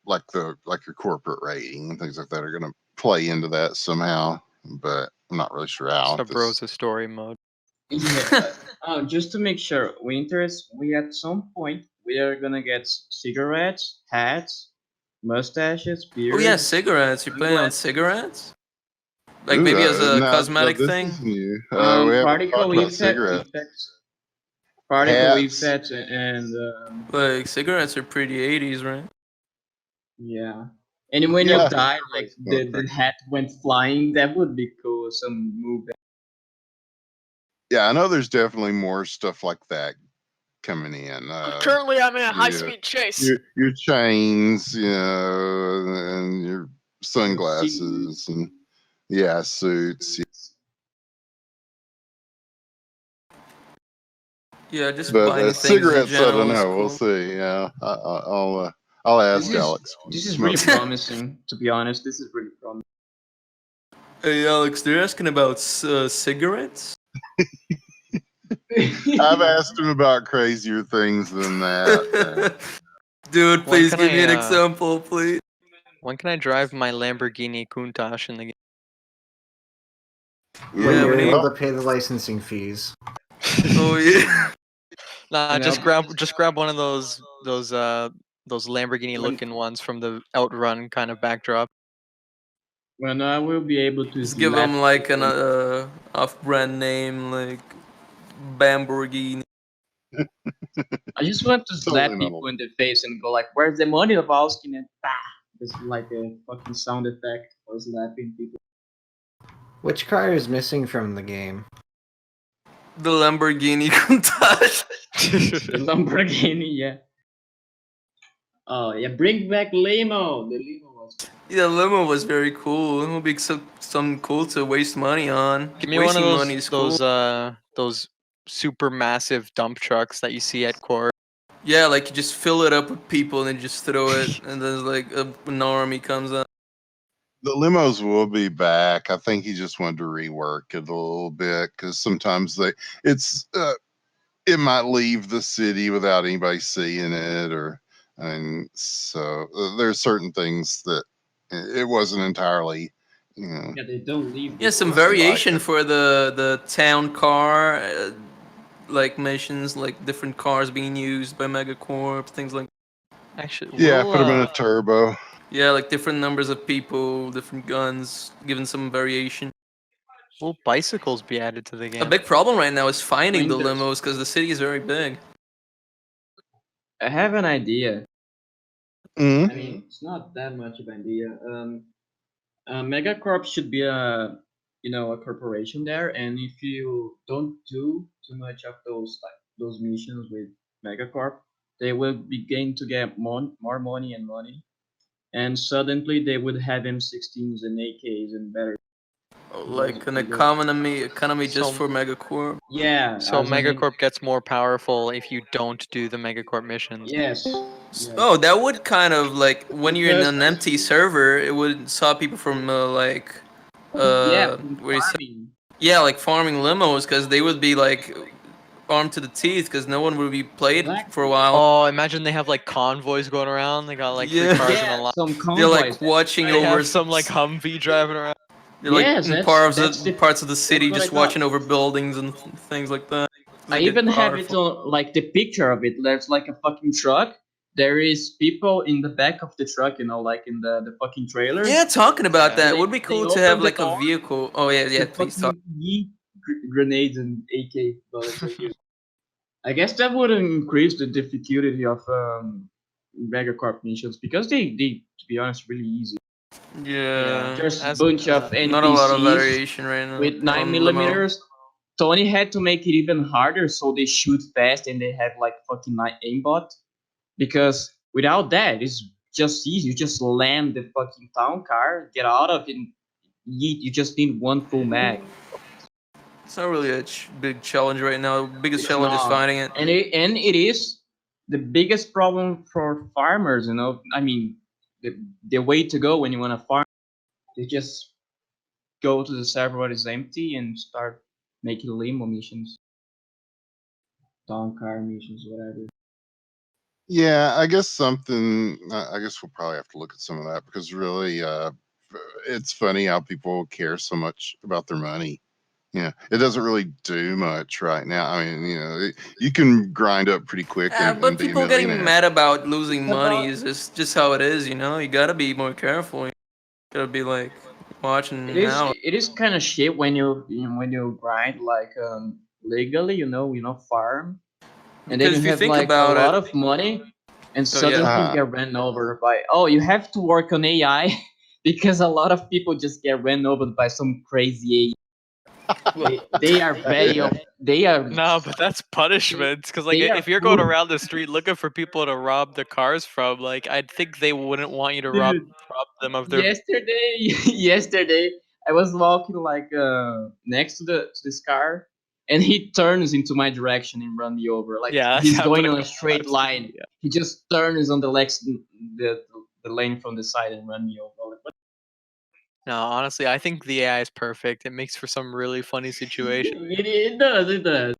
like your corporate rating and things like that, are going to play into that somehow. But I'm not really sure how. Sub Rosa story mode. Yeah. Just to make sure, Winters, we at some point we are gonna get cigarettes, hats, mustaches, Oh yeah, beards. cigarettes. You're planning on sunglasses. cigarettes? Like Ooh, maybe as a no, cosmetic this thing? is new. We haven't Particle talked about effects, cigarettes. particle Hats. effects, and Like cigarettes are pretty 80s, right? yeah. And when Yeah. you die, like the hat went flying, that would be cool. Some move. Yeah, I know there's definitely more stuff like that coming in. Currently, I'm in a Yeah. high-speed chase. Your chains, you know, and your sunglasses, and yeah, suits. Yeah, just But buying things in cigarettes, I don't general is know. We'll cool. see. Yeah, I'll ask Alex. This is really promising. To be honest, this is really promising. Hey Alex, they're asking about cigarettes? I've asked him about crazier things than that. Dude, When please can give me an I, example, please. When can I drive my Lamborghini Countach in the game? When Yeah, you're we able need. to pay the licensing fees. Oh yeah. Nah, And just grab one of those When- Lamborghini-looking ones from the Outrun kind of backdrop. When I will be able to Just give slap them like an people- off-brand name, like Bamborghini. I just want to slap Totally people in the face and go like, "Where's the money, Valskin?" And it's like a fucking sound effect for slapping people. Which car is missing from the game? The Lamborghini Countach. The Lamborghini, yeah. Oh yeah, bring back limo. The limo was. Yeah, limo was very cool. It would be some cool to waste money on. Give me Wasting one of money is cool. those super massive dump trucks that you see at Core. Yeah, like you just fill it up with people and then just throw it, and then like an army comes up. The limos will be back. I think he just wanted to rework it a little bit because sometimes it might leave the city without anybody seeing it, and so there's certain things that it wasn't entirely, you know. Yeah, they don't leave. Yeah, some wasn't like variation it. for the town car, like missions, like different cars being used by Megacorp, things like. Actually, Yeah, put them in a turbo. Yeah, like different numbers of people, different guns, given some variation. will bicycles be added to the game? A big problem right now is finding the Winters. limos because the city is very big. I have an idea. Mhm. I mean, it's not that much of an idea. Megacorp should be a corporation there, and if you don't do too much of those missions with Megacorp, they will begin to get more money and money, and suddenly they would have M16s and AKs and better. Like an economy just So- for Megacorp. Yeah. So as an- Megacorp gets more powerful if you don't do the Megacorp missions. Yes. Oh, that would kind of like when you're in Because- an empty server, it would stop people from Yeah, where you say- farming. yeah, like farming limos because they would be like armed to the teeth because no one would be played for a while. Oh, imagine they have like convoys going around. They got like 3 Yeah. cars Yeah, in a line. some They're like convoys. watching They over have some like Humvee driving around. They're like Yes, in that's the parts of the city, what I just thought. watching over buildings and things like that. I They get even have it powerful. on like the picture of it. There's like a fucking truck. There is people in the back of the truck, like in the fucking trailer. Yeah, talking about that, They- would be they cool to open have the like a door vehicle. Oh yeah, yeah. to Please talk. fucking yeet grenades and AK bullets at you. I guess that would increase the difficulty of megacorp missions because they, to be honest, really easy. Yeah, There's a as- bunch of not a lot of NPCs variation right now. with 9 on Limo. millimeters. Tony had to make it even harder so they shoot fast and they have like fucking aimbot. Because without that, it's just easy. You just land the fucking town car, get out of it, and you just need one full mag. It's not really a big challenge right now. The biggest It's challenge is not. finding it. And it is the biggest problem for farmers, I mean, the way to go when you want to farm, you just go to the server when it's empty and start making limo missions. Town car missions, whatever. Yeah, I guess something. I guess we'll probably have to look at some of that because really, it's funny how people care so much about their money. Yeah, it doesn't really do much right now. I mean, you can grind up pretty quick and But be a people getting millionaire. mad about losing It's money about- is just how it is. You gotta be more careful. You gotta be like watching out. It is kind of shit when you grind like legally, farm, and then Because you if you have think like a about lot it, of money, and Oh, yeah. suddenly you get ran over by. Oh, you have to work on AI because a lot of people just get ran over by some crazy AI. They are very. They are. No, but that's punishment. Because like, They are if you're going full- around the street looking for people to rob their cars from, like, I'd think they wouldn't want you to rob Dude, them of their. yesterday I was walking like next to this car, and he turns into my direction and run me over. Like Yeah, he's that's going happened on a a couple straight times. line. Yeah. He just turns on the lane from the side and run me over. Like, what? No, honestly, I think the AI is perfect. It makes for some really funny situations. It does.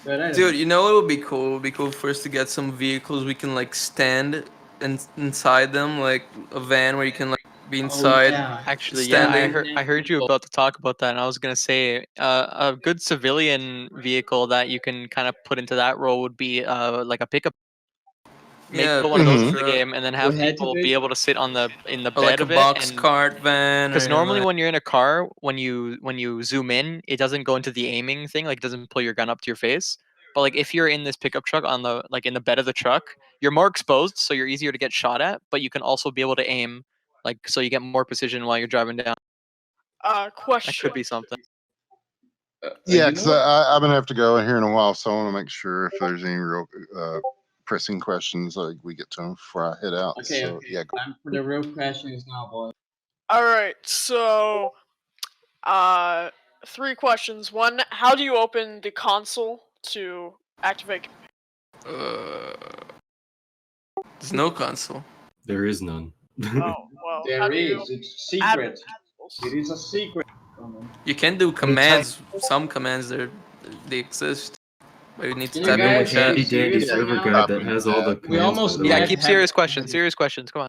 But I don't Dude, you know what would be cool? It would be cool for us to get some vehicles we can like stand inside them, like a van where you can like be inside. yeah. Actually, yeah, standing. I heard you about to talk about that, and I was gonna say, a good civilian vehicle that you can kind of put into that role would be like a pickup. Yeah, Put one of those in pickup the truck. game, and then You have had to people be- be able to sit on in the Or like bed a of it. box And cart van. because or, normally like- when you're in a car, when you zoom in, it doesn't go into the aiming thing. Like, it doesn't pull your gun up to your face. But like, if you're in this pickup truck in the bed of the truck, you're more exposed, so you're easier to get shot at. But you can also be able to aim, like, so you get more precision while you're driving down. That Question. could be something. Yeah, because I'm gonna have to go here in a while, so I want to make sure if there's any real pressing questions, like we get to them before I head out. Okay, So okay. yeah, Time for the real questions now, boy. All right, so 3 questions. One, how do you open the console to activate? There's no console. There is none. Oh, well, how There do you is. It's add secret. consoles? It is a secret. You can do commands. Some commands they exist, but you need to You know, type in guys, chat. Handy dandy seriously server now? guide that has all the We commands. almost by the Yeah, way. met keep have- serious questions. Serious questions. Come on.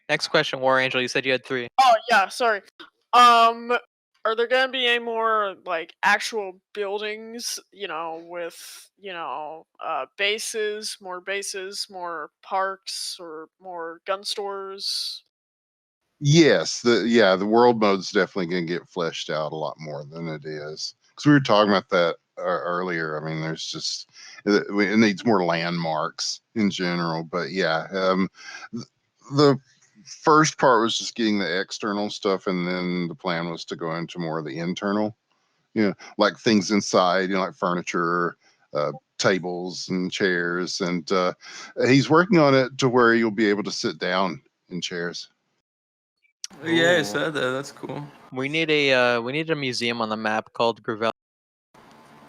Next question, War Angel. You said you had 3. Oh yeah, sorry. Are there gonna be any more like actual buildings? With bases, more parks, or more gun stores? yes, the world mode's definitely gonna get fleshed out a lot more than it is. Because we were talking about that earlier. I mean, there's just it needs more landmarks in general. But yeah, the first part was just getting the external stuff, and then the plan was to go into more of the internal, like things inside, like furniture, tables and chairs, and he's working on it to where you'll be able to sit down in chairs. Yeah, I said that. That's cool. We need a museum on the map called Grevelo.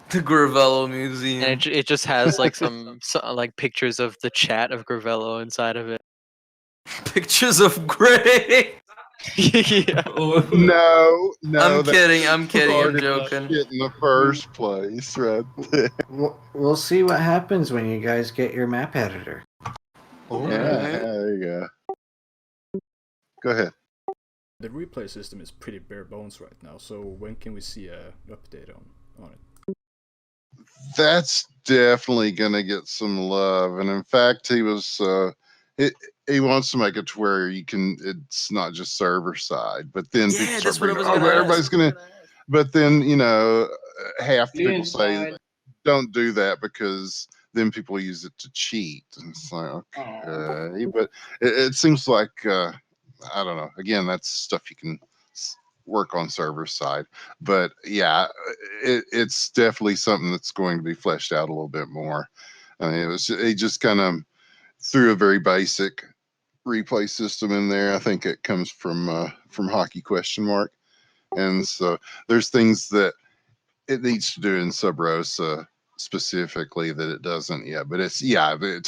The Grevelo Museum. And it just has like some like pictures of the chat of Grevelo inside of it. Pictures of Gray. Yeah. No, I'm that kidding. I'm kidding. I'm started the joking. shit in the first place, right there. We'll see what happens when you guys get your map editor. Yeah, there you go. Go ahead. The replay system is pretty bare bones right now, so when can we see a update on it? That's definitely gonna get some love, and in fact, he was he wants to make it to where you can. It's not just server side, but then people Yeah, start that's what I bringing. was Oh, gonna everybody's ask. gonna. But then half the people Client say side. don't do that because then people use it to cheat, and it's like okay, but it seems like I don't know. Again, that's stuff you can work on server side, but yeah, it's definitely something that's going to be fleshed out a little bit more. I mean, he just kind of threw a very basic replay system in there. I think it comes from Hockey Question Mark, and so there's things that it needs to do in Sub Rosa specifically that it doesn't yet. But it's to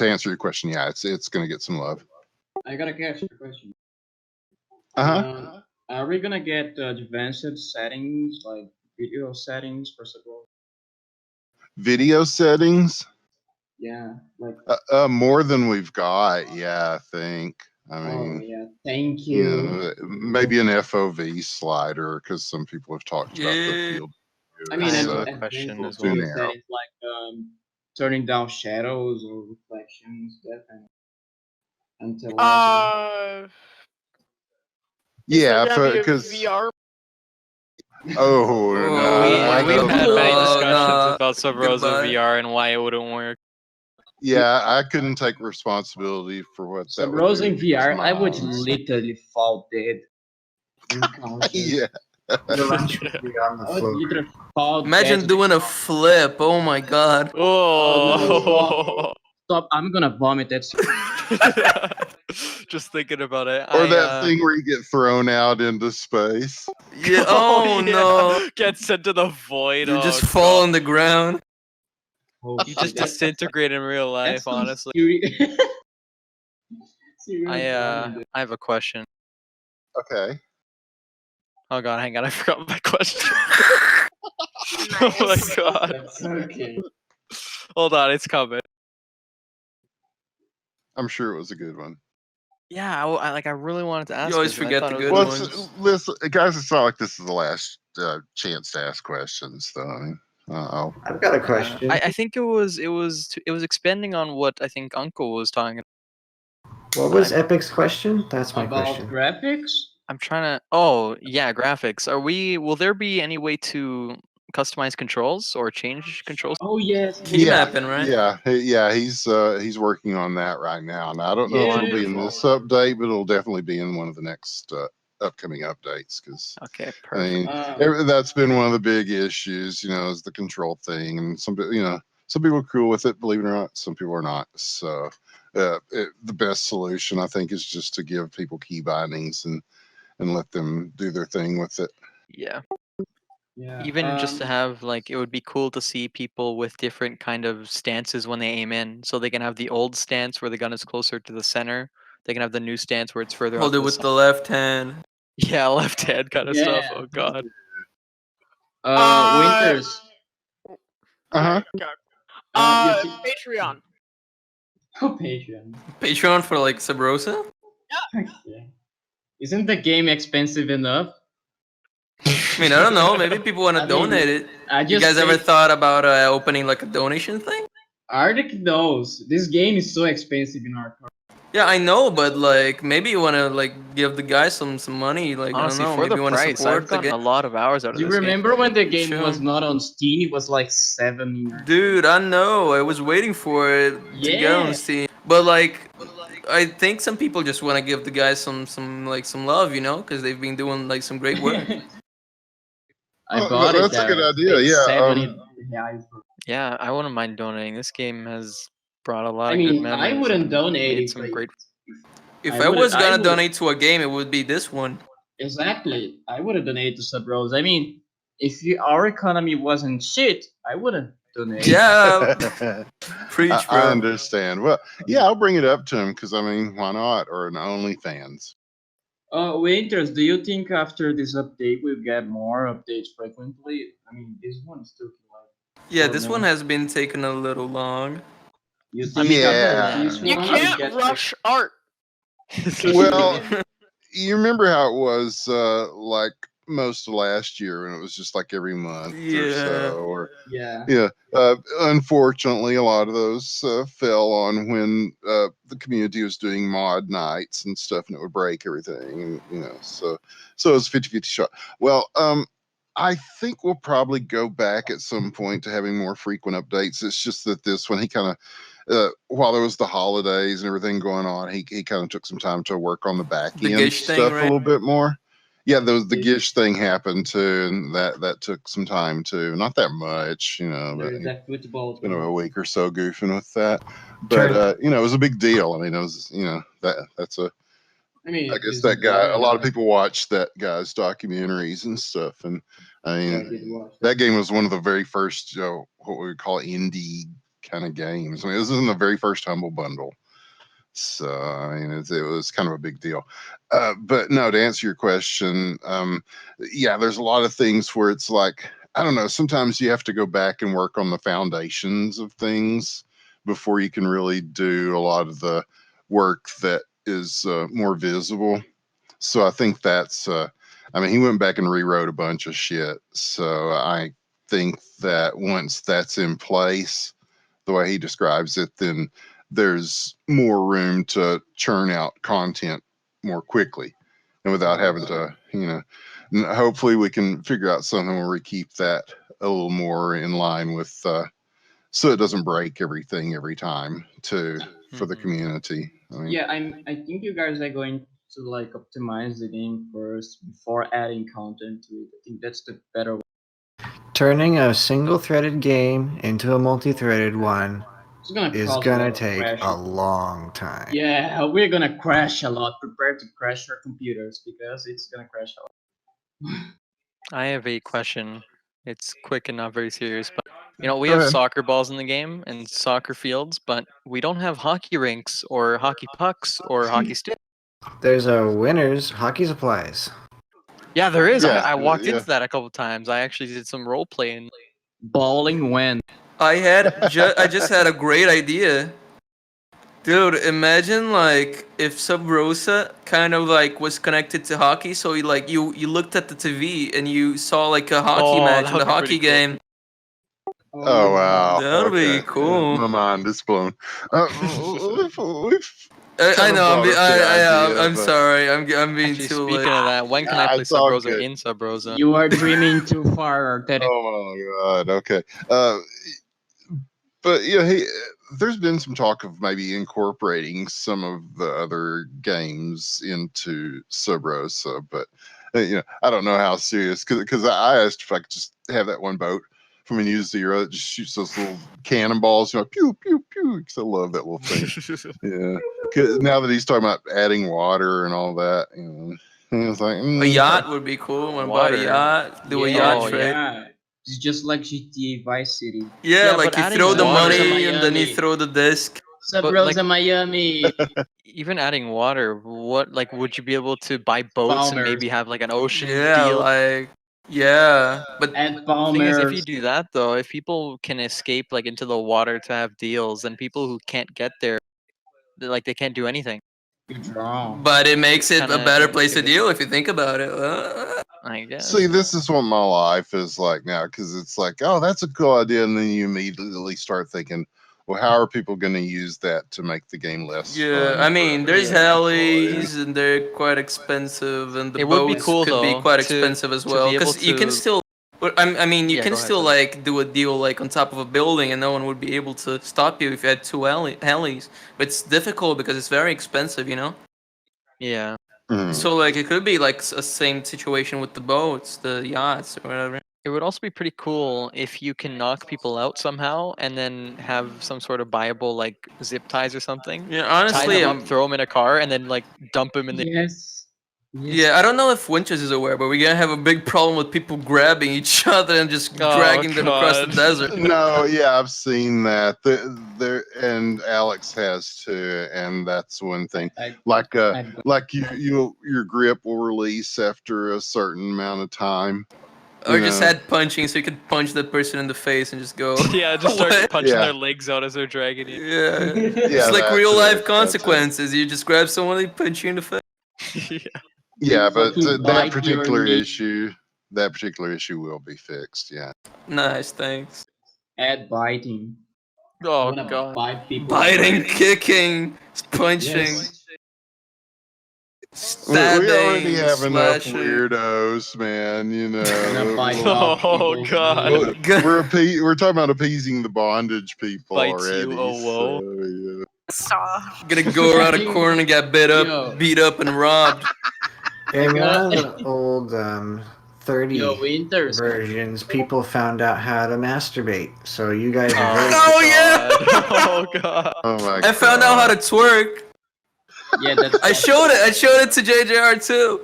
answer your question, it's going to get some love. I gotta catch your question. Uh-huh. Are we gonna get advanced settings like video settings for Sub Rosa? Video settings? Yeah, like. More than we've got. Yeah, I think. I mean, yeah, thank you. Maybe an FOV slider because some people have talked about the field. I mean, question as well. Too narrow. Settings like turning down shadows or reflections, that kind of. Until Yeah, gonna be a because VR. oh no, We've had many discussions no. about Sub Rosa Goodbye. VR and why it wouldn't work. yeah, I couldn't take responsibility for what Sub that would Rosa do. in VR, I would Mods. literally fall dead. Yeah. Eventually on the I would floor. literally fall Imagine dead. doing a flip. Oh my god. Oh. Stop! I'm gonna vomit that. Just thinking about it. Or that thing where you get thrown out into space. Yeah. Oh no. Get sent to the void. You just Oh, fall God. on the ground. You just disintegrate in real life, honestly. I have a question. Okay. Oh god, hang on, I forgot my question. Oh my god. That's okay. Hold on, it's coming. I'm sure it was a good one. Yeah, I really wanted to ask. You always this, and I forget thought the it good was- ones. Listen, guys, it's not like this is the last chance to ask questions, though. I mean, I've got a question. I think it was expanding on what I think Uncle was talking about. What was Epic's question? That's my About question. graphics? I'm trying to. Oh yeah, graphics. Will there be any way to customize controls or change controls? Oh yes. Key mapping, right? Yeah, he's working on that right now. And I don't know if it'll be in this update, but it'll definitely be in one of the next upcoming updates. Because okay, I perfect. mean, that's been one of the big issues, is the control thing, and some people are cool with it, believe it or not. Some people are not. So the best solution, I think, is just to give people key bindings and let them do their thing with it. Yeah. Yeah. Even just to have it would be cool to see people with different kind of stances when they aim in. So they can have the old stance where the gun is closer to the center. They can have the new stance where it's further Hold out it to with the the left hand. Yeah, left hand kind of stuff. Yeah. Oh god. Winters. Uh-huh. Patreon. Oh, Patreon. Patreon for Sub Rosa? Yeah. Isn't the game expensive enough? I mean, I don't know. Maybe people want to donate it. You guys ever thought about opening a donation thing? Arctic knows. This game is so expensive in our country. Yeah, I know, but maybe you want to give the guys some money. Honestly, I don't know. for Maybe the you want to price, support I've the gotten game. a lot of hours out of Do you this remember when the game Sure. was not on Steam? It was like 7. Dude, I know. I was waiting for it to get on Yeah. Steam, but I think some people just want to give the guys some love, because they've been doing some great work. I bought it. That's a good idea. Yeah. 70 reais. Yeah, I wouldn't mind donating. This game has brought a lot I of good mean, memories. I wouldn't and donate made it. some but great. If I I was would've- I gonna would've- donate to a game, it would be this one. Exactly. I would have donated to Sub Rosa. I mean, if our economy wasn't shit, I wouldn't donate. Yeah. Preach, I bro. understand. Well, yeah, I'll bring it up to him because I mean, why not? Or an OnlyFans. Winters, do you think after this update we'll get more updates frequently? I mean, this one is still like Yeah, 4 this one minutes. has been taking a little long. You I think mean, after Yeah. this You one we can't get rush art. Well, you remember how it was like most of last year when it was just like every month or Yeah. so, or yeah. unfortunately, a lot of those fell on when the community was doing mod nights and stuff, and it would break everything, and so it was 50-50 shot. Well, I think we'll probably go back at some point to having more frequent updates. It's just that this one, he kind of, while there was the holidays and everything going on, he kind of took some time to work on the back The end Gish thing, stuff a right? little bit more. Yeah, the Gish thing happened too, and that took some time too. Not that much, but There's that football it's been a thing. week or so goofing with that. But it was a big deal. I mean, it was that's a. I mean, I guess this that is guy. A lot of like, people watch that guy's documentaries and stuff, and I yeah, I mean, did watch that game was one of the very first, what we would call indie kind of games. I mean, this is in the very first Humble Bundle. So I mean, it was kind of a big deal. But no, to answer your question, yeah, there's a lot of things where it's like, I don't know. Sometimes you have to go back and work on the foundations of things before you can really do a lot of the work that is more visible. So I think that's. I mean, he went back and rewrote a bunch of shit. So I think that once that's in place, the way he describes it, then there's more room to churn out content more quickly and without having to, hopefully we can figure out something where we keep that a little more in line with, so it doesn't break everything every time too for the community. I mean, yeah, I think you guys are going to like optimize the game first before adding content to it. I think that's the better way. Turning a single-threaded game into a multi-threaded one It's gonna is cause gonna lot of take a crashes. long time. Yeah, we're gonna crash a lot. Prepare to crash your computers because it's gonna crash a lot. I have a question. It's quick and not very serious, but we Go have ahead. soccer balls in the game and soccer fields, but we don't have hockey rinks or hockey pucks or hockey sticks. There's a winner's hockey supplies. Yeah, there is. Yeah, I walked yeah. into that a couple times. I actually did some role playing. Bowling when? I just had a great idea. Dude, imagine like if Sub Rosa kind of like was connected to hockey, so you looked at the TV and you saw like a hockey Oh, match that in the would be hockey pretty cool. game. Oh wow, That'd be okay. cool. My mind is blown. We've I kind of know. brought up the idea, I'm but sorry. I'm being Actually, too late. speaking of that, when can I play it's Sub all Rosa good. in Sub Rosa? You are dreaming too far, Teddy. Oh my god. Okay. But there's been some talk of maybe incorporating some of the other games into Sub Rosa, but I don't know how serious because I asked if I could just have that one boat from a New Zero that just shoots those little cannonballs, pew pew pew. Because I love that little thing. Yeah. Because now that he's talking about adding water and all that, it's like A yacht would be cool. Want to buy a Water. yacht? Do a yacht Oh, trade? Yeah. It's just like GTA Vice City. Yeah, Yeah, like but you adding throw the water- money and then you Miami. throw the disc. Sub But, Rosa like- Miami. Even adding water, would you be able to buy boats and Palmer's. maybe have like an ocean Yeah, deal? but And The thing is, if you Palmer's. do that though, if people can escape like into the water to have deals, then people who can't get there, they can't do anything. You're drunk. but it makes it a Kinda better place to inconvenient. deal if you think about it. I guess. See, this is what my life is like now because it's like, oh, that's a cool idea, and then you immediately start thinking, well, how are people going to use that to make the game less Yeah, fun? I mean, for there's other people, helis and they're quite expensive, and the It would be boats cool, could be though, quite to- expensive as to well. be able Because you can to- still, I mean, you Yeah, can go ahead, still sorry. like do a deal like on top of a building, and no one would be able to stop you if you had two helis. But it's difficult because it's very expensive, Yeah. Mhm. So like it could be like a same situation with the boats, the yachts, or whatever. It would also be pretty cool if you can knock people out somehow and then have some sort of buyable like zip ties or something. Yeah, Tie honestly, them up, throw them in a car, and then like dump them in the. Yes. Yeah, I don't know if Winters is aware, but we're gonna have a big problem with people grabbing each other and just dragging them across the desert. No, yeah, I've seen that. There and Alex has too, and that's one thing. Like your grip will release after a certain amount of time. Or you just know. head punching, so you could punch the person in the face and just go. Yeah, just start away. punching Yeah. their legs out as they're dragging you. Yeah, Yeah, it's like that real too, life that too. consequences. You just grab someone, they punch you in the face. Yeah, but fucking that bite your particular knee. issue will be fixed. Yeah. Nice, thanks. Add biting. Oh I wanna god. bite people. Biting, kicking, punching, Yes. stabbing, We already have enough slashing. weirdos, man. You Gonna bite know. off Oh people's god. knees. We're talking about appeasing the bondage people Bites already. you, oh whoa. So, yeah. Gonna go around a corner and get beat up and robbed. In got- one of the old 30 Yo, Winters. versions, people found out how to masturbate. So you guys are very. Oh yeah! Oh god. Oh my I found out how to twerk. Yeah, that's. I showed it to JJR too.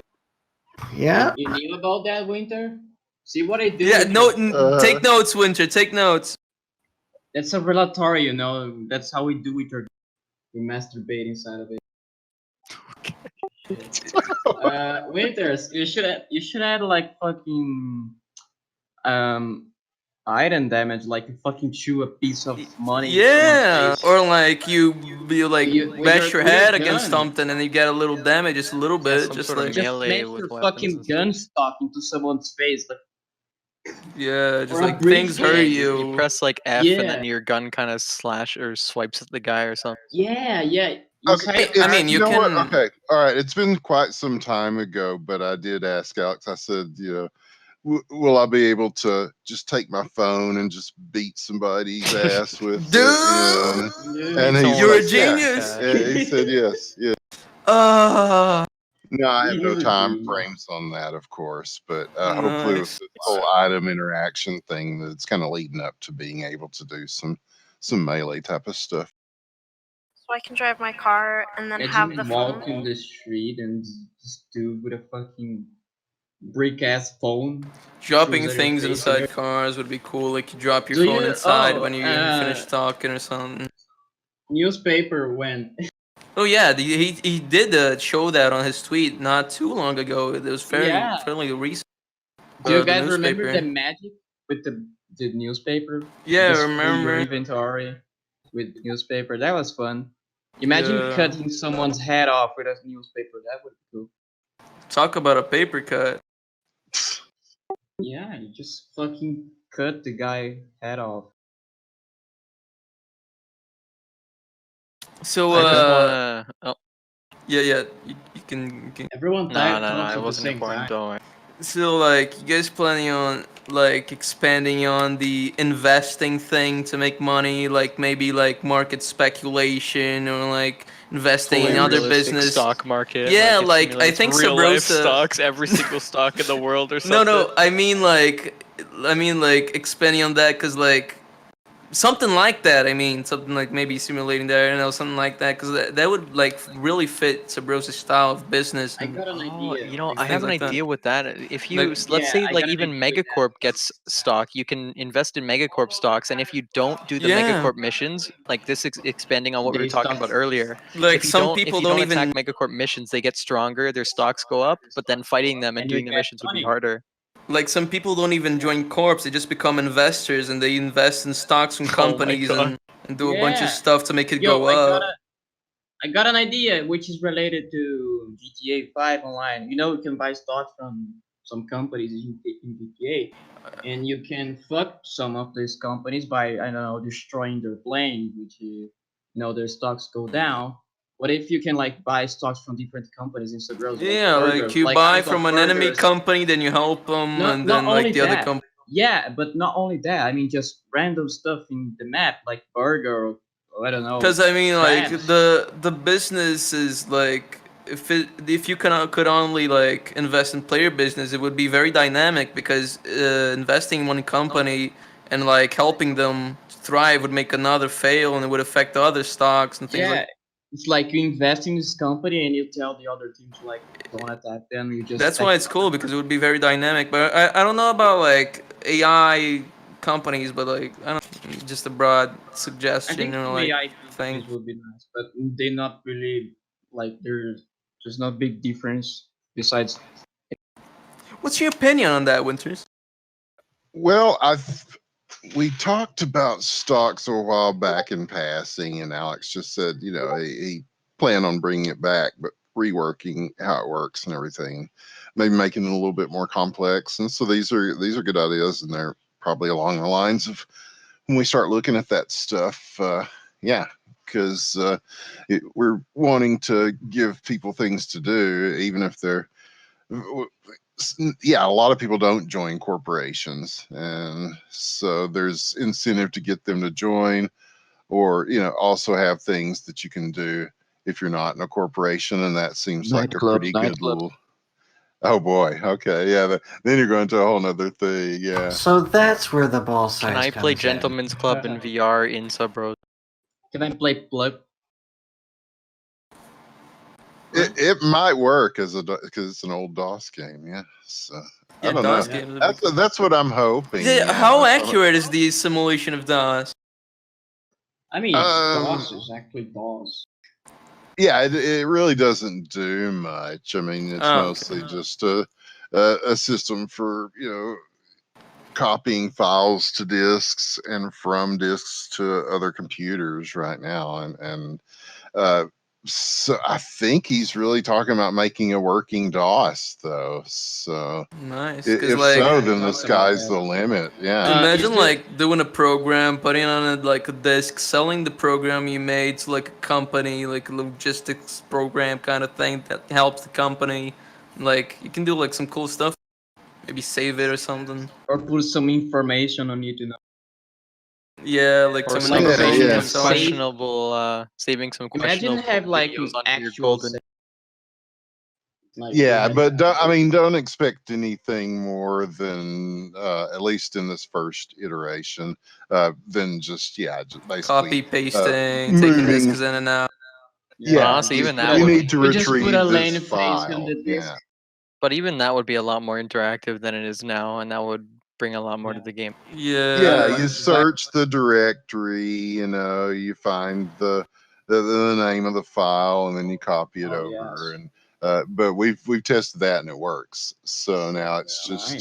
Yeah. You knew about that, Winter? See what I do? Yeah, with no, your- take notes, Winter. Take notes. That's a relatory, you know. That's how we do it. We masturbate inside of it. Winters, you should add like fucking item damage, like you fucking chew a piece of money. in Yeah, someone's face. or like you be like With bash your with head gun. against something and you get a little damage, just a little bit, some just sort of like Just melee smash with your weapons fucking and stuff. gun stock into someone's face. Like, yeah, just Or a like things hurt briefcase. you. You press like F Yeah. and then your gun kind of slash or swipes at the guy or something. yeah. Okay, I mean, you know what? can- Okay, all right. It's been quite some time ago, but I did ask Alex. I said, will I be able to just take my phone and just beat somebody's ass with it? Dude! And he You're a said, yeah. genius. Yeah, he said yes. Yeah. No, I have no You're a time genius. frames on that, of course, but hopefully with the whole item interaction thing, that's kind of leading up to being able to do some melee type of stuff. So I can drive my car and then have Imagine the walk phone. in the street and just dude with a fucking brick ass phone. Dropping shoots at your things face. inside cars would be cool. Like you drop your Do phone you- inside oh, when you finish talking or something. Newspaper went. Oh yeah, he did show that on his tweet not too long ago. It was fairly recent. Do you The guys remember newspaper. the magic with the newspaper? Yeah, I Just fill your remember. inventory with the newspaper. That was fun. Imagine Yeah. cutting someone's head off with a newspaper. That would be cool. Talk about a paper cut. Yeah, you just fucking cut the guy head off. So I just wanna. Oh. yeah, you can. Everyone No, talks no, at it the wasn't same important. time. Don't worry. So like, you guys planning on like expanding on the investing thing to make money, like maybe like market speculation or like investing in Fully other realistic business stock market. Yeah, it like, I simulates think real life Sabrosa- stocks, every single stock in the world or No, something. no, I mean like expanding on that because like something like that. I mean something like maybe simulating that, something like that because that would like really fit Sabrosa's style of business. I got an idea. You know, I Things have an like that. idea with that. If you Like- let's Yeah, say I like got an even idea with Megacorp gets stock, you can invest in Megacorp stocks, and if you don't do the Yeah. Megacorp missions, like this expanding on what we They were talking stop- about earlier. Like if you some don't, people if you don't don't even attack Megacorp missions, they get stronger, their stocks go up, but then fighting them and And you doing the get missions would be money. harder. like some people don't even join corps. They just become investors and they invest in stocks from Oh my companies God. and do a bunch of Yeah. stuff to make it Yo, go I up. got an idea which is related to GTA 5 online. You know, you can buy stocks from some companies in GTA, and you can fuck some of these companies by I don't know destroying their plane, which their stocks go down. What if you can like buy stocks from different companies in Sabrosa? Yeah, like you buy from an enemy company, then you help them, and then like the other company. Yeah, but not only that. I mean, just random stuff in the map, like burger or I don't know. Because I mean, like crabs. the business is like if you could only like invest in player business, it would be very dynamic because investing in one company and like helping them thrive would make another fail, and it would affect the other stocks and things Yeah, like. It's like you invest in this company and you tell the other teams like don't attack them. You just That's why it's cool because it would be very dynamic. But I don't know about like AI companies, but like I don't just a broad I suggestion think or some like AI thing. companies would be nice, but they're not really like there's no big difference besides. What's your opinion on that, Winters? Well, we talked about stocks a while back in passing, and Alex just said, you know, he planned on bringing it back, but reworking how it works and everything, maybe making it a little bit more complex. And so these are good ideas, and they're probably along the lines of when we start looking at that stuff. Yeah, because we're wanting to give people things to do, even if they're yeah, a lot of people don't join corporations, and so there's incentive to get them to join, or you know, also have things that you can do if you're not in a corporation, and that seems like a pretty good little. Oh boy, okay, yeah. Then you're going to a whole nother thing, yeah. So that's where the ball size Can I comes play in. Gentleman's Club in VR in Sub Rosa? Can I play Plug? It might work as because it's an old DOS game, yeah. So Yeah, I don't DOS know. games would be cool. That's what I'm hoping. Yeah, Yeah, how that's what accurate is the simulation of DOS? I mean, DOS is actually DOS. Yeah, it really doesn't do much. I mean, it's Oh, mostly just a system for, you know, copying files to disks and from disks to other computers right now. And so I think he's really talking about making a working DOS, though. So nice. if Like, so, then the sky's the limit. Yeah. imagine like doing a program, putting it on like a disk, selling the program you made to like a company, like a logistics program kind of thing that helps the company. Like you can do like some cool stuff. Maybe save it or something. Or put some information on it, you know. Yeah, like Or some like information saving or some something. questionable, saving some Imagine questionable have like videos an onto your actual golden. Yeah, but don't expect anything more than at least in this first iteration than just just basically Copy pasting, taking moving. disks in and out. Yeah, Honestly, even that you would need to You just put retrieve a this lane face on file. the disk. Yeah. But even that would be a lot more interactive than it is now, and that would bring a lot more to the game. Yeah, you search the directory, you know, you find the name of the file, and then you copy it over. And but we've tested that and it works. So now it's just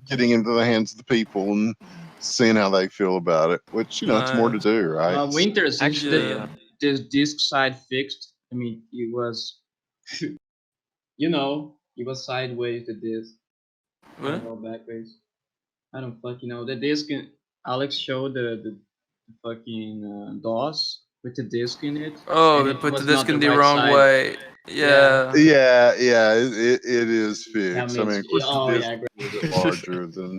getting into the hands of the people and seeing how they feel about it. Which you know, it's more to do, right? Winters, Actually, the disk side fixed. I mean, it was, you know, it was sideways the disk. What? I don't know, backwards. I don't fucking know. The disk. Alex showed the fucking DOS with the disk in it. Oh, and they it put the was disc not in the right wrong side. way. Yeah. Yeah, it is fixed. I mean, of course, oh, the disc yeah, is a little bit larger than.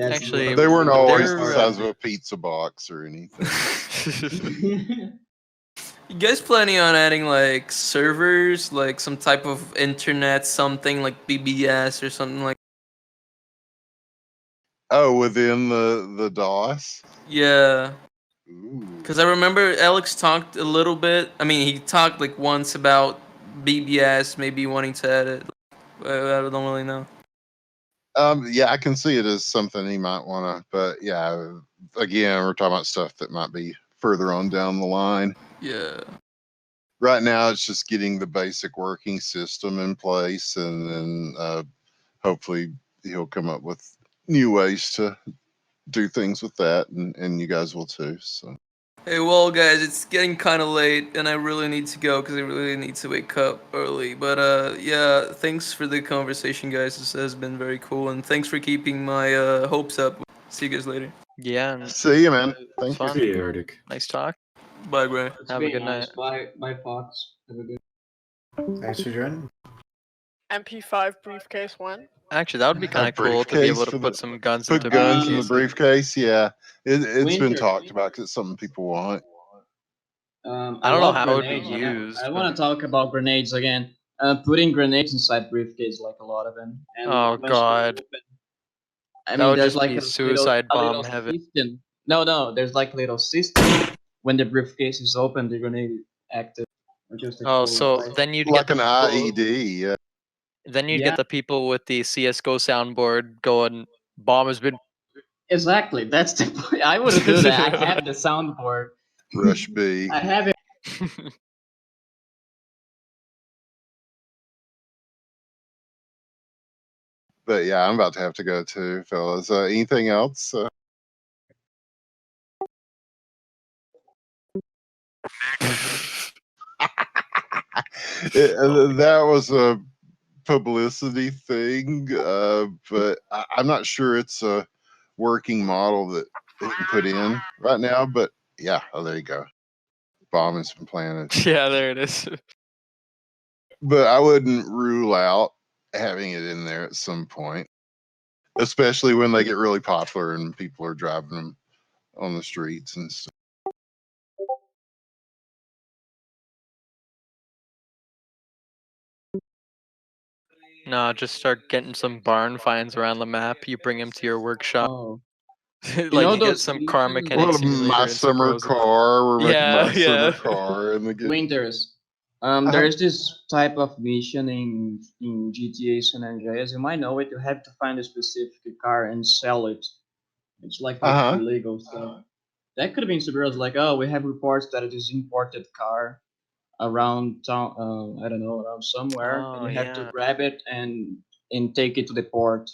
Actually, They weren't always the they're, size of a pizza box or anything. You guys planning on adding like servers, like some type of internet, something like BBS or something like? Oh, within the DOS? Yeah. Ooh. Because I remember Alex talked a little bit. I mean, he talked like once about BBS, maybe wanting to add it. I don't really know. Yeah, I can see it as something he might want to, but yeah, again, we're talking about stuff that might be further on down the line. Yeah. Right now, it's just getting the basic working system in place, and then hopefully he'll come up with new ways to do things with that, and you guys will too. So. Hey, well, guys, it's getting kind of late, and I really need to go because I really need to wake up early. But yeah, thanks for the conversation, guys. This has been very cool, and thanks for keeping my hopes up. See you guys later. Yeah. And see you, man. Thank fun. See you, Arctic. Nice talk. Bye, bro. Have a good night. Bye, Fox. Have a good. Thanks for joining. MP5 briefcase when? Actually, that would be kind of cool to be able to put some guns into guns in the briefcases. briefcase. Yeah, it's been Winter. talked about because it's something people want. I don't know love how it would be grenades. used. I want to talk about grenades again. Putting grenades inside briefcase, like a lot of them. And Oh, once you God. open- I That mean, would there's just like be a suicide little bomb heaven. system. No, there's like a little system when the briefcase is open, they're gonna active or just Oh, explode. so Right? then you'd Like get an the people, IED. Yeah. then you'd Yeah. get the people with the CS:GO soundboard going, "Bomb has been." Exactly. That's the point. I wouldn't do that. I have the soundboard. Rush B. I have it. But yeah, I'm about to have to go too, fellas. Anything else? That was a publicity thing, but I'm not sure it's a working model that they can put in right now. But yeah, oh, there you go. Bomb has been planted. Yeah, there it is. But I wouldn't rule out having it in there at some point, especially when they get really popular and people are driving them on the streets and stuff. No, just start getting some barn finds around the map. You bring them to your workshop. Oh. Like know you get those some car missions- mechanic Well, simulator my and some summer Rosa. car. We're making Yeah, my yeah. summer car in the game. Winters. There's this type of mission in GTA San Andreas. You might know it. You have to find a specific car and sell it. It's like illegal stuff. That could have been super like, oh, we have reports that it is imported car around town. I don't know, around somewhere, and Oh, you have to yeah. grab it and take it to the port.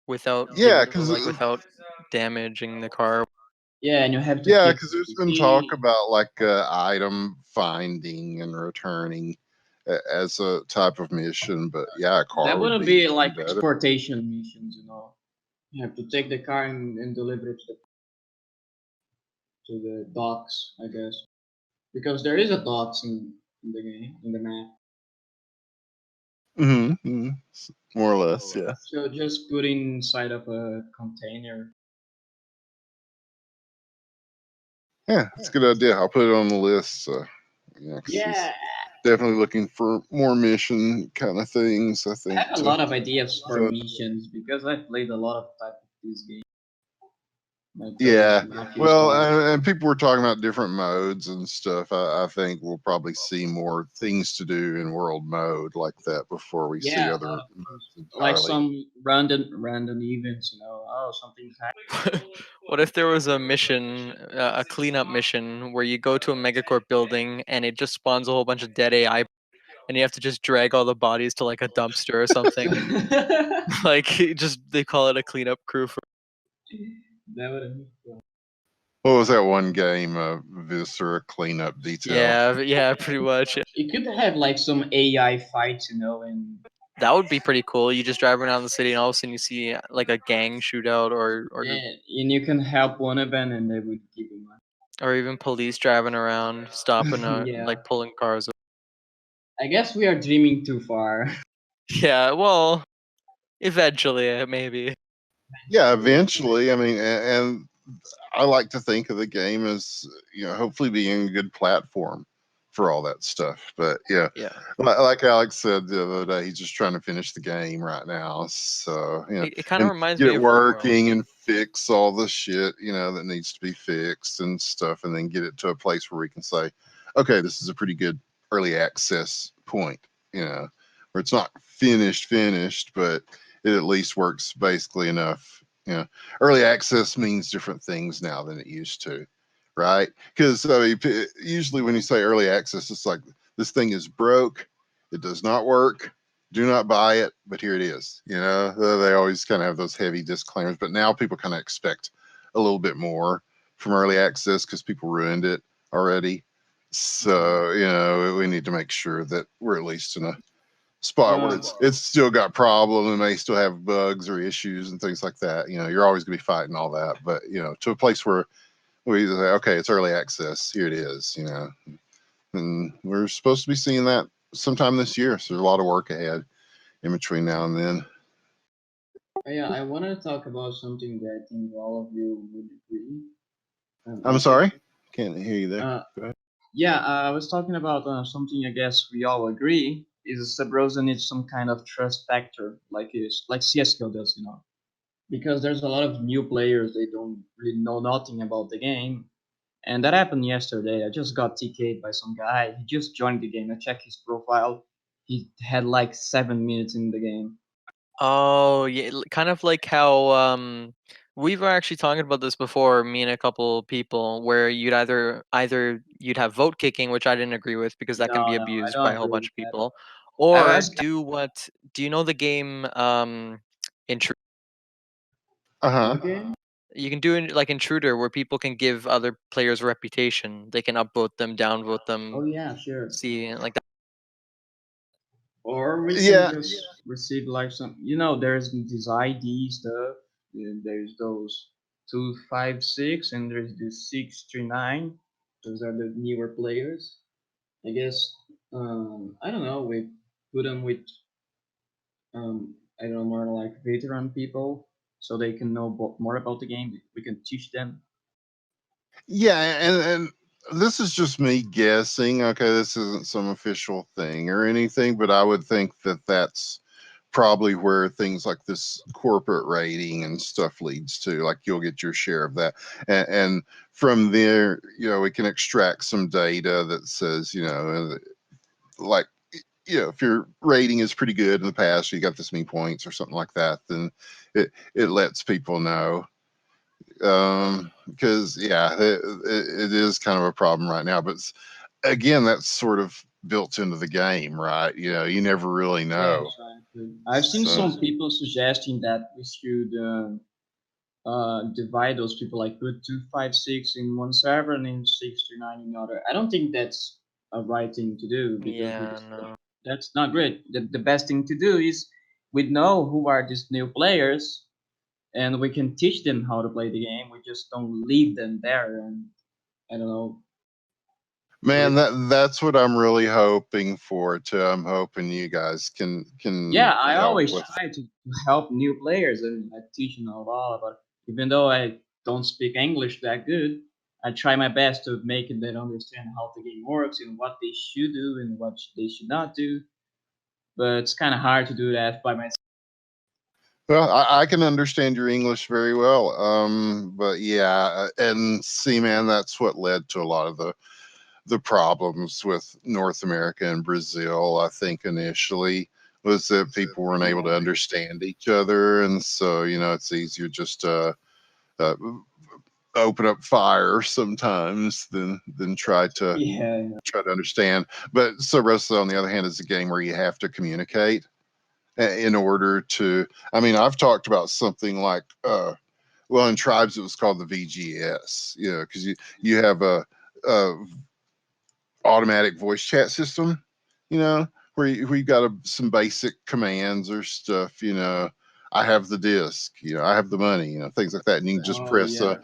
Without Yeah, because like without damaging the car. Yeah, and you have to. yeah, keep because there's the been key. talk about like item finding and returning as a type of mission, but yeah, a car That would wouldn't be be like better. exportation missions, you know. You have to take the car and deliver it to the docks, I guess, because there is a docks in the game in the map. More or less, yeah. So just put inside of a container. Yeah, it's a good idea. I'll put it on the list. Yeah, 'cause he's Yeah, definitely looking for more mission kind of things. I I think. have a lot of ideas for so- missions because I've played a lot of type of this game. Like, Yeah, Mafia well, style. and people were talking about different modes and stuff. I think we'll probably see more things to do in world mode like that before we see Yeah, a other lot of modes like entirely. some random events, you know. Oh, something's happening. What if there was a mission, a cleanup mission, where you go to a megacorp building and it just spawns a whole bunch of dead AI, and you have to just drag all the bodies to like a dumpster or something. Like just they call it a cleanup crew for. That would have been cool. What was that one game? Viscera cleanup detail. Yeah, pretty much. You could have like some AI fights, you know, and That would be pretty cool. You just drive around the city and all of a sudden you see like a gang shootout or yeah, and you can help one of them, and they would give you money. or even police driving around, stopping, Yeah. like pulling cars. I guess we are dreaming too far. Yeah, well, eventually, maybe. Yeah, eventually. I mean, and I like to think of the game as, hopefully being a good platform for all that stuff. But yeah, like Alex said the other day, he's just trying to finish the game right now. So It kind of reminds get me it of RimWorld. working and fix all the shit that needs to be fixed and stuff, and then get it to a place where we can say, okay, this is a pretty good early access point. Where it's not finished, but it at least works basically enough. Early access means different things now than it used to, right? Because usually when you say early access, it's like this thing is broke, it does not work, do not buy it, but here it is. They always kind of have those heavy disclaimers, but now people kind of expect a little bit more from early access because people ruined it already. So we need to make sure that we're at least in a spot where it's still got problems and may still have bugs or issues and things like that. You're always gonna be fighting all that, but to a place where we say, okay, it's early access, here it is, and we're supposed to be seeing that sometime this year. So there's a lot of work ahead in between now and then. Yeah, I want to talk about something that I think all of you would agree. I'm sorry, can't hear you there. Go ahead. Yeah, I was talking about something I guess we all agree is Sabrosa needs some kind of trust factor, like CS:GO does, because there's a lot of new players, they don't really know nothing about the game, And that happened yesterday. I just got TK'd by some guy. He just joined the game. I checked his profile. He had like 7 minutes in the game. Oh yeah, kind of like how we were actually talking about this before, me and a couple people, where you'd either you'd have vote kicking, which I didn't agree with because that can be No, I abused don't by a whole agree bunch with of that. people, I or was do you know the game Intruder? Uh-huh. Okay. You can do it like Intruder, where people can give other players reputation. They can upvote them, downvote them. Oh yeah, sure. See, like that. Or we can Yeah. just receive like some, there's this ID stuff. There's those 256 and there's this 639. Those are the newer players. I guess, I don't know, we put them with, I don't know, more like veteran people so they can know more about the game. We can teach them. Yeah, and this is just me guessing. Okay, this isn't some official thing or anything, but I would think that that's probably where things like this corporate rating and stuff leads to. Like you'll get your share of that, and from there, we can extract some data that says, like, if your rating is pretty good in the past, you got this many points or something like that, then it lets people know. Because it is kind of a problem right now, but again, that's sort of built into the game, right? You never really know. Exactly. I've seen some people suggesting that we should divide those people, like put 256 in one server and then 639 in another. I don't think that's a right thing to do because no. that's not great. The best thing to do is we know who are these new players and we can teach them how to play the game. We just don't leave them there and I don't know. Man, that's what I'm really hoping for too. I'm hoping you guys can Yeah, I help always with. try to help new players and I teach them a lot, but even though I don't speak English that good, I try my best to make them understand how the game works and what they should do and what they should not do. But it's kind of hard to do that by myself. Well, I can understand your English very well. But yeah, and see, man, that's what led to a lot of the problems with North America and Brazil. I think initially was that people weren't able to understand each other, and so it's easier just to open up fire sometimes than try to understand. But so Rosa, on the other hand, is a game where you have to communicate in order to. I mean, I've talked about something like well, in Tribes it was called the VGS, because you have a automatic voice chat system, where you got some basic commands or stuff, I have the disc, I have the money, things like that, and you can just press a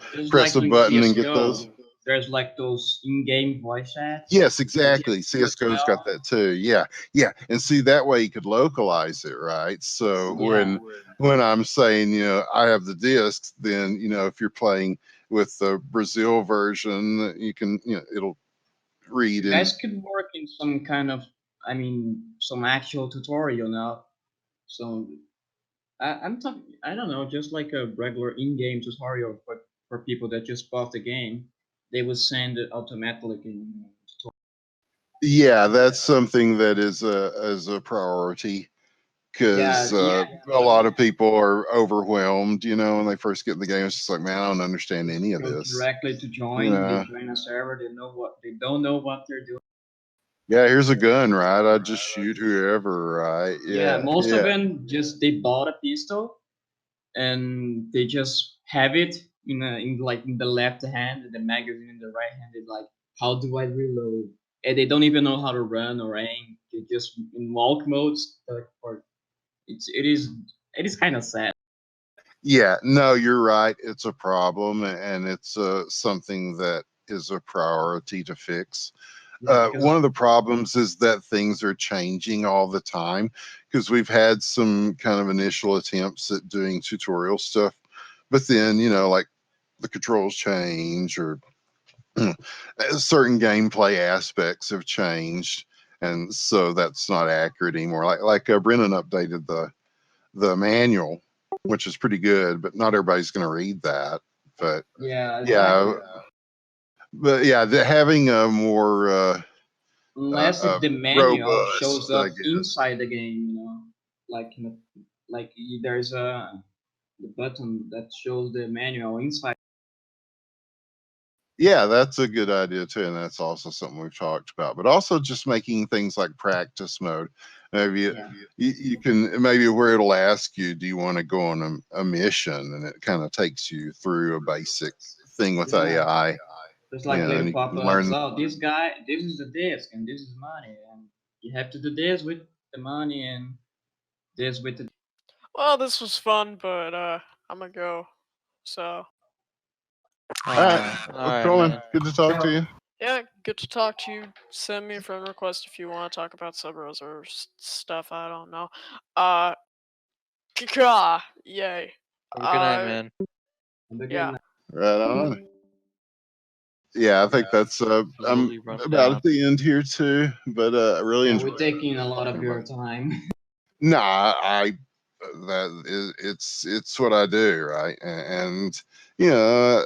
button and get those. There's like those in-game voice chats. Yes, exactly. CS:GO's got that too. Yeah, and see, that way you could localize it, right? So when I'm saying, I have the discs, then if you're playing with the Brazil version, you can, it'll read You in. guys could work in some kind of, some actual tutorial now. So I'm talking, I don't know, just like a regular in-game tutorial for people that just bought the game. They will send it automatically in tutorial. Yeah, that's something that is a priority, because a lot of people are overwhelmed, when they first get in the game. It's just like, man, I don't understand any of Go this. directly to join. They join a server. They don't know what they're doing. Yeah, here's a gun, right? I just shoot whoever, right? Yeah, most of them they bought a pistol and they just have it in the left hand and the magazine in the right hand. It's like, how do I reload? And they don't even know how to run or aim. They just in walk modes. It is kind of sad. Yeah, no, you're right. It's a problem, and it's something that is a priority to fix. One of the problems is that things are changing all the time, because we've had some kind of initial attempts at doing tutorial stuff, but then, like the controls change, or certain gameplay aspects have changed, and so that's not accurate anymore. Like Brennan updated the manual, which is pretty good, but not everybody's going to read that. But but yeah, having a more unless if the manual robust, shows I up guess. inside the game, like there's a the button that shows the manual inside. Yeah, that's a good idea too, and that's also something we've talked about. But also just making things like practice mode. Maybe you can maybe where it'll ask you, do you want to go on a mission, and it kind of takes you through a basic thing with AI. There's like little and you can pop-ups. Oh, this is the disc, and this is money, and you have to do this with the money, and this with the. Well, this was fun, but I'm gonna go. So. All right, Colin, man. good to talk to you. Yeah, good to talk to you. Send me a friend request if you want to talk about Sub Rosa or stuff. I don't know. Yay. Have a good night, man. Yeah. Right on. Yeah, I think that's I'm about at the end here too, but I really enjoyed We're taking a lot of your time. Nah, it's what I do, right? And you know,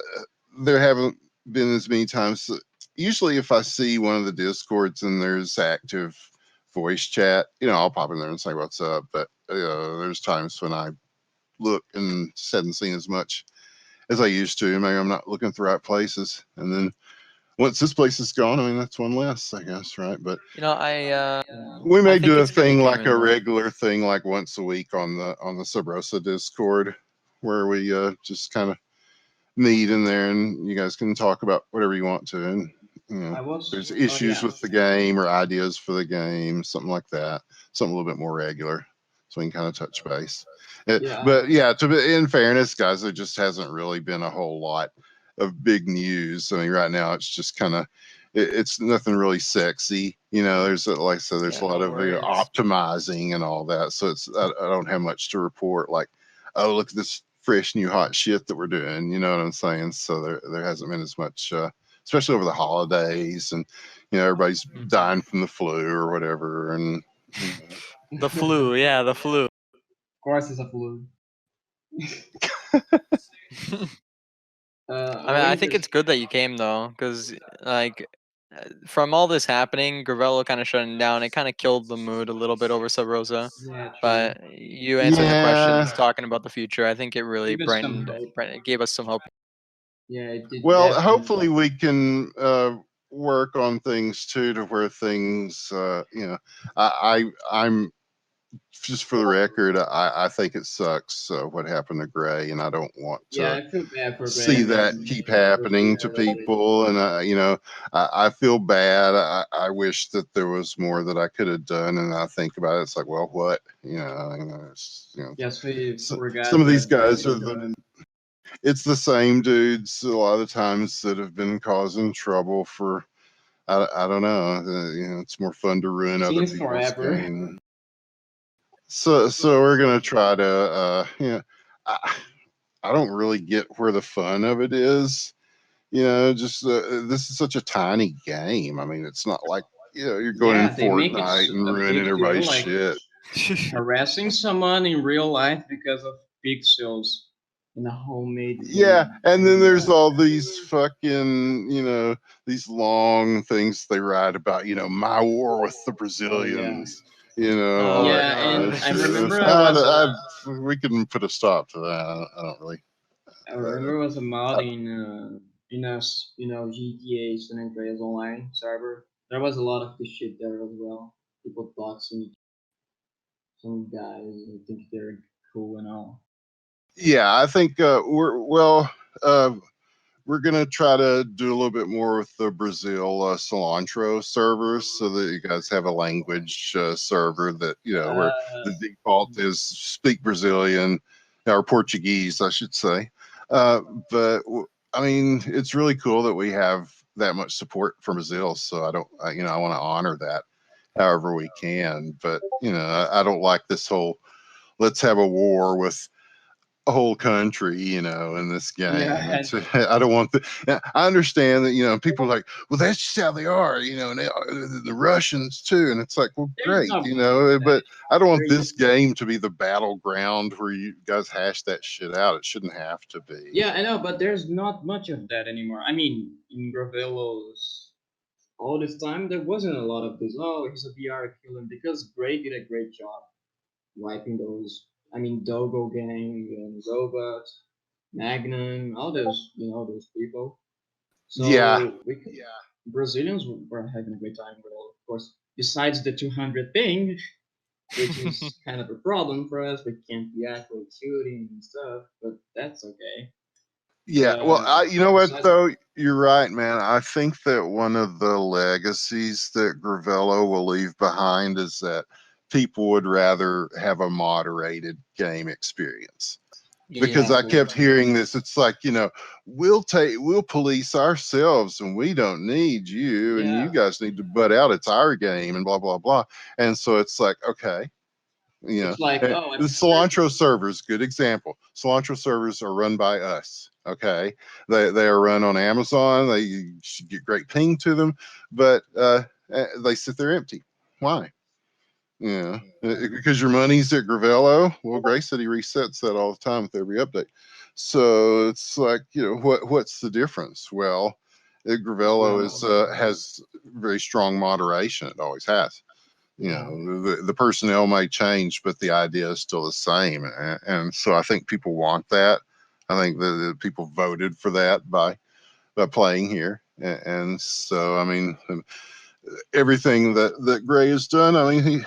there haven't been as many times. Usually, if I see one of the discords and there's active voice chat, I'll pop in there and say what's up. But there's times when I look and just hadn't seen as much as I used to. Maybe I'm not looking at the right places. And then once this place is gone, I mean that's one less, I guess, right? But we may do a thing like a regular thing, like once a week on the Sub Rosa Discord, where we just kind of meet in there and you guys can talk about whatever you want to. And there's issues with the game or ideas for the game, something like that, something a little bit more regular, so we can kind of touch base. But yeah, in fairness, guys, there just hasn't really been a whole lot of big news. I mean, right now it's just kind of it's nothing really sexy. There's like I said, there's a lot of optimizing and all that. So I don't have much to report. Like, oh, look at this fresh new hot shit that we're doing. You know what I'm saying? So there hasn't been as much, especially over the holidays, and everybody's dying from the flu or whatever. And the flu, yeah, the flu. Of course, it's a flu. I think it's good that you came though, because from all this happening, Grevelo kind of shutting down, it kind of killed the mood a little bit over Sub Rosa. Yeah, but you answering the questions, talking about the future, I think it really gave us some hope. Yeah, it did. Well, hopefully we can work on things too, to where things, I'm just for the record, I think it sucks what happened to Gray, and I don't want to I feel bad for see that keep happening to people. And I feel bad. I wish that there was more that I could have done. And I think about it, it's like, well, what? Yes, we forgot. Some of these guys are it's the same dudes a lot of the times that have been causing trouble for. I don't know. It's more fun to ruin other people's game. So we're gonna try to I don't really get where the fun of it is. Just this is such a tiny game. I mean, it's not like you're going in Fortnite and ruining everybody's shit. Harassing someone in real life because of pixels in a homemade game. Yeah, and then there's all these fucking these long things they write about my war with the Brazilians. And I remember we can put a stop to that. I don't really. I remember there was a mod in GTA San Andreas Online server. There was a lot of this shit there as well. People doxing some guys who think they're cool and all. Yeah, I think we're gonna try to do a little bit more with the Brazil cilantro servers, so that you guys have a language server that where the default is speak Brazilian or Portuguese, I should say. But I mean, it's really cool that we have that much support from Brazil. So I want to honor that however we can. But I don't like this whole let's have a war with a whole country, you know, in this game. Yeah, It's, I don't want I understand that, you know, people are like, well, that's just how they are, you know, and the Russians too. And it's like, well, there's great, not you much of know, that. but I don't want Very this game to be the battleground where you guys hash that shit out. It shouldn't have to be. Yeah, I know, but there's not much of that anymore. I mean, in Gravelo's all this time, there wasn't a lot of this. Oh, he's a VR killer because Gray did a great job wiping those. I mean, Dogo Gang and Robot, Magnum, all those, you know, those people. Yeah. So Brazilians were having a great time with all, of course. Besides the 200 thing, which is kind of a problem for us. We can't be actually shooting and stuff, but that's okay. Yeah, well, But you know what besides, though? You're right, man. I think that one of the legacies that Grevelo will leave behind is that people would rather have a moderated game experience. Because I kept hearing this, it's like, you know, we'll police ourselves and we don't need you and you guys need to butt out. It's our game and blah blah blah. And so it's like, okay, you know, it's like, oh, I the cilantro servers, good example. Cilantro servers are run by us. Okay, they are run on Amazon. They should get great ping to them, but they sit there empty. Why? Yeah, because your money's at Grevelo. Well, Gray said he resets that all the time with every update. So it's like, you know, what's the difference? Well, Grevelo is has very strong moderation. It always has. You know, the personnel may change, but the idea is still the same. And so I think people want that. I think the people voted for that by playing here. And so, I mean, everything that Gray has done, I mean,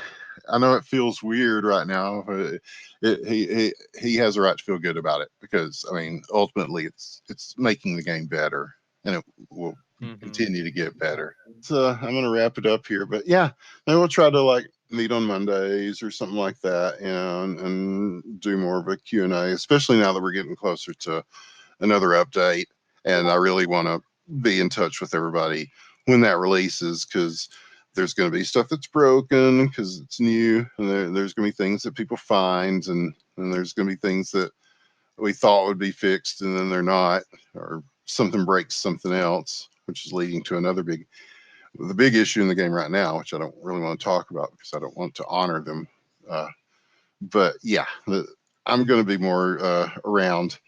I know it feels weird right now, but he has a right to feel good about it because, I mean, ultimately it's making the game better and it will continue to get better. So I'm going to wrap it up here, but yeah, then we'll try to like meet on Mondays or something like that, you know, and do more of a Q&A, especially now that we're getting closer to another update. And I really want to be in touch with everybody when that releases because there's going to be stuff that's broken because it's new, and there's going to be things that people find, and there's going to be things that we thought would be fixed and then they're not, or something breaks something else, which is leading to the big issue in the game right now, which I don't really want to talk about because I don't want to honor them. But yeah, I'm going to be more around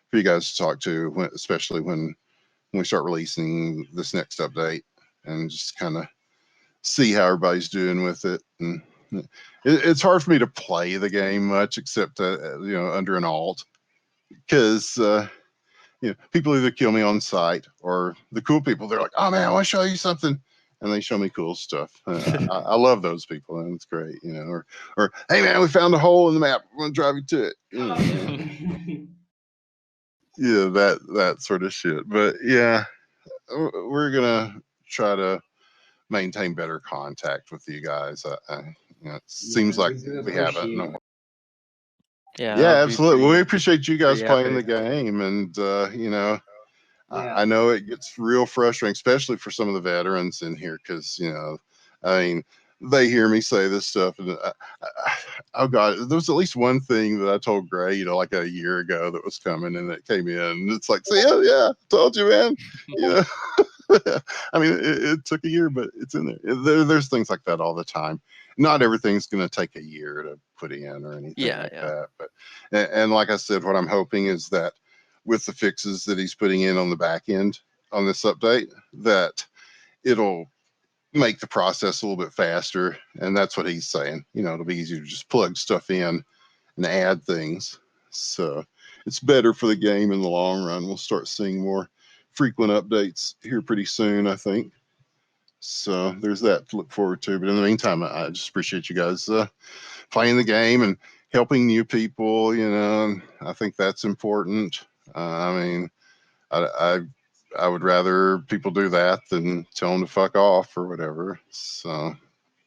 for you guys to talk to, especially when we start releasing this next update, and just kind of see how everybody's doing with it. And it's hard for me to play the game much, except you know, under an alt, because you know, people either kill me on sight or the cool people. They're like, "Oh man, I want to show you something," and they show me cool stuff. I love those people, and it's great, you know. Or hey man, we found a hole in the map. I'm gonna drive you to it. You know, yeah, that sort of shit. But yeah, we're gonna try to maintain better contact with you guys. You know, it seems like we haven't. No. Yeah, absolutely. Well, we appreciate you guys playing the game, and you know, I know it gets real frustrating, especially for some of the veterans in here, because you know, I mean, they hear me say this stuff, and oh god, there was at least one thing that I told Gray, you know, like a year ago that was coming, and it came in. And it's like, see, yeah, told you, man. You know. I mean, it took a year, but it's in there. There's things like that all the time. Not everything's going to take a year to put in or anything like that. But and like I said, what I'm hoping is that with the fixes that he's putting in on the back end on this update, that it'll make the process a little bit faster. And that's what he's saying. You know, it'll be easier to just plug stuff in and add things. So it's better for the game in the long run. We'll start seeing more frequent updates here pretty soon, I think. So there's that to look forward to. But in the meantime, I just appreciate you guys playing the game and helping new people. You know, and I think that's important. I mean, I would rather people do that than tell them to fuck off or whatever. So,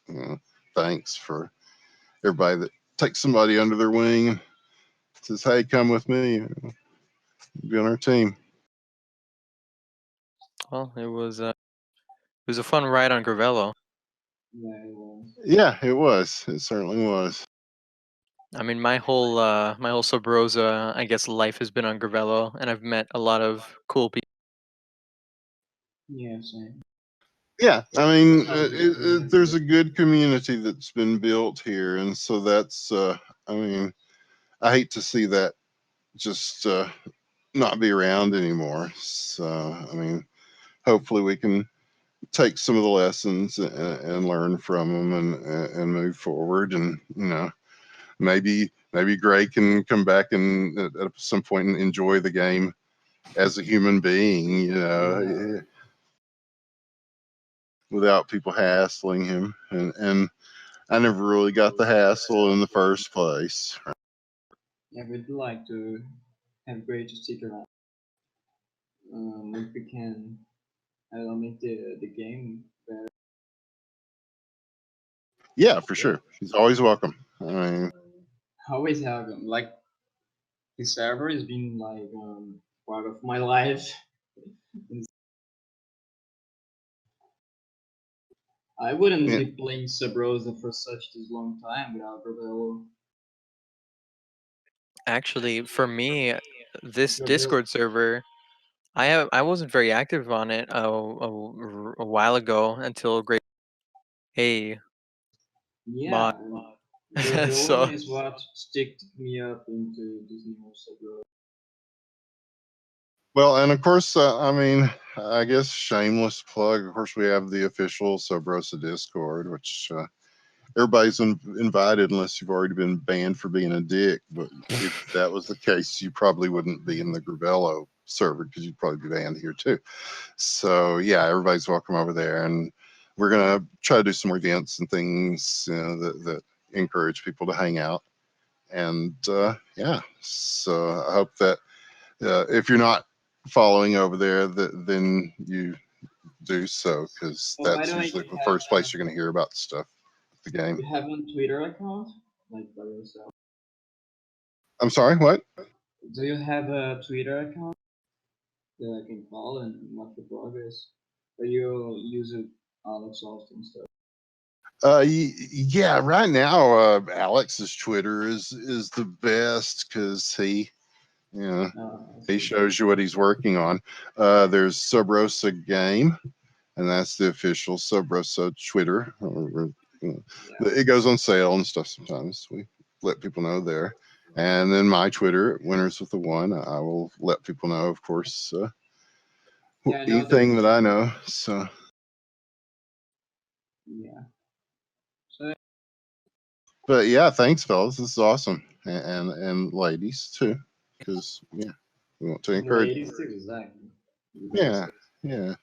you know, thanks for everybody that takes somebody under their wing and says, "Hey, come with me, be on our team." Well, it was a fun ride on Grevelo. Yeah, it was. Yeah, it was. It certainly was. I mean, my whole sub Rosa, I guess, life has been on Grevelo, and I've met a lot of cool people. Yeah, same. Yeah, I mean, there's a good community that's been built here, and so that's, I mean, I hate to see that just not be around anymore. So, I mean, hopefully we can take some of the lessons and learn from them and move forward, and maybe Gray can come back and at some point and enjoy the game as a human being, without people hassling him. And I never really got the hassle in the first place. Yeah, we'd like to have Gray to stick around. If we can, make the game better. Yeah, for sure. He's always welcome. I mean, Always have him. Like, the server has been like part of my life. I wouldn't yeah. be playing Sub Rosa for such this long time without Grevelo. Actually, for me, this Grevelo. Discord server, I wasn't very active on it a while ago until Great. Hey, Yeah, Grevelo so is what sticked me up into this new Sub Rosa. Well, and of course, I mean, I guess shameless plug. Of course, we have the official Sub Rosa Discord, which everybody's invited unless you've already been banned for being a dick. But if that was the case, you probably wouldn't be in the Grevelo server because you'd probably be banned here too. So yeah, everybody's welcome over there, and we're gonna try to do some more events and things that encourage people to hang out. And yeah, so I hope that if you're not following over there, then you do so, because that's usually the first place you're going to hear about stuff, the game. You have a Twitter account, like by yourself? I'm sorry, what? Do you have a Twitter account that I can follow and watch the progress? Or you use it Alex often stuff? Yeah, right now Alex's Twitter is the best because he shows you what he's working on. There's Sub Rosa Game, and that's the official Sub Rosa Twitter. It goes on sale and stuff sometimes. We let people know there. And then my Twitter, Winners with the One, I will let people know, of course, anything that I know. So yeah. But yeah, thanks, fellas. This is awesome, and ladies too, because yeah, we want to encourage. Ladies too, exactly. Yeah, yeah.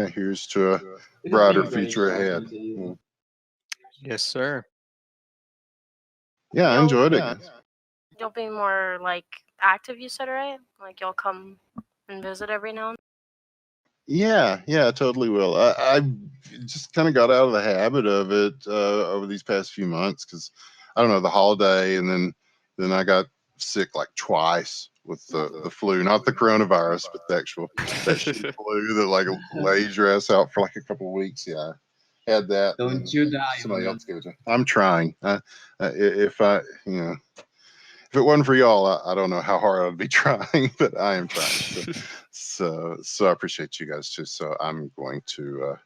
Here's to a brighter future ahead. yes, sir. Yeah, I enjoyed it. You'll be more like active, you said, right? Like you'll come and visit every now and Yeah, I totally will. I just kind of got out of the habit of it over these past few months because I don't know, the holiday, and then I got sick like twice with the flu, not the coronavirus, but the actual that shitty flu that like lays your ass out for like a couple of weeks. Yeah, I had that. Don't you die. Somebody else gave it to me. I'm trying. If it wasn't for y'all, I don't know how hard I'd be trying, but I am trying. So I appreciate you guys too. So I'm going to,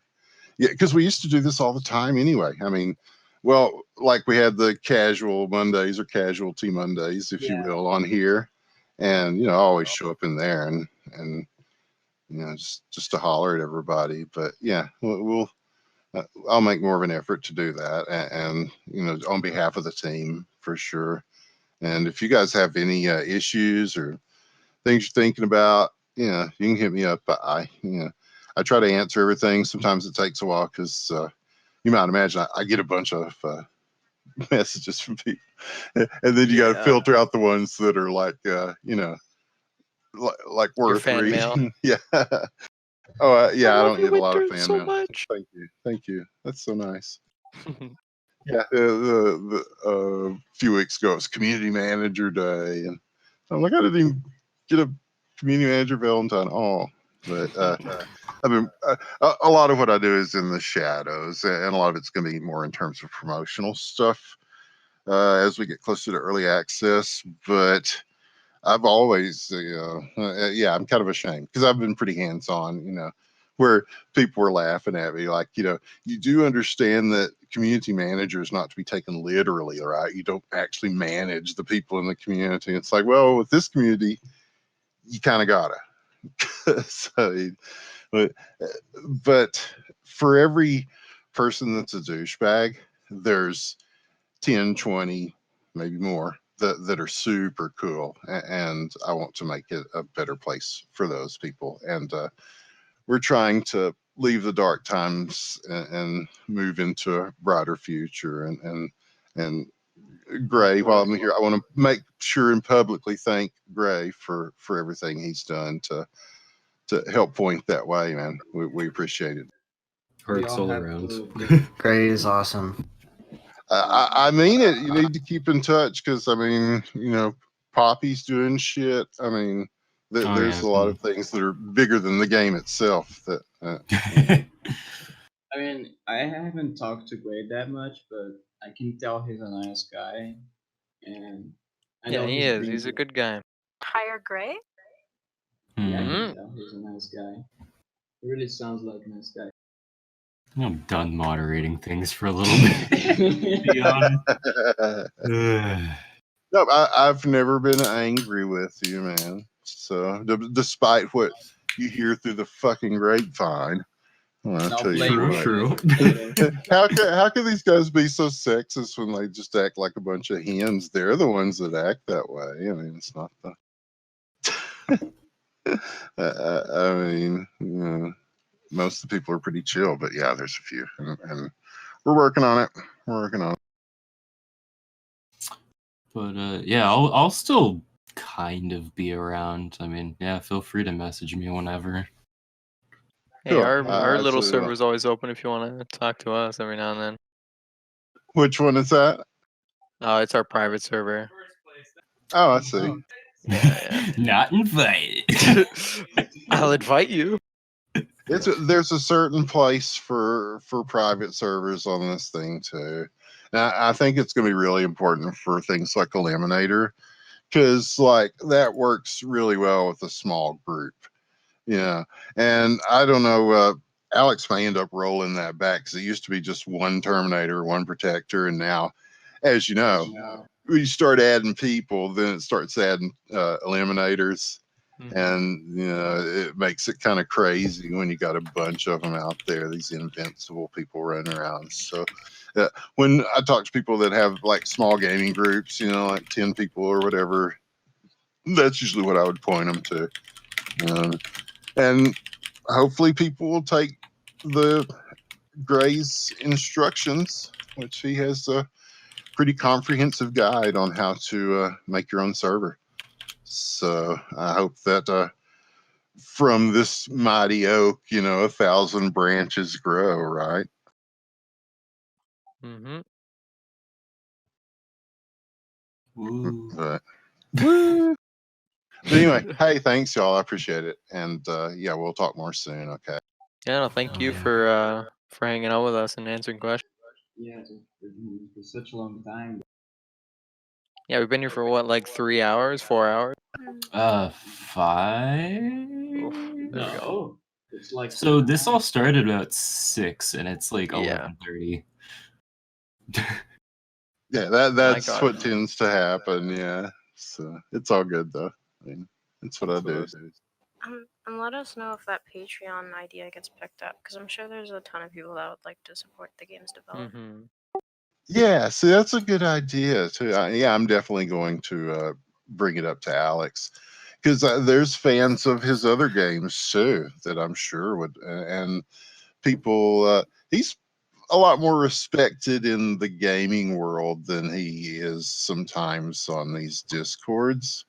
yeah, because we used to do this all the time anyway. I mean, well, like we had the casual Mondays or casualty Mondays, if you will, on here, and I always show up in there and just to holler at everybody. But yeah, we'll I'll make more of an effort to do that, and on behalf of the team for sure. And if you guys have any issues or things you're thinking about, you can hit me up. I try to answer everything. Sometimes it takes a while because you might imagine I get a bunch of messages from people, and then you got to filter out the ones that are like like worth fan mail. reading. Yeah. Oh yeah, I don't get a lot of Winter fan so mail. much. Thank you. That's so nice. Yeah, the few weeks ago it was Community Manager Day, and I'm like, I didn't even get a Community Manager Valentine. Oh, but I've been a lot of what I do is in the shadows, and a lot of it's going to be more in terms of promotional stuff. as we get closer to early access. But I've always, yeah, I'm kind of ashamed because I've been pretty hands-on, where people were laughing at me like, you do understand that community manager is not to be taken literally, right? You don't actually manage the people in the community. It's like, well, with this community, you kind of gotta. So, but for every person that's a douchebag, there's 10, 20, maybe more that are super cool. And I want to make it a better place for those people. And we're trying to leave the dark times and move into a brighter future. And Gray, while I'm here, I want to make sure and publicly thank Gray for everything he's done to help point that way, man. We appreciate it. Perks all around. Gray is awesome. I mean it. You need to keep in touch because, Poppy's doing shit. I mean, there's a lot of things that are bigger than the game itself. That I mean, I haven't talked to Gray that much, but I can tell he's a nice guy, and I know he is. He's a good guy. Hire Gray? Yeah, I Mm-hmm. can tell he's a nice guy. He really sounds like a nice guy. I'm done moderating things for a little bit. To be honest. No, I've never been angry with you, man. So, despite what you hear through the fucking grapevine, I'll tell you what. True. How can these guys be so sexist when they just act like a bunch of hens? They're the ones that act that way. I mean, it's not the. I mean, most of the people are pretty chill, but yeah, there's a few, and we're working on it. We're working on it. But yeah, I'll still kind of be around. I mean, yeah, feel free to message me whenever. Hey, Cool. our little absolutely server is always open if you want to talk to us every now and then. Which one is that? Oh, it's our private server. Oh, I see. Yeah. Not invited. I'll invite you. There's a certain place for private servers on this thing too. And I think it's going to be really important for things like Eliminator, because like that works really well with a small group. Yeah, and I don't know. Alex may end up rolling that back because it used to be just one Terminator, one Protector, and now, as you know, when you start adding people, then it starts adding Eliminators. And it makes it kind of crazy when you got a bunch of them out there, these invincible people running around. So when I talk to people that have like small gaming groups, like 10 people or whatever, that's usually what I would point them to. And hopefully people will take the Gray's instructions, which he has a pretty comprehensive guide on how to make your own server. So I hope that from this mighty oak, 1,000 branches grow, right? Mm-hmm. But anyway, hey, thanks y'all. I appreciate it. And yeah, we'll talk more soon. Okay. Yeah, no, thank you for hanging out with us and answering questions. Yeah, for such a long time. Yeah, we've been here for what, like 3 hours, 4 hours? 5. No, it's like so. This all started about 6, and it's like Yeah. 11:30. Yeah, that's what tends to happen. Yeah, so it's all good though. I mean, it's what I do. And let us know if that Patreon idea gets picked up, because I'm sure there's a ton of people that would like to support the game's development. Yeah, see, that's a good idea too. Yeah, I'm definitely going to bring it up to Alex because there's fans of his other games too that I'm sure would, and people. He's a lot more respected in the gaming world than he is sometimes on these discords.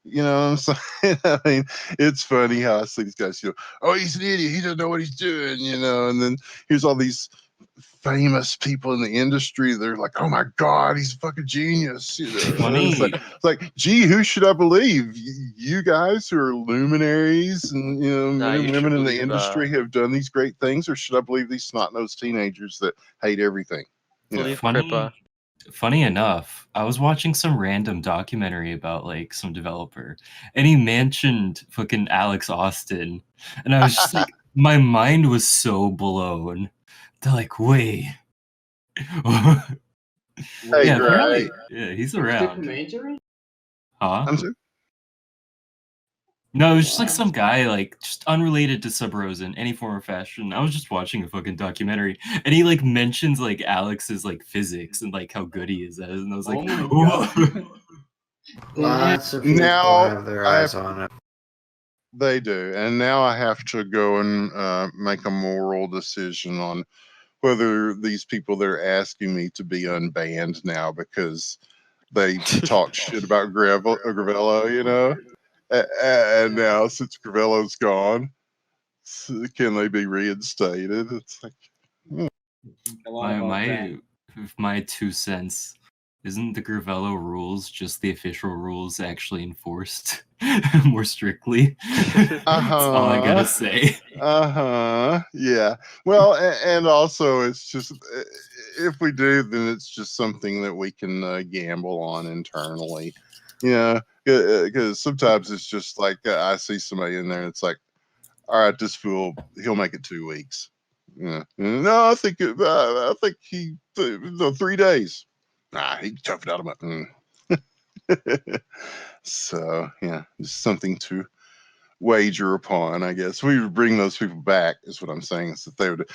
You know what I'm saying? I mean, it's funny how I see these guys, oh, he's an idiot. He doesn't know what he's doing, and then here's all these famous people in the industry. They're like, oh my God, he's a fucking genius. Funny. It's like, gee, who should I believe? You guys who are luminaries and, men and women in the industry have done these great things, or should I believe these snot-nosed teenagers that hate everything? Believe Crippa. funny enough, I was watching some random documentary about like some developer, and he mentioned fucking Alex Austin, and I was just like, my mind was so blown. They're like, wait. Hey, Yeah, Greg. apparently, yeah, he's around. Huh? I'm sorry? No, it was just like some guy, like just unrelated to Sub Rosa in any form or fashion. I was just watching a fucking documentary, and he like mentions like Alex's like physics and like how good he is at it, and I was like, whoa. Lots of people Now have their I eyes have, on it. they do, and now I have to go and make a moral decision on whether these people that are asking me to be unbanned now because they talk shit about Grevelo, you know, and now since Gravelo's gone, can they be reinstated? It's like my 2 cents. Isn't the Grevelo rules just the official rules actually enforced more strictly? That's all I gotta say. Yeah. Well, and also it's just if we do, then it's just something that we can gamble on internally. Yeah, because sometimes it's just like I see somebody in there, and it's like, all right, this fool, he'll make it 2 weeks. Yeah. No, I think he no 3 days. Nah, he toughed out about. So yeah, just something to wager upon, I guess. We would bring those people back, is what I'm saying, is that they would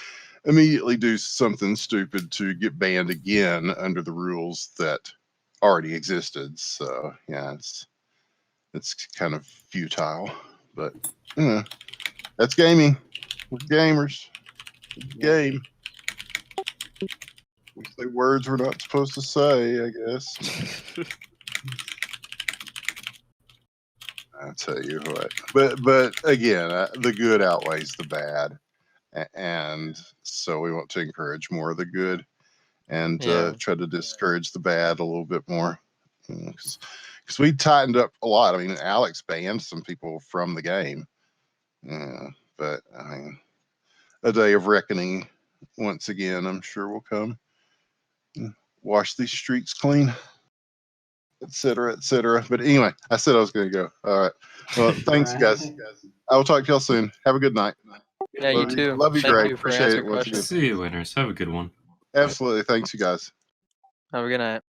immediately do something stupid to get banned again under the rules that already existed. So yeah, it's kind of futile, but you know, that's gaming. We're gamers. Game. We say words we're not supposed to say, I guess. I tell you what, but again, the good outweighs the bad, and so we want to encourage more of the good and Yeah. try to discourage the bad a little bit more, because we tightened up a lot. I mean, Alex banned some people from the game, but I mean, a day of reckoning once again, I'm sure will come. Wash these streets clean, etc., etc. But anyway, I said I was going to go. All right. Well, thanks, guys. I will talk to y'all soon. Have a good night. Yeah, you too. Love you, Thank Greg. you for Appreciate it answering once again. questions. See you, winners. Have a good one. Absolutely. Thanks, you guys. Have a good night.